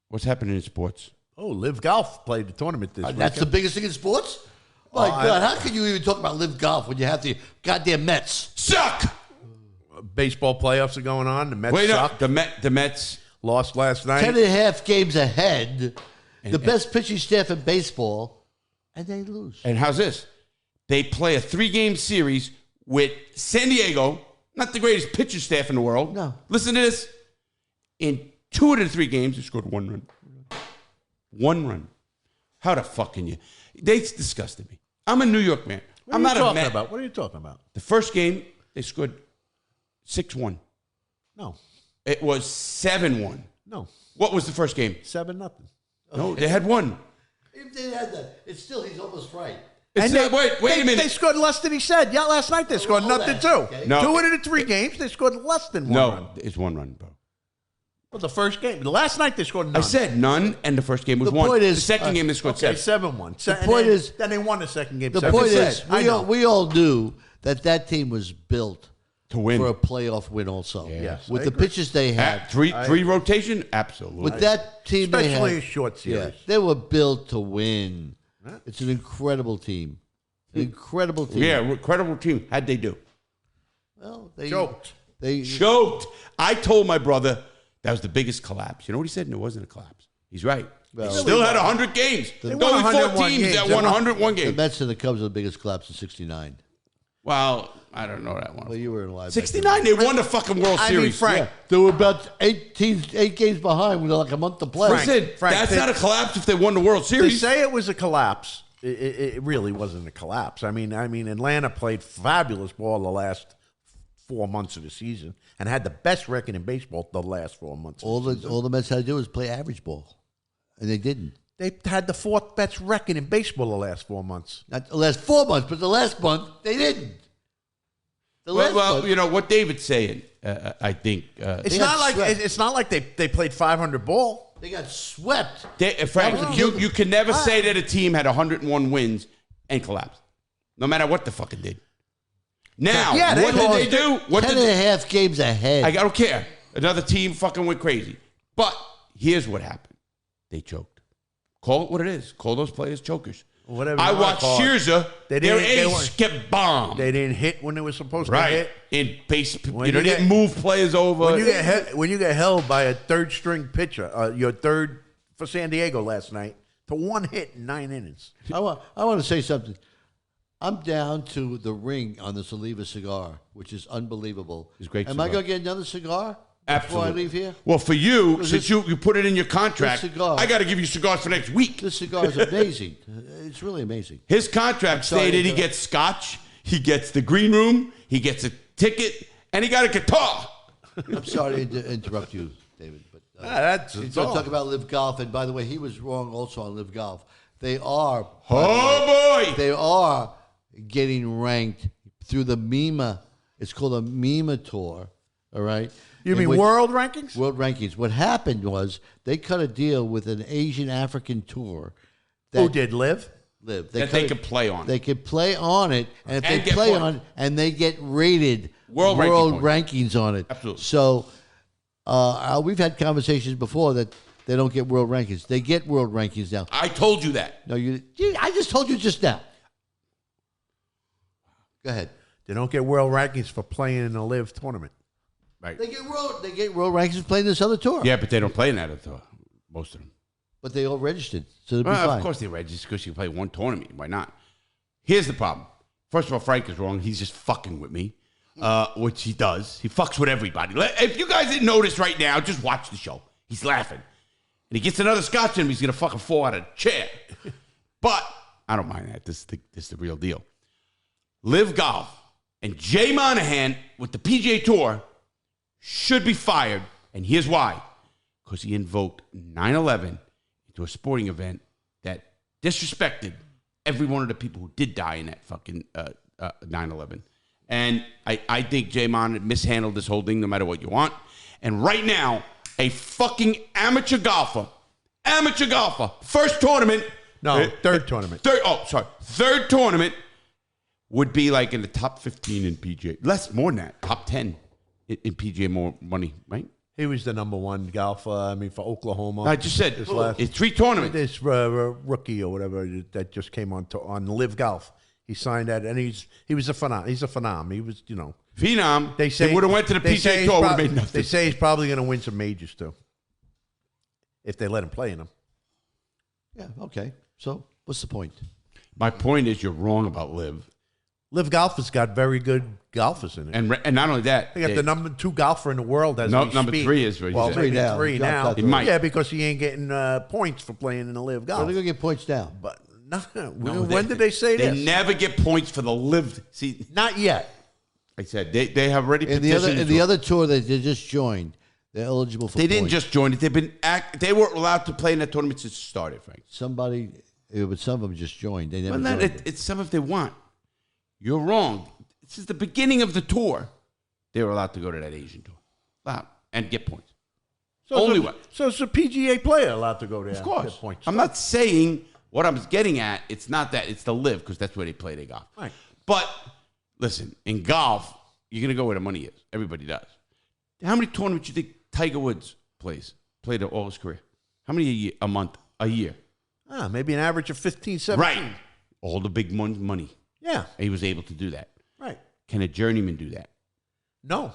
What's happening in sports? Oh, Live Golf played the tournament this week. That's the biggest thing in sports? My God, how can you even talk about Live Golf when you have the goddamn Mets? Suck! Baseball playoffs are going on. The Mets suck. The Mets lost last night. 10.5 games ahead. The best pitching staff in baseball, and they lose. And how's this? They play a 3-game series with San Diego, not the greatest pitching staff in the world. No. Listen to this. In 2 of the 3 games, they scored 1 run. 1 run. How the fuck can you? They disgusted me. I'm a New York man. I'm not a Met. What are you talking about? The first game, they scored 6-1. No. It was 7-1. No. What was the first game? 7-0. No, they had 1. If they had that, it's still, he's almost right. Wait a minute. They scored less than he said. Yeah, last night they scored nothing too. Okay. No. 2 out of the 3 games, they scored less than 1 run. No, it's 1 run, bro. Well, the first game. Last night they scored none. I said none, and the first game was The 1. point is, the second game they scored 7. 7-1. The point is, then they won the second game. The 7-6. point is, we all knew that team was built to win for a playoff win also. Yeah. Yes, With I the agree. pitches they had. Three rotation? Absolutely. With that team they had. Especially a short series. They were built to win. It's an incredible team. An incredible team. Yeah, incredible team. How'd they do? Well, they Choked. They Choked. I told my brother that was the biggest collapse. You know what he said? And it wasn't a collapse. He's right. Well, they still had 100 games. They There's won only 4 101 teams games. that They won won- 101 the games. Mets and the Cubs are the biggest collapse in '69. Well, I don't know that one. Well, you were in live. 69, they won the fucking World Series. Frank, They were about 8 games behind with like a month to play. Listen, Frank, that's they- not a collapse if they won the World to Series. say it was a collapse, it really wasn't a collapse. I mean, Atlanta played fabulous ball the last 4 months of the season and had the best record in baseball the last 4 months. All the Mets had to do was play average ball, and they didn't. They had the 4th best record in baseball the last 4 months. Not the last 4 months, but the last month they didn't. The last Well, month, you know what David's saying. I think It's They not had like swept. it's not like they played 500 ball. they got swept. Frank, That was you good. you can never say that a team had 101 wins and collapsed, no matter what the fuck it did. Now, Yeah, they what did lost they do? What 10 did and a half games ahead. I don't care. Another team fucking went crazy. But here's what happened. They choked. Call it what it is. Call those players chokers. Whatever I you wanna watched call it. Scherzer. They Their didn't- they ace weren't- get bombed. They didn't hit when they were supposed to Right. hit. In base, When you know, you they didn't get- move players over. When you get held by a third string pitcher, your third for San Diego last night, to 1 hit in 9 innings. I want to say something. I'm down to the ring on this Oliva cigar, which is unbelievable. It's a great Am cigar. I going to get another cigar Absolutely. before I leave here? Well, for you, since you put it in your contract, This cigar- I got to give you cigars for next week. This cigar is amazing. It's really amazing. His contract sorry, stated he gets scotch, he gets the green room, he gets a ticket, and he got a guitar. I'm sorry to interrupt you, David, but That's he's it's going all. to talk about Live Golf. And by the way, he was wrong also on Live Golf. They are, Oh, boy. they are getting ranked through the MEMA. It's called a MEMA tour. All right. You In mean which- world rankings? World rankings. What happened was they cut a deal with an Asian African tour. Who did live? Live? That they could play on. They could play on it, and if And they get play points. on it, and they get rated World ranking rankings on it. Absolutely. So we've had conversations before that they don't get world rankings. They get world rankings now. I told you that. No, I just told you just now. Go ahead. They don't get world rankings for playing in a live tournament. Right. They get world rankings for playing this other tour. Yeah, but they don't play in that, though, most of them. But they all registered, so they'll be Well, fine. of course they register because you can play one tournament. Why not? Here's the problem. First of all, Frank is wrong. He's just fucking with me, which he does. He fucks with everybody. If you guys didn't notice right now, just watch the show. He's laughing. And he gets another scotch in him, he's going to fucking fall out of the chair. But I don't mind that. This is the real deal. Live Golf and Jay Monahan with the PGA Tour should be fired. And here's why. Because he invoked 9/11 into a sporting event that disrespected every one of the people who did die in that fucking 9/11. And I think Jay Mon mishandled this whole thing no matter what you want. And right now, a fucking amateur golfer, first tournament. No, third tournament. Third tournament would be like in the top 15 in PGA. More than that, top 10 in PGA more money, right? He was the number one golfer, for Oklahoma. I just said, last- it's 3 tournaments. This rookie or whatever that just came on Live Golf. He signed that, and he's a phenom. He's a phenom. He was, Phenom, They say would have went to the they say PGA he's Tour, would prob- have made nothing. They say he's probably going to win some majors too, if they let him play in them. Yeah, okay. So what's the point? My point is you're wrong about Liv. Live Golf has got very good golfers in it. And not only that, They got the number 2 golfer in the world as No, we number speak. 3 is what he well, said. maybe Three now. 3 Dropped now. out to He might. Yeah, because he ain't getting points for playing in the Live Well, Golf. they're going to get points now. But when did they say they this? never get points for the Liv. See, Not yet. I said they have already In petitioned. the other tour that they just joined, they're eligible for they didn't points. just join it. They weren't allowed to play in that tournament since it started, Frank. Somebody, but some of them just joined. They never Well, joined it. it's some if they want. You're wrong. This is the beginning of the tour. They were allowed to go to that Asian tour. Allowed. And get points. Only one. So it's a PGA player allowed to go there. Of course. Get points. I'm not saying what I'm getting at. It's not that. It's the Live because that's where they play their golf. Right. But listen, in golf, you're going to go where the money is. Everybody does. How many tournaments do you think Tiger Woods played all his career? How many a month? A year? Maybe an average of 15, 17. Right. All the big money. Yeah. He was able to do that. Right. Can a journeyman do that? No.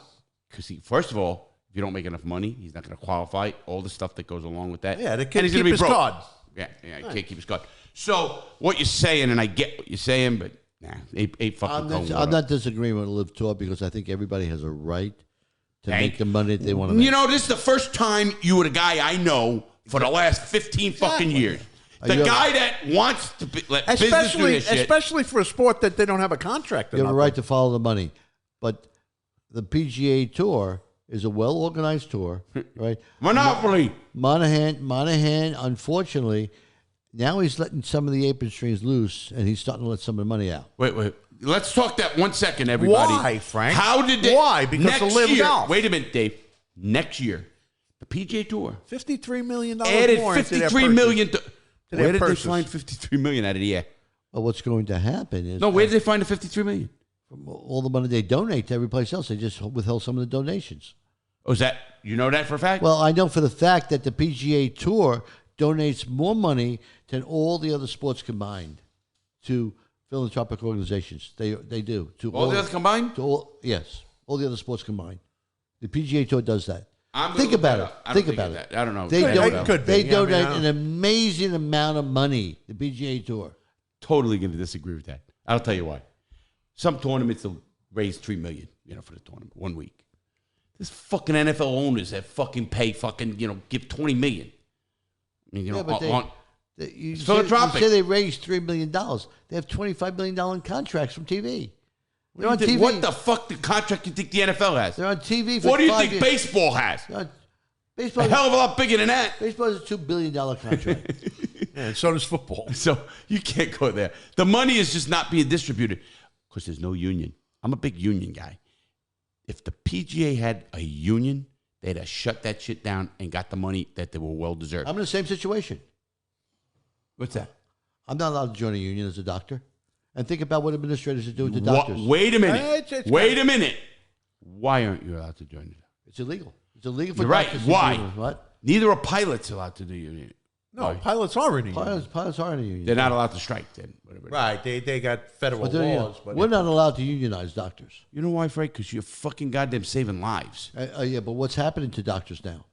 Because first of all, if you don't make enough money, he's not going to qualify. All the stuff that goes along with that. Yeah, they And can't he's keep gonna be his broke. card. Yeah, he can't keep his card. So what you're saying, and I get what you're saying, but nah, ain't fucking I'm not disagreeing with Live Tour because I think everybody has a right to Hey. make the money that they want to make. You know, this is the first time you were the guy I know for the last 15 fucking years. The you- guy that wants to let business do this shit. Especially for a sport that they don't have a contract. You have a right to follow the money, but the PGA Tour is a well-organized tour, right? Monopoly. Monahan, unfortunately, now he's letting some of the apron strings loose, and he's starting to let some of the money out. Wait. Let's talk that 1 second, everybody. Why, Frank? How did they? Why? Because next of Live year, Golf. Wait a minute, Dave. Next year, the PGA Tour $53 million added more into their $53 million. purses. To Where their did they purses. find $53 million out of the air? But what's going to happen is No, where did they find the $53 million? all the money they donate to every place else, they just withheld some of the donations. Oh, is that you know that for a fact? Well, I know for the fact that the PGA Tour donates more money than all the other sports combined to philanthropic organizations. They do. To all the others combined. To all, yes, all the other sports combined. The PGA Tour does that. I'm gonna Think look about that it. up. I don't Think think about of it. that. I don't know. They It donate. could be. They Yeah, I mean, donate an amazing amount of money. The PGA Tour. Totally going to disagree with that. I'll tell you why. Some tournaments will raise $3 million, for the tournament 1 week. There's fucking NFL owners that fucking pay give $20 million. You philanthropic. say they raised $3 million. They have $25 million in contracts from TV. They're on TV. What the fuck the contract you think the NFL has? They're on TV for What do you 5 think years. baseball has? Baseball A hell of a lot bigger than that. Baseball is a $2 billion contract. Yeah, and so does football. So you can't go there. The money is just not being distributed because there's no union. I'm a big union guy. If the PGA had a union, they'd have shut that shit down and got the money that they were well deserved. I'm in the same situation. What's that? I'm not allowed to join a union as a doctor. And think about what administrators are doing to doctors. Wait a minute. It's Wait a minute. Why aren't you allowed to join it? It's illegal. It's illegal for You're right. doctors to Why? do it. What? Neither are pilots allowed to do union. No, pilots are in a union. Pilots are in a union. They're not allowed to strike then. Whatever. Right, they got federal But they're, laws. But we're not allowed to unionize doctors. You know why, Frank? Because you're fucking goddamn saving lives. Yeah, but what's happening to doctors now?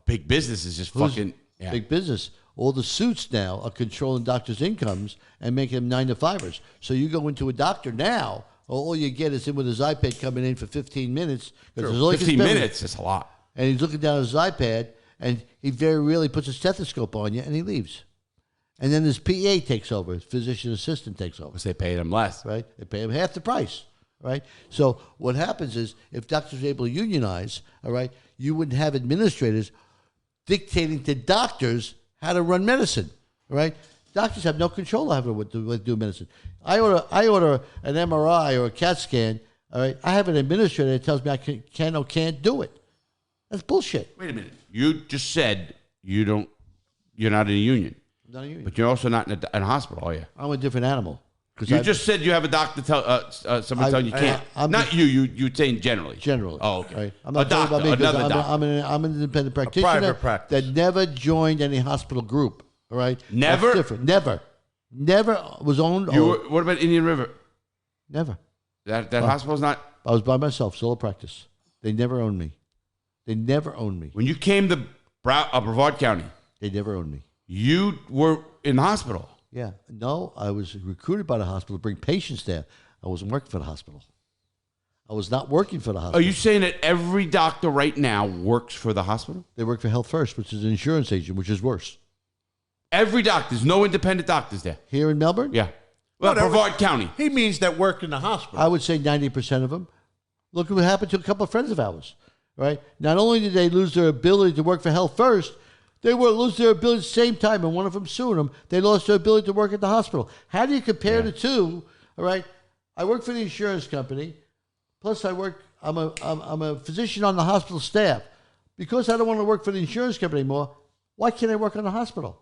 Big business is just Who's fucking... Yeah. Big business. All the suits now are controlling doctors' incomes and making them 9-to-5ers. So you go into a doctor now, all you get is him with his iPad coming in for 15 minutes. 15 minutes, that's a lot. And he's looking down at his iPad, and he very rarely puts a stethoscope on you, and he leaves. And then his PA takes over, his physician assistant takes over. Because they pay them less. Right? They pay him half the price, right? So what happens is if doctors are able to unionize, all right, you wouldn't have administrators dictating to doctors how to run medicine, all right? Doctors have no control over what to do medicine. I order an MRI or a CAT scan, all right? I have an administrator that tells me I can or can't do it. That's bullshit. Wait a minute. You just said you're not in a union. I'm not a union. But you're also not in a hospital, are you? I'm a different animal. You just said you have a doctor tell someone telling you can't. Not you saying generally. Generally. Oh, okay. Right? I'm not a talking doctor, about me because another doctor. I'm an independent practitioner private practice. that never joined any hospital group. All right? Never? That's different. Never was owned. What about Indian River? Never. That hospital's not... I was by myself, solo practice. They never owned me. They never owned me. When you came to Brevard County, They never owned me. you were in the hospital. Yeah. No, I was recruited by the hospital to bring patients there. I wasn't working for the hospital. I was not working for the hospital. Are you saying that every doctor right now works for the hospital? They work for Health First, which is an insurance agent, which is worse. Every doctor. There's no independent doctors there. Here in Melbourne? Yeah. Well, No, Brevard County. he means that work in the hospital. I would say 90% of them. Look at what happened to a couple of friends of ours, right? Not only did they lose their ability to work for Health First, they will lose their ability at the same time, and one of them suing them. They lost their ability to work at the hospital. How do you compare the two? All right, I work for the insurance company, plus I'm a physician on the hospital staff. Because I don't want to work for the insurance company anymore, why can't I work on the hospital?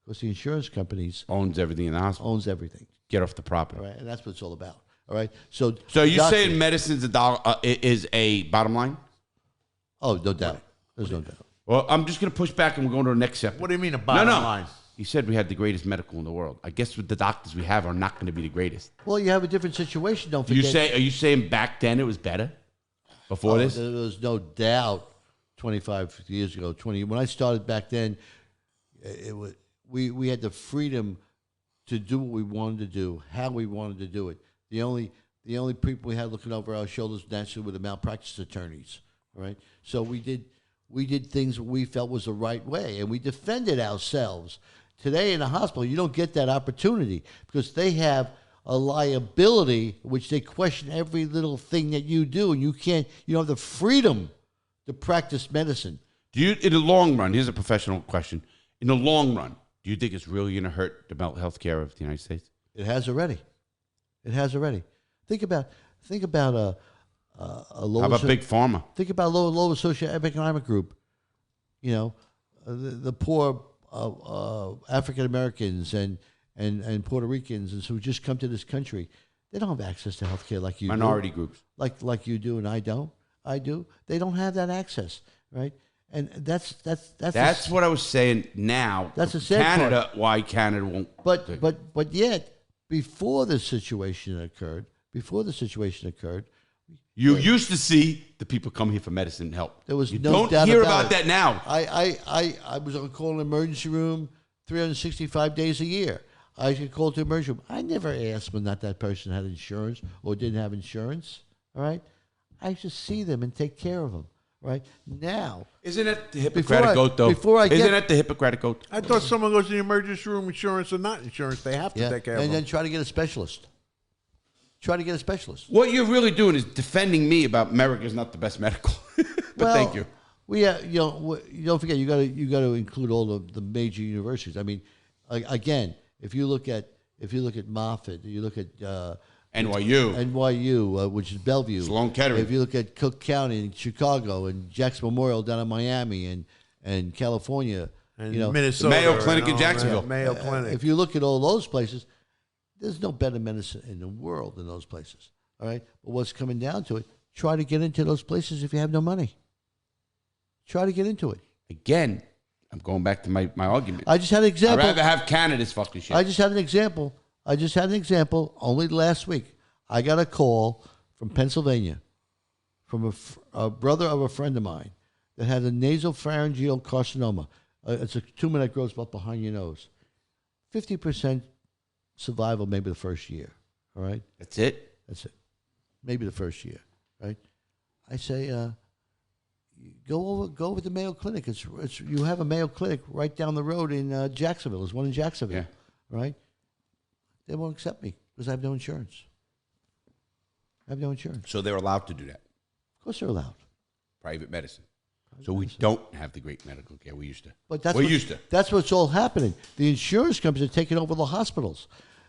Because the insurance companies Owns everything in the hospital. owns everything, Get off the property. all right, and that's what it's all about. All right, so So you doctors- saying medicine's is a bottom line? Oh, no doubt. There's no doubt. Well, I'm just going to push back and we're going to the next step. What do you mean a bottom line? He said we had the greatest medical in the world. I guess with the doctors we have are not going to be the greatest. Well, you have a different situation. Don't Are forget. you saying back then it was better? Before this? There was no doubt 25 years ago, 20. When I started back then, we had the freedom to do what we wanted to do, how we wanted to do it. The only people we had looking over our shoulders naturally were the malpractice attorneys. All right, so we did things we felt was the right way, and we defended ourselves. Today in a hospital, you don't get that opportunity because they have a liability which they question every little thing that you do, and you don't have the freedom to practice medicine. Do you, in the long run, here's a professional question. In the long run, do you think it's really going to hurt the health care of the United States? It has already. It has already. Think about a low. How about Big Pharma? Think about low socioeconomic group. You know, the poor African Americans and Puerto Ricans, and so who just come to this country. They don't have access to health care like you Minority do. groups. Like you do and I don't. I do. They don't have that access, right? And that's what I was saying now. That's a sad Canada, part. why Canada won't. But yet, before this situation occurred, you used to see the people come here for medicine and help. there was you no don't doubt hear about about it. that now. I was on call in the emergency room 365 days a year. I could call to the emergency room. I never asked whether or not that person had insurance or didn't have insurance. All right, I just see them and take care of them. Right now, Isn't that the Hippocratic oath, though? Isn't that the Hippocratic oath? I thought someone goes to the emergency room, insurance or not insurance, they have to take care of and them. then try to get a specialist. Try to get a specialist. What you're really doing is defending me about America's not the best medical. But thank you. You don't forget you got to include all the major universities. I mean, again, if you look at Moffitt, you look at NYU, which is Bellevue, Sloan Kettering. If you look at Cook County in Chicago and Jackson Memorial down in Miami and California, And Minnesota, the Mayo Clinic in Jacksonville. Mayo Clinic. If you look at all those places, there's no better medicine in the world than those places. All right, but what's coming down to it? Try to get into those places if you have no money. Try to get into it. Again, I'm going back to my argument. I just had an example. I'd rather have Canada's fucking shit. I just had an example. Only last week. I got a call from Pennsylvania from a brother of a friend of mine that had a nasopharyngeal carcinoma. It's a tumor that grows up behind your nose. 50% survival maybe the first year. All right? That's it? That's it. Maybe the first year. Right? I say, go over to Mayo Clinic. You have a Mayo Clinic right down the road in Jacksonville. There's one in Jacksonville. Yeah. Right? They won't accept me because I have no insurance. So they're allowed to do that. Of course they're allowed. Private medicine. So we don't have the great medical care we used to. But that's That's what's all happening. The insurance companies are taking over the hospitals.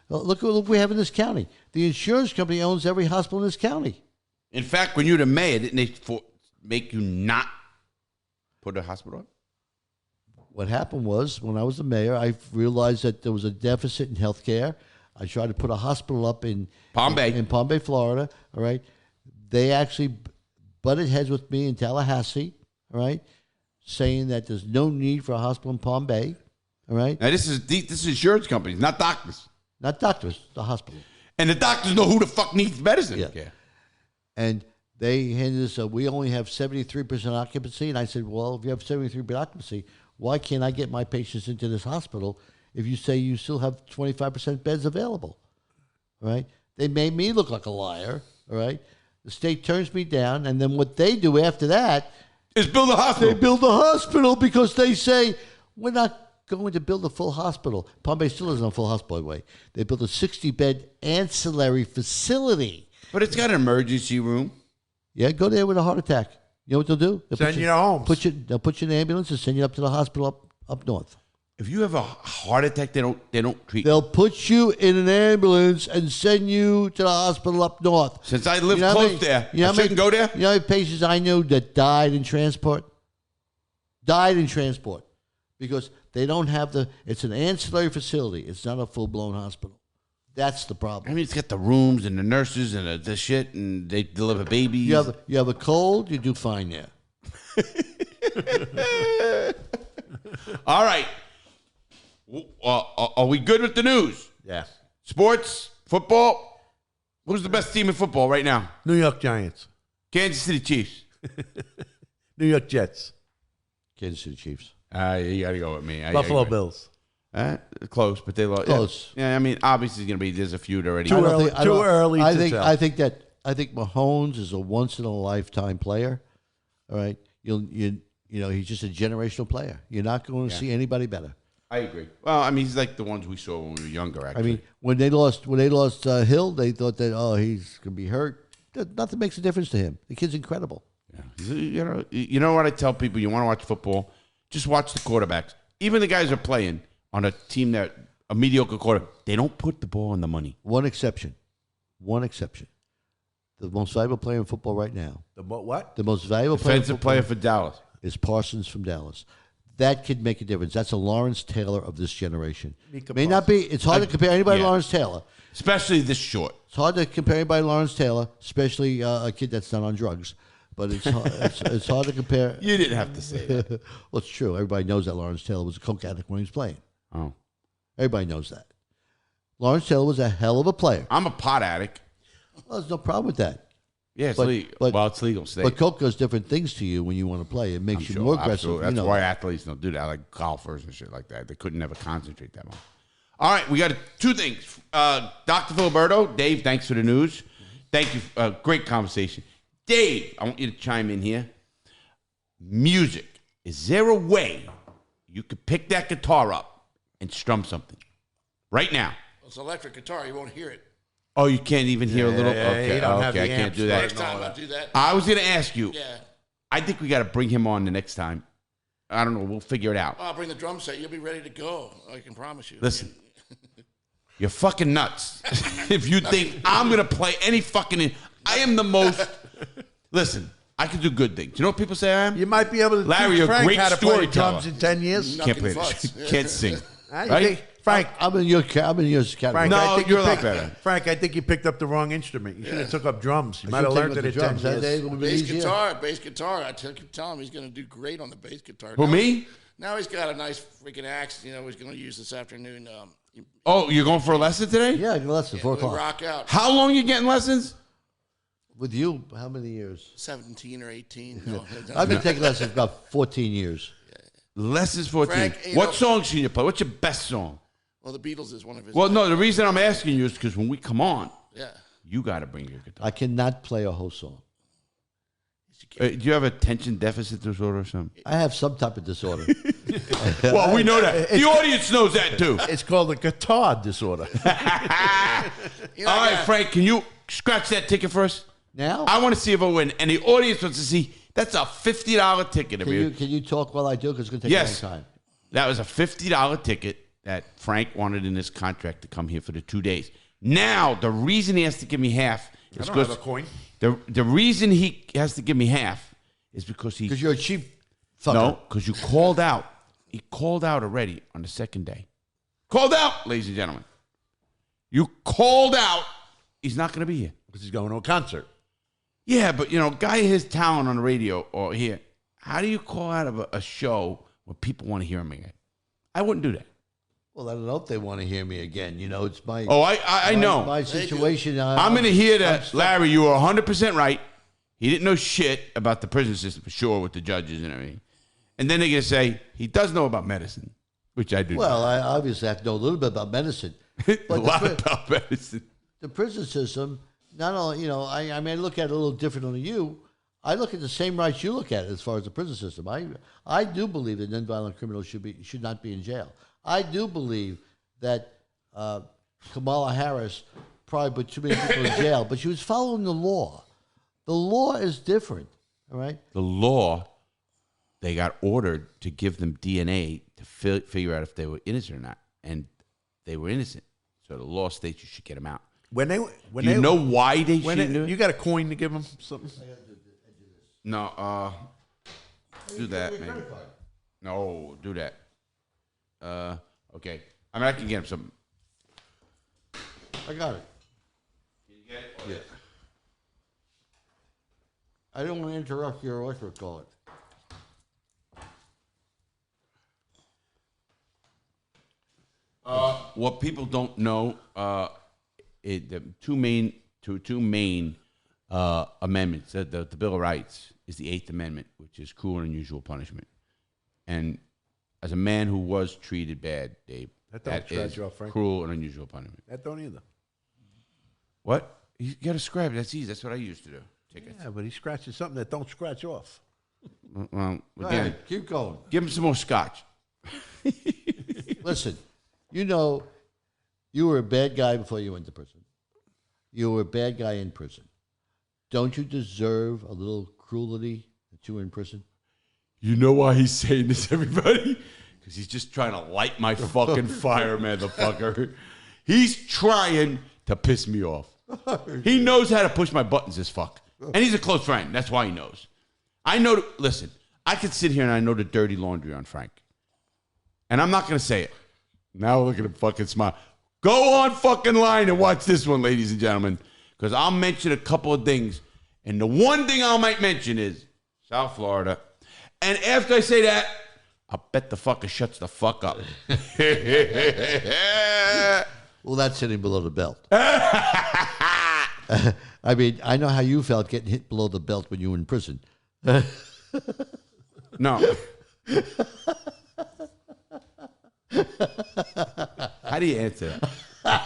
Look what we have in this county. The insurance company owns every hospital in this county. In fact, when you're the mayor, didn't they make you not put a hospital up? What happened was, when I was the mayor, I realized that there was a deficit in health care. I tried to put a hospital up in Palm Bay. In Palm Bay, Florida. All right. They actually butted heads with me in Tallahassee. All right. Saying that there's no need for a hospital in Palm Bay. All right. Now, this is insurance companies, not doctors. Not doctors, the hospital. And the doctors know who the fuck needs medicine. Yeah. And they handed us we only have 73% occupancy. And I said, well, if you have 73% occupancy, why can't I get my patients into this hospital if you say you still have 25% beds available? All right? They made me look like a liar. All right? The state turns me down, and then what they do after that is build a hospital. They build a hospital because they say, we're not going to build a full hospital. Palm Bay still isn't a full hospital, by the way. They built a 60-bed ancillary facility. But it's got an emergency room. Yeah, go there with a heart attack. You know what they'll do? They'll send you to homes. They'll put you in an ambulance and send you up to the hospital up north. If you have a heart attack, they don't treat. They'll put you in an ambulance and send you to the hospital up north. Since I live close there, I shouldn't go there. You know how many patients I knew that died in transport? Because they don't have it's an ancillary facility. It's not a full-blown hospital. That's the problem. I mean, it's got the rooms and the nurses and the shit, and they deliver babies. You have a cold, you do fine there. All right. Are we good with the news? Yes. Sports, football. Who's the best team in football right now? New York Giants. Kansas City Chiefs. New York Jets. Kansas City Chiefs. You got to go with me. Buffalo Bills. Close, but they lost. Close. Yeah, I mean, obviously, there's a feud already. Too early to tell. I think Mahomes is a once in a lifetime player. All right, he's just a generational player. You're not going to see anybody better. I agree. Well, I mean, he's like the ones we saw when we were younger. Actually, I mean, when they lost Hill, they thought that he's going to be hurt. Nothing makes a difference to him. The kid's incredible. Yeah. You know what I tell people? You want to watch football? Just watch the quarterbacks. Even the guys who are playing on a team that a mediocre quarter, they don't put the ball on the money. One exception. The most valuable player in football right now. What? The most valuable defensive player for Dallas is Parsons from Dallas. That could make a difference. That's a Lawrence Taylor of this generation. May not be. It's hard to compare anybody to Lawrence Taylor. Especially this short. It's hard to compare anybody to Lawrence Taylor, especially a kid that's not on drugs. But it's hard to compare. You didn't have to say that. Well, it's true. Everybody knows that Lawrence Taylor was a coke addict when he was playing. Oh. Everybody knows that. Lawrence Taylor was a hell of a player. I'm a pot addict. Well, there's no problem with that. Yeah, it's legal. Well, it's legal state. But coke does different things to you when you want to play. It makes you more aggressive. Absolutely. That's why athletes don't do that, like golfers and shit like that. They couldn't never concentrate that much. All right, we got two things. Dr. Filiberto, Dave, thanks for the news. Thank you. Great conversation. Dave, I want you to chime in here. Music. Is there a way you could pick that guitar up and strum something right now? Well, it's an electric guitar. You won't hear it. Oh, you can't even hear a little? Okay, I can't do that. Next time I'll do that. I was going to ask you. Yeah. I think we got to bring him on the next time. I don't know. We'll figure it out. I'll bring the drum set. You'll be ready to go. I can promise you. Listen, you're fucking nuts. If you think I'm going to play any fucking... I am the most... Listen, I can do good things. You know what people say I am? You might be able to Larry, teach you're a Frank great how to play storyteller. drums in 10 years. Knucking Can't play futs. Can't sing. Right? Frank, I'm in your category. Frank, No, I think you're a you lot picked- better. Frank, I think you picked up the wrong instrument. You should have took up drums. You I might should have take learned up it the in 10 drums. That day years. it would be Bass easier. bass guitar. I keep telling him he's going to do great on the bass guitar. Who, Now me? Now he's got a nice freaking axe. He's going to use this afternoon. Oh, you're going for a lesson today? Yeah, less than 4 We o'clock. rock out. How long you getting lessons? With you, how many years? 17 or 18. No, I've been taking lessons about 14 years. Lessons 14. Frank, you What know- songs can you play? What's your best song? well, the Beatles is one of his. Well, no, the reason I'm asking you is because when we come on, Yeah. you got to bring your guitar. I cannot play a whole song. Do you have attention deficit disorder or something? I have some type of disorder. Well, we know that. The audience knows that too. It's called a guitar disorder. You know, All right, yeah. Frank, can you scratch that ticket for us? Now, I want to see if I win. And the audience wants to see. That's a $50 ticket. can you talk while I do? Because it's going to take Yes. a long time. That was a $50 ticket that Frank wanted in his contract to come here for the 2 days. Now, the reason he has to give me half is I don't have a because coin. the reason he has to give me half is because he Because you're a cheap fucker. no, because you called out. He called out already on the second day. Called out, ladies and gentlemen. You called out. He's not going to be here. Because he's going to a concert. Yeah, but you know, guy his talent on the radio or here. How do you call out of a show where people want to hear him again? I wouldn't do that. Well, I don't know if they want to hear me again. You know, it's my Oh, I know. my situation. I'm going to hear I'm that, stuck. Larry, you were 100% right. He didn't know shit about the prison system for sure with the judges and everything. And then they're going to say, he does know about medicine, which I do. Well, I obviously have to know a little bit about medicine. a But lot the, about medicine. the prison system, not only, you know, I may look at it a little differently than you. I look at the same rights you look at it as far as the prison system. I do believe that nonviolent criminals should not be in jail. I do believe that Kamala Harris probably put too many people in jail, but she was following the law. The law is different, all right? The law, they got ordered to give them DNA to figure out if they were innocent or not. And they were innocent. So the law states you should get them out. When Do you know why they shouldn't do it? you got a coin to give him something? No, do that, maybe. No, do that. Okay. I mean, I can get him some. I got it. Can you get it? Yeah. I don't want to interrupt your electric call. What people don't know, the two main amendments. The Bill of Rights is the 8th Amendment, which is cruel and unusual punishment. And as a man who was treated bad, Dave, That don't scratch is you off, Frank. cruel and unusual punishment. That don't either. What? You got to scrap it. That's easy. That's what I used to do. Tickets. Yeah, but he scratches something that don't scratch off. Well, Go again, ahead, keep going. give him some more scotch. Listen, you know, you were a bad guy before you went to prison. You were a bad guy in prison. Don't you deserve a little cruelty that you were in prison? You know why he's saying this, everybody? Because he's just trying to light my fucking fire, motherfucker. He's trying to piss me off. He knows how to push my buttons, this fuck. And he's a close friend. That's why he knows. I know, listen, I could sit here and I know the dirty laundry on Frank. And I'm not going to say it. Now look at him fucking smile. Go on fucking line and watch this one, ladies and gentlemen. Because I'll mention a couple of things. And the one thing I might mention is South Florida. And after I say that, I'll bet the fucker shuts the fuck up. Well, that's hitting below the belt. I mean, I know how you felt getting hit below the belt when you were in prison. No. How do you answer that?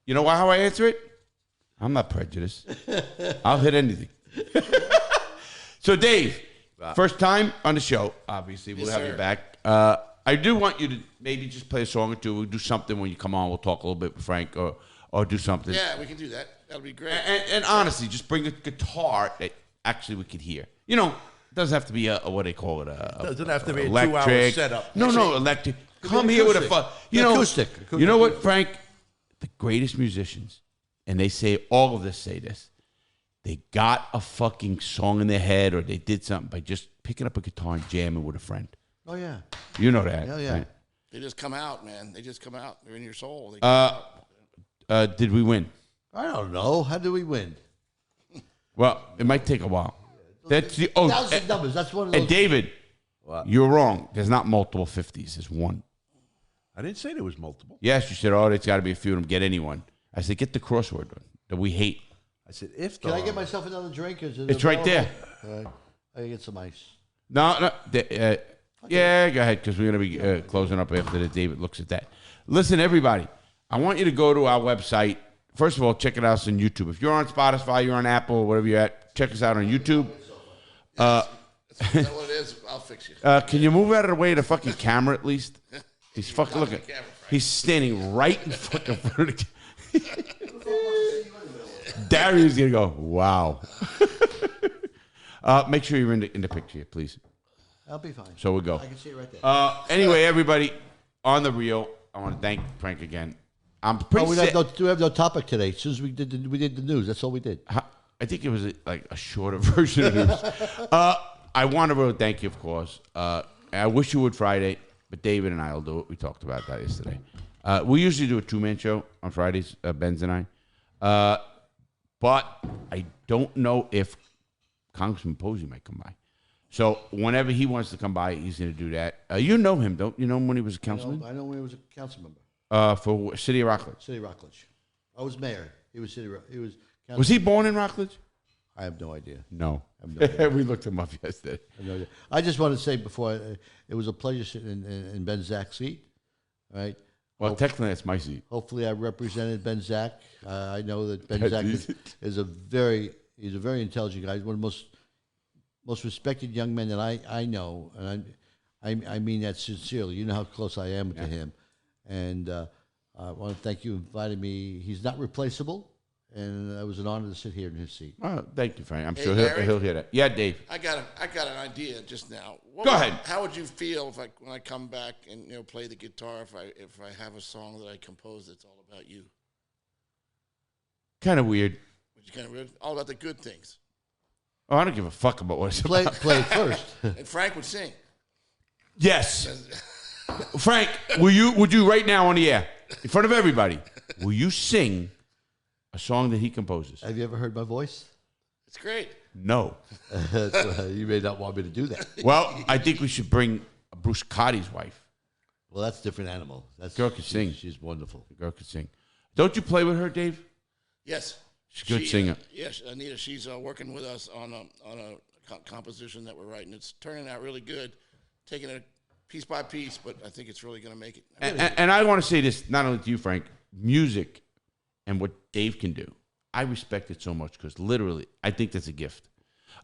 You know how I answer it? I'm not prejudiced. I'll hit anything. So, Dave, first time on the show, obviously. We'll have you back. I do want you to maybe just play a song or two. We'll do something when you come on. We'll talk a little bit with Frank or do something. Yeah, we can do that. That'll be great. And honestly, just bring a guitar that actually we could hear. You know, it doesn't have to be a what they call it. Doesn't have to be a electric 2-hour setup. No, electric. Come here with a fun. Acoustic. You know what, Frank? The greatest musicians, and they say all of this say this. They got a fucking song in their head, or they did something by just picking up a guitar and jamming with a friend. Oh yeah. You know that. Yeah, yeah. Right? They just come out, man. They just come out. They're in your soul. They Did we win? I don't know. How do we win? Well, it might take a while. That's the Thousand numbers. That's one of those. And David, you're wrong. There's not multiple 50s. There's one. I didn't say there was multiple. Yes, you said, there's got to be a few of them. Get anyone. I said, get the crossword one that we hate. I said, if Can I get myself another drink? Is it It's right there. All right. I can get some ice. No. Yeah, go ahead, because we're going to be closing up after that. David looks at that. Listen, everybody, I want you to go to our website. First of all, check it out on YouTube. If you're on Spotify, you're on Apple, whatever you're at, check us out on YouTube. Is that what it is? I'll fix you. Can you move out of the way of the fucking camera at least? He's fucking looking. He's standing right in fucking front of the Darius going to go, wow. Make sure you're in the picture, please. I'll be fine. So we'll go. I can see it right there. Anyway, everybody, on the reel, I want to thank Frank again. I'm pretty we have no topic today. As soon as we did the news, that's all we did. I think it was like a shorter version of news. I want to really thank you, of course. I wish you would Friday, but David and I will do it. We talked about that yesterday. We usually do a two-man show on Fridays, Benz and I. But I don't know if Congressman Posey might come by. So whenever he wants to come by, he's going to do that. You know him, don't you? Know him when he was a councilman? I know when he was a council member. For City of Rockledge. City of Rockledge. I was mayor. He was Was he born in Rockledge? I have no idea. No. I have no idea. We looked him up yesterday. I have no idea. I just want to say before, it was a pleasure sitting in Ben Zach's seat. All right. Well, technically, that's my seat. Hopefully, I represented Ben Zach. I know that Ben Zach is a very intelligent guy. He's one of the most respected young men that I know, and I mean that sincerely. You know how close I am to him, and I want to thank you for inviting me. He's not replaceable, and it was an honor to sit here in his seat. Oh, thank you, Frank. I'm Hey, sure Larry? he'll hear that. Yeah, Dave. I got an idea just now. Go ahead. How would you feel when I come back and play the guitar if I have a song that I composed that's all about you? Kind of weird. Which is kind of weird. All about the good things. Oh, I don't give a fuck about what it's Play about. it first. And Frank would sing. Yes. Frank, would you right now on the air, in front of everybody, will you sing a song that he composes? Have you ever heard my voice? It's great. No. You may not want me to do that. Well, I think we should bring Bruce Cotty's wife. Well, that's a different animal. Girl can sing. She's wonderful. The girl can sing. Don't you play with her, Dave? Yes. She's a good singer. Yes, Anita. She's working with us on a composition that we're writing. It's turning out really good. Taking it piece by piece, but I think it's really going to make it. And I want to say this not only to you, Frank. Music and what Dave can do, I respect it so much because literally, I think that's a gift.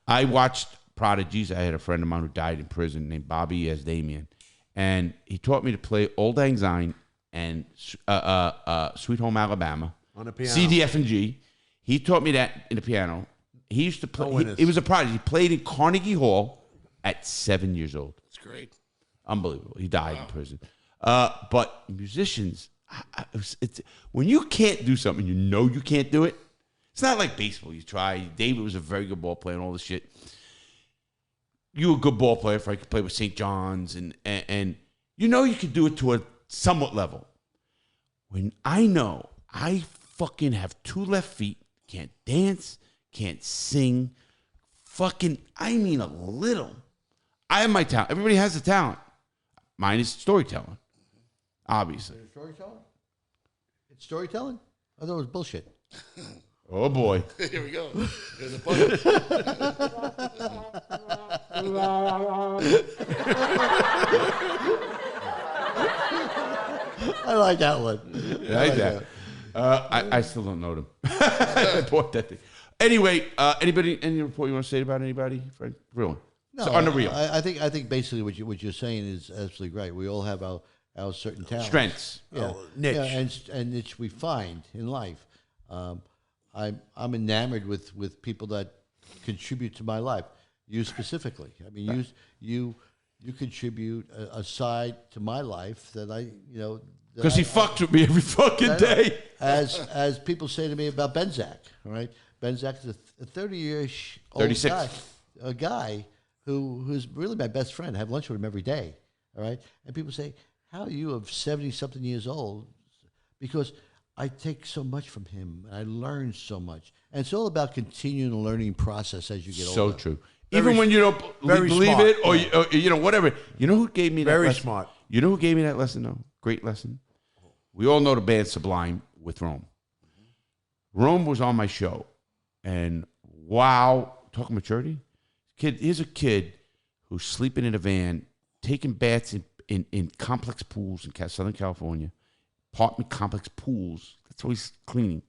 I watched Prodigies. I had a friend of mine who died in prison named Bobby Asdamian, and he taught me to play Old Lang Syne and Sweet Home Alabama On the piano. C, D, F, and G. He taught me that in the piano. He used to play. He was a prodigy. He played in Carnegie Hall at 7 years old. It's great. Unbelievable. He died in prison. But musicians, it's when you can't do something, you know you can't do it. It's not like baseball. You try. David was a very good ball player and all this shit. You were a good ball player. If I could play with St. John's and you know you could do it to a somewhat level. When I know I fucking have two left feet, can't dance, can't sing, I mean a little. I have my talent. Everybody has a talent. Mine is storytelling, obviously. Storytelling? It's storytelling? I thought it was bullshit. Oh, boy. Here we go. There's a button. I like that one. I like that. I still don't know them. I bought that thing. Anyway, any report you want to say about anybody, Frank? Really? No, So unreal. I think basically what you're saying is absolutely right. We all have our certain talents, Strengths. yeah, niche. yeah, and niche we find in life. I'm enamored with people that contribute to my life. You specifically. I mean, you contribute a side to my life that Because he fucked with me every fucking day. As people say to me about Benzak, all right? Benzak is a 30-year-ish old 36. guy, a guy who's really my best friend. I have lunch with him every day, all right? And people say, how are you of 70-something years old? Because I take so much from him, and I learn so much. And it's all about continuing the learning process as you get older. So true. Even when you don't believe smart. it, or whatever. You know who gave me that Very lesson? smart. You know who gave me that lesson, though? Great lesson. We all know the band Sublime with Rome. Rome was on my show. And wow, talking maturity. Here's a kid who's sleeping in a van, taking baths in complex pools in Southern California, apartment complex pools. That's what he's cleaning.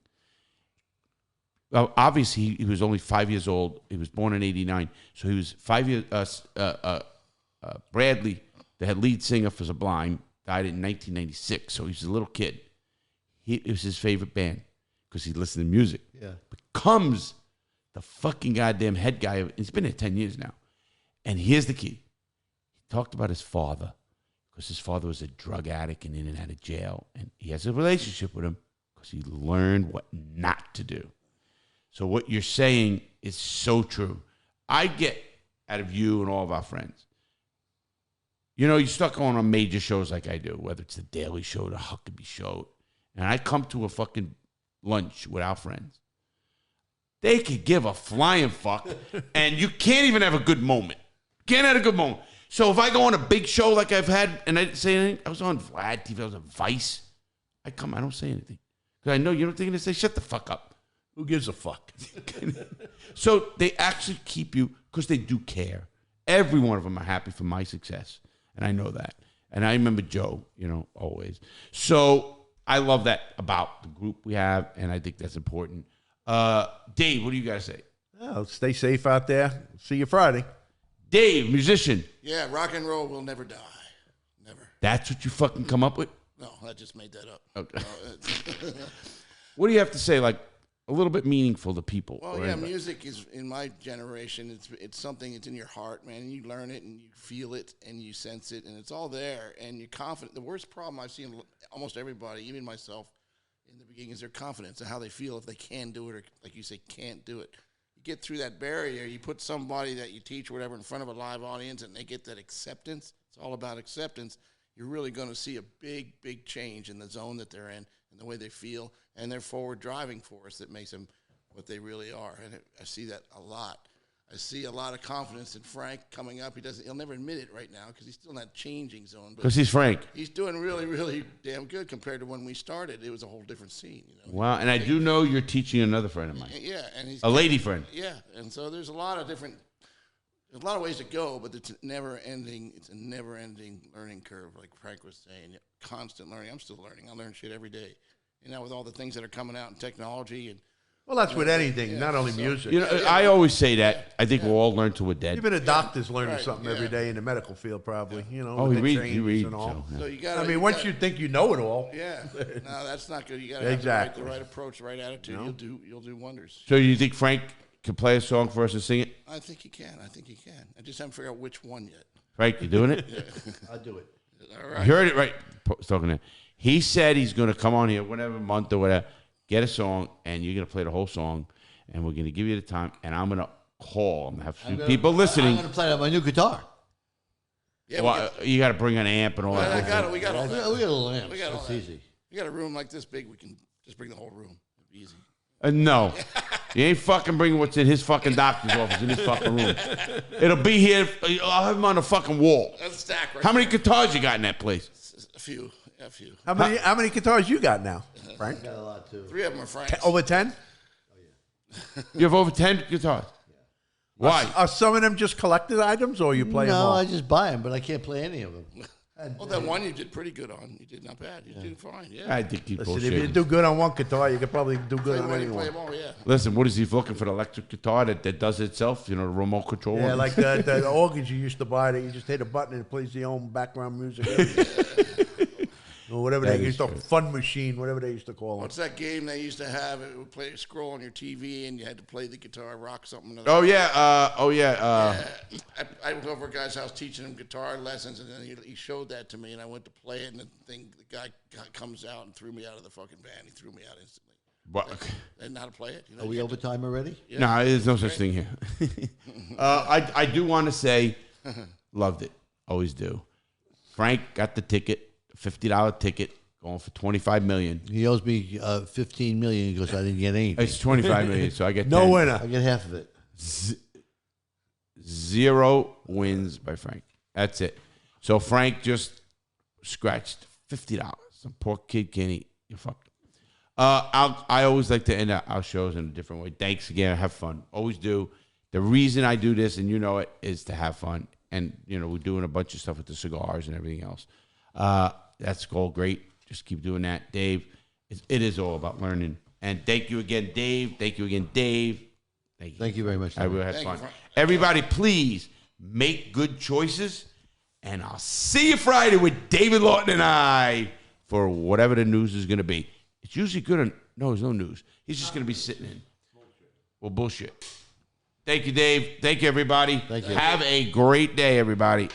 Well, obviously, he was only 5 years old. He was born in '89, so he was 5 years. Bradley, the lead singer for Sublime, died in 1996, so he was a little kid. It was his favorite band because he listened to music. Yeah. Becomes the fucking goddamn head guy. It's been there 10 years now. And here's the key. He talked about his father because his father was a drug addict and in and out of jail. And he has a relationship with him because he learned what not to do. So what you're saying is so true. I get out of you and all of our friends. You start going on major shows like I do, whether it's the Daily Show, the Huckabee Show, and I come to a fucking lunch with our friends. They could give a flying fuck, and you can't even have a good moment. Can't have a good moment. So if I go on a big show like I've had, and I didn't say anything, I was on Vlad TV, I was on Vice. I don't say anything. Because I know you don't think they say, shut the fuck up. Who gives a fuck? So they actually keep you, because they do care. Every one of them are happy for my success. And I know that. And I remember Joe, always. So I love that about the group we have, and I think that's important. Dave, what do you guys say? Oh, stay safe out there. See you Friday. Dave, musician. Yeah, rock and roll will never die. Never. That's what you fucking come up with? No, I just made that up. Okay. What do you have to say, like, a little bit meaningful to people? Well, yeah, music is, in my generation, it's something that's in your heart, man, and you learn it, and you feel it, and you sense it, and it's all there, and you're confident. The worst problem I've seen almost everybody, even myself, in the beginning, is their confidence and how they feel if they can do it, or, like you say, can't do it. You get through that barrier, you put somebody that you teach or whatever in front of a live audience, and they get that acceptance. It's all about acceptance. You're really going to see a big, big change in the zone that they're in and the way they feel and their forward driving force that makes them what they really are. And I see that a lot. I see a lot of confidence in Frank coming up. He'll never admit it right now because he's still in that changing zone. Because he's Frank. He's doing really, really damn good compared to when we started. It was a whole different scene. Wow, and I do know you're teaching another friend of mine. Yeah, and he's a lady friend. Yeah, and so there's a lot of ways to go, but it's a never-ending learning curve, like Frank was saying. Constant learning. I'm still learning. I learn shit every day. With all the things that are coming out in technology and. Well, that's with anything, not only music. I always say that. I think we'll all learn till we're dead. Even a doctor's learning something every day in the medical field, probably. Oh, with he the reads. changes and all. So, yeah. So you got. Once you think you know it all. Yeah. No, that's not good. You got to have the right approach, the right attitude. You'll do wonders. So you think Frank can play a song for us and sing it? I think he can. I just haven't figured out which one yet. Frank, you doing it? I'll do it. All right. You heard it right. Talking to him. He said he's going to come on here whatever month or whatever, get a song, and you're going to play the whole song, and we're going to give you the time, and I'm going to call. I'm going to have some people listening. I'm going to play on my new guitar. Yeah, well, you got to bring an amp and all that. We got all that. We got a little amp. We got all That's that. easy. We got a room like this big. We can just bring the whole room. It'll be easy. No. You ain't fucking bringing what's in his fucking doctor's office in his fucking room. It'll be here. I'll have him on the fucking wall. That's stacked right How many there. guitars you got in that place? A few. A few. How many guitars you got now, Frank? Got a lot too. 3 of them are Frank's. Over 10? You have over 10 guitars. Why? Are some of them just collected items, or you play them No, all? I just buy them, but I can't play any of them. Well, that one you did pretty good on. You did not bad. You did fine. Yeah. I think you Listen, if bullshit. you do good on one guitar, you could probably do good on Play any one. them all, yeah. Listen, what is he looking for? The electric guitar that does it itself? You know, the remote control. Yeah, like the organs you used to buy that you just hit a button and it plays your own background music. Or whatever That they is used to, true. fun machine, whatever they used to call it. What's that game they used to have? It would play scroll on your TV, and you had to play the guitar, rock something. Oh yeah. I was over a guy's house teaching him guitar lessons, and then he showed that to me, and I went to play it, and the guy comes out and threw me out of the fucking band. He threw me out instantly. What? I didn't know how to play it. You know, Are we overtime already? Yeah. No, there's no such thing here. I do want to say, loved it. Always do. Frank got the ticket, $50 ticket, going for $25 million. He owes me $15 million because I didn't get anything. It's $25 million, so I get No 10. winner. I get half of it. 0 wins by Frank. That's it. So Frank just scratched $50. Some poor kid can't eat. You're fucked. I always like to end our shows in a different way. Thanks again. Have fun. Always do. The reason I do this, and you know it, is to have fun. And, you know, we're doing a bunch of stuff with the cigars and everything else. That's all great. Just keep doing that. Dave, it is all about learning. And thank you again, Dave. Thank you again, Dave. Thank you very much. I will have fun. Everybody, please make good choices. And I'll see you Friday with David Lawton and I for whatever the news is going to be. It's usually good. No, there's no news. He's just going to be sitting in. Well, bullshit. Thank you, Dave. Thank you, everybody. Thank you. Have a great day, everybody.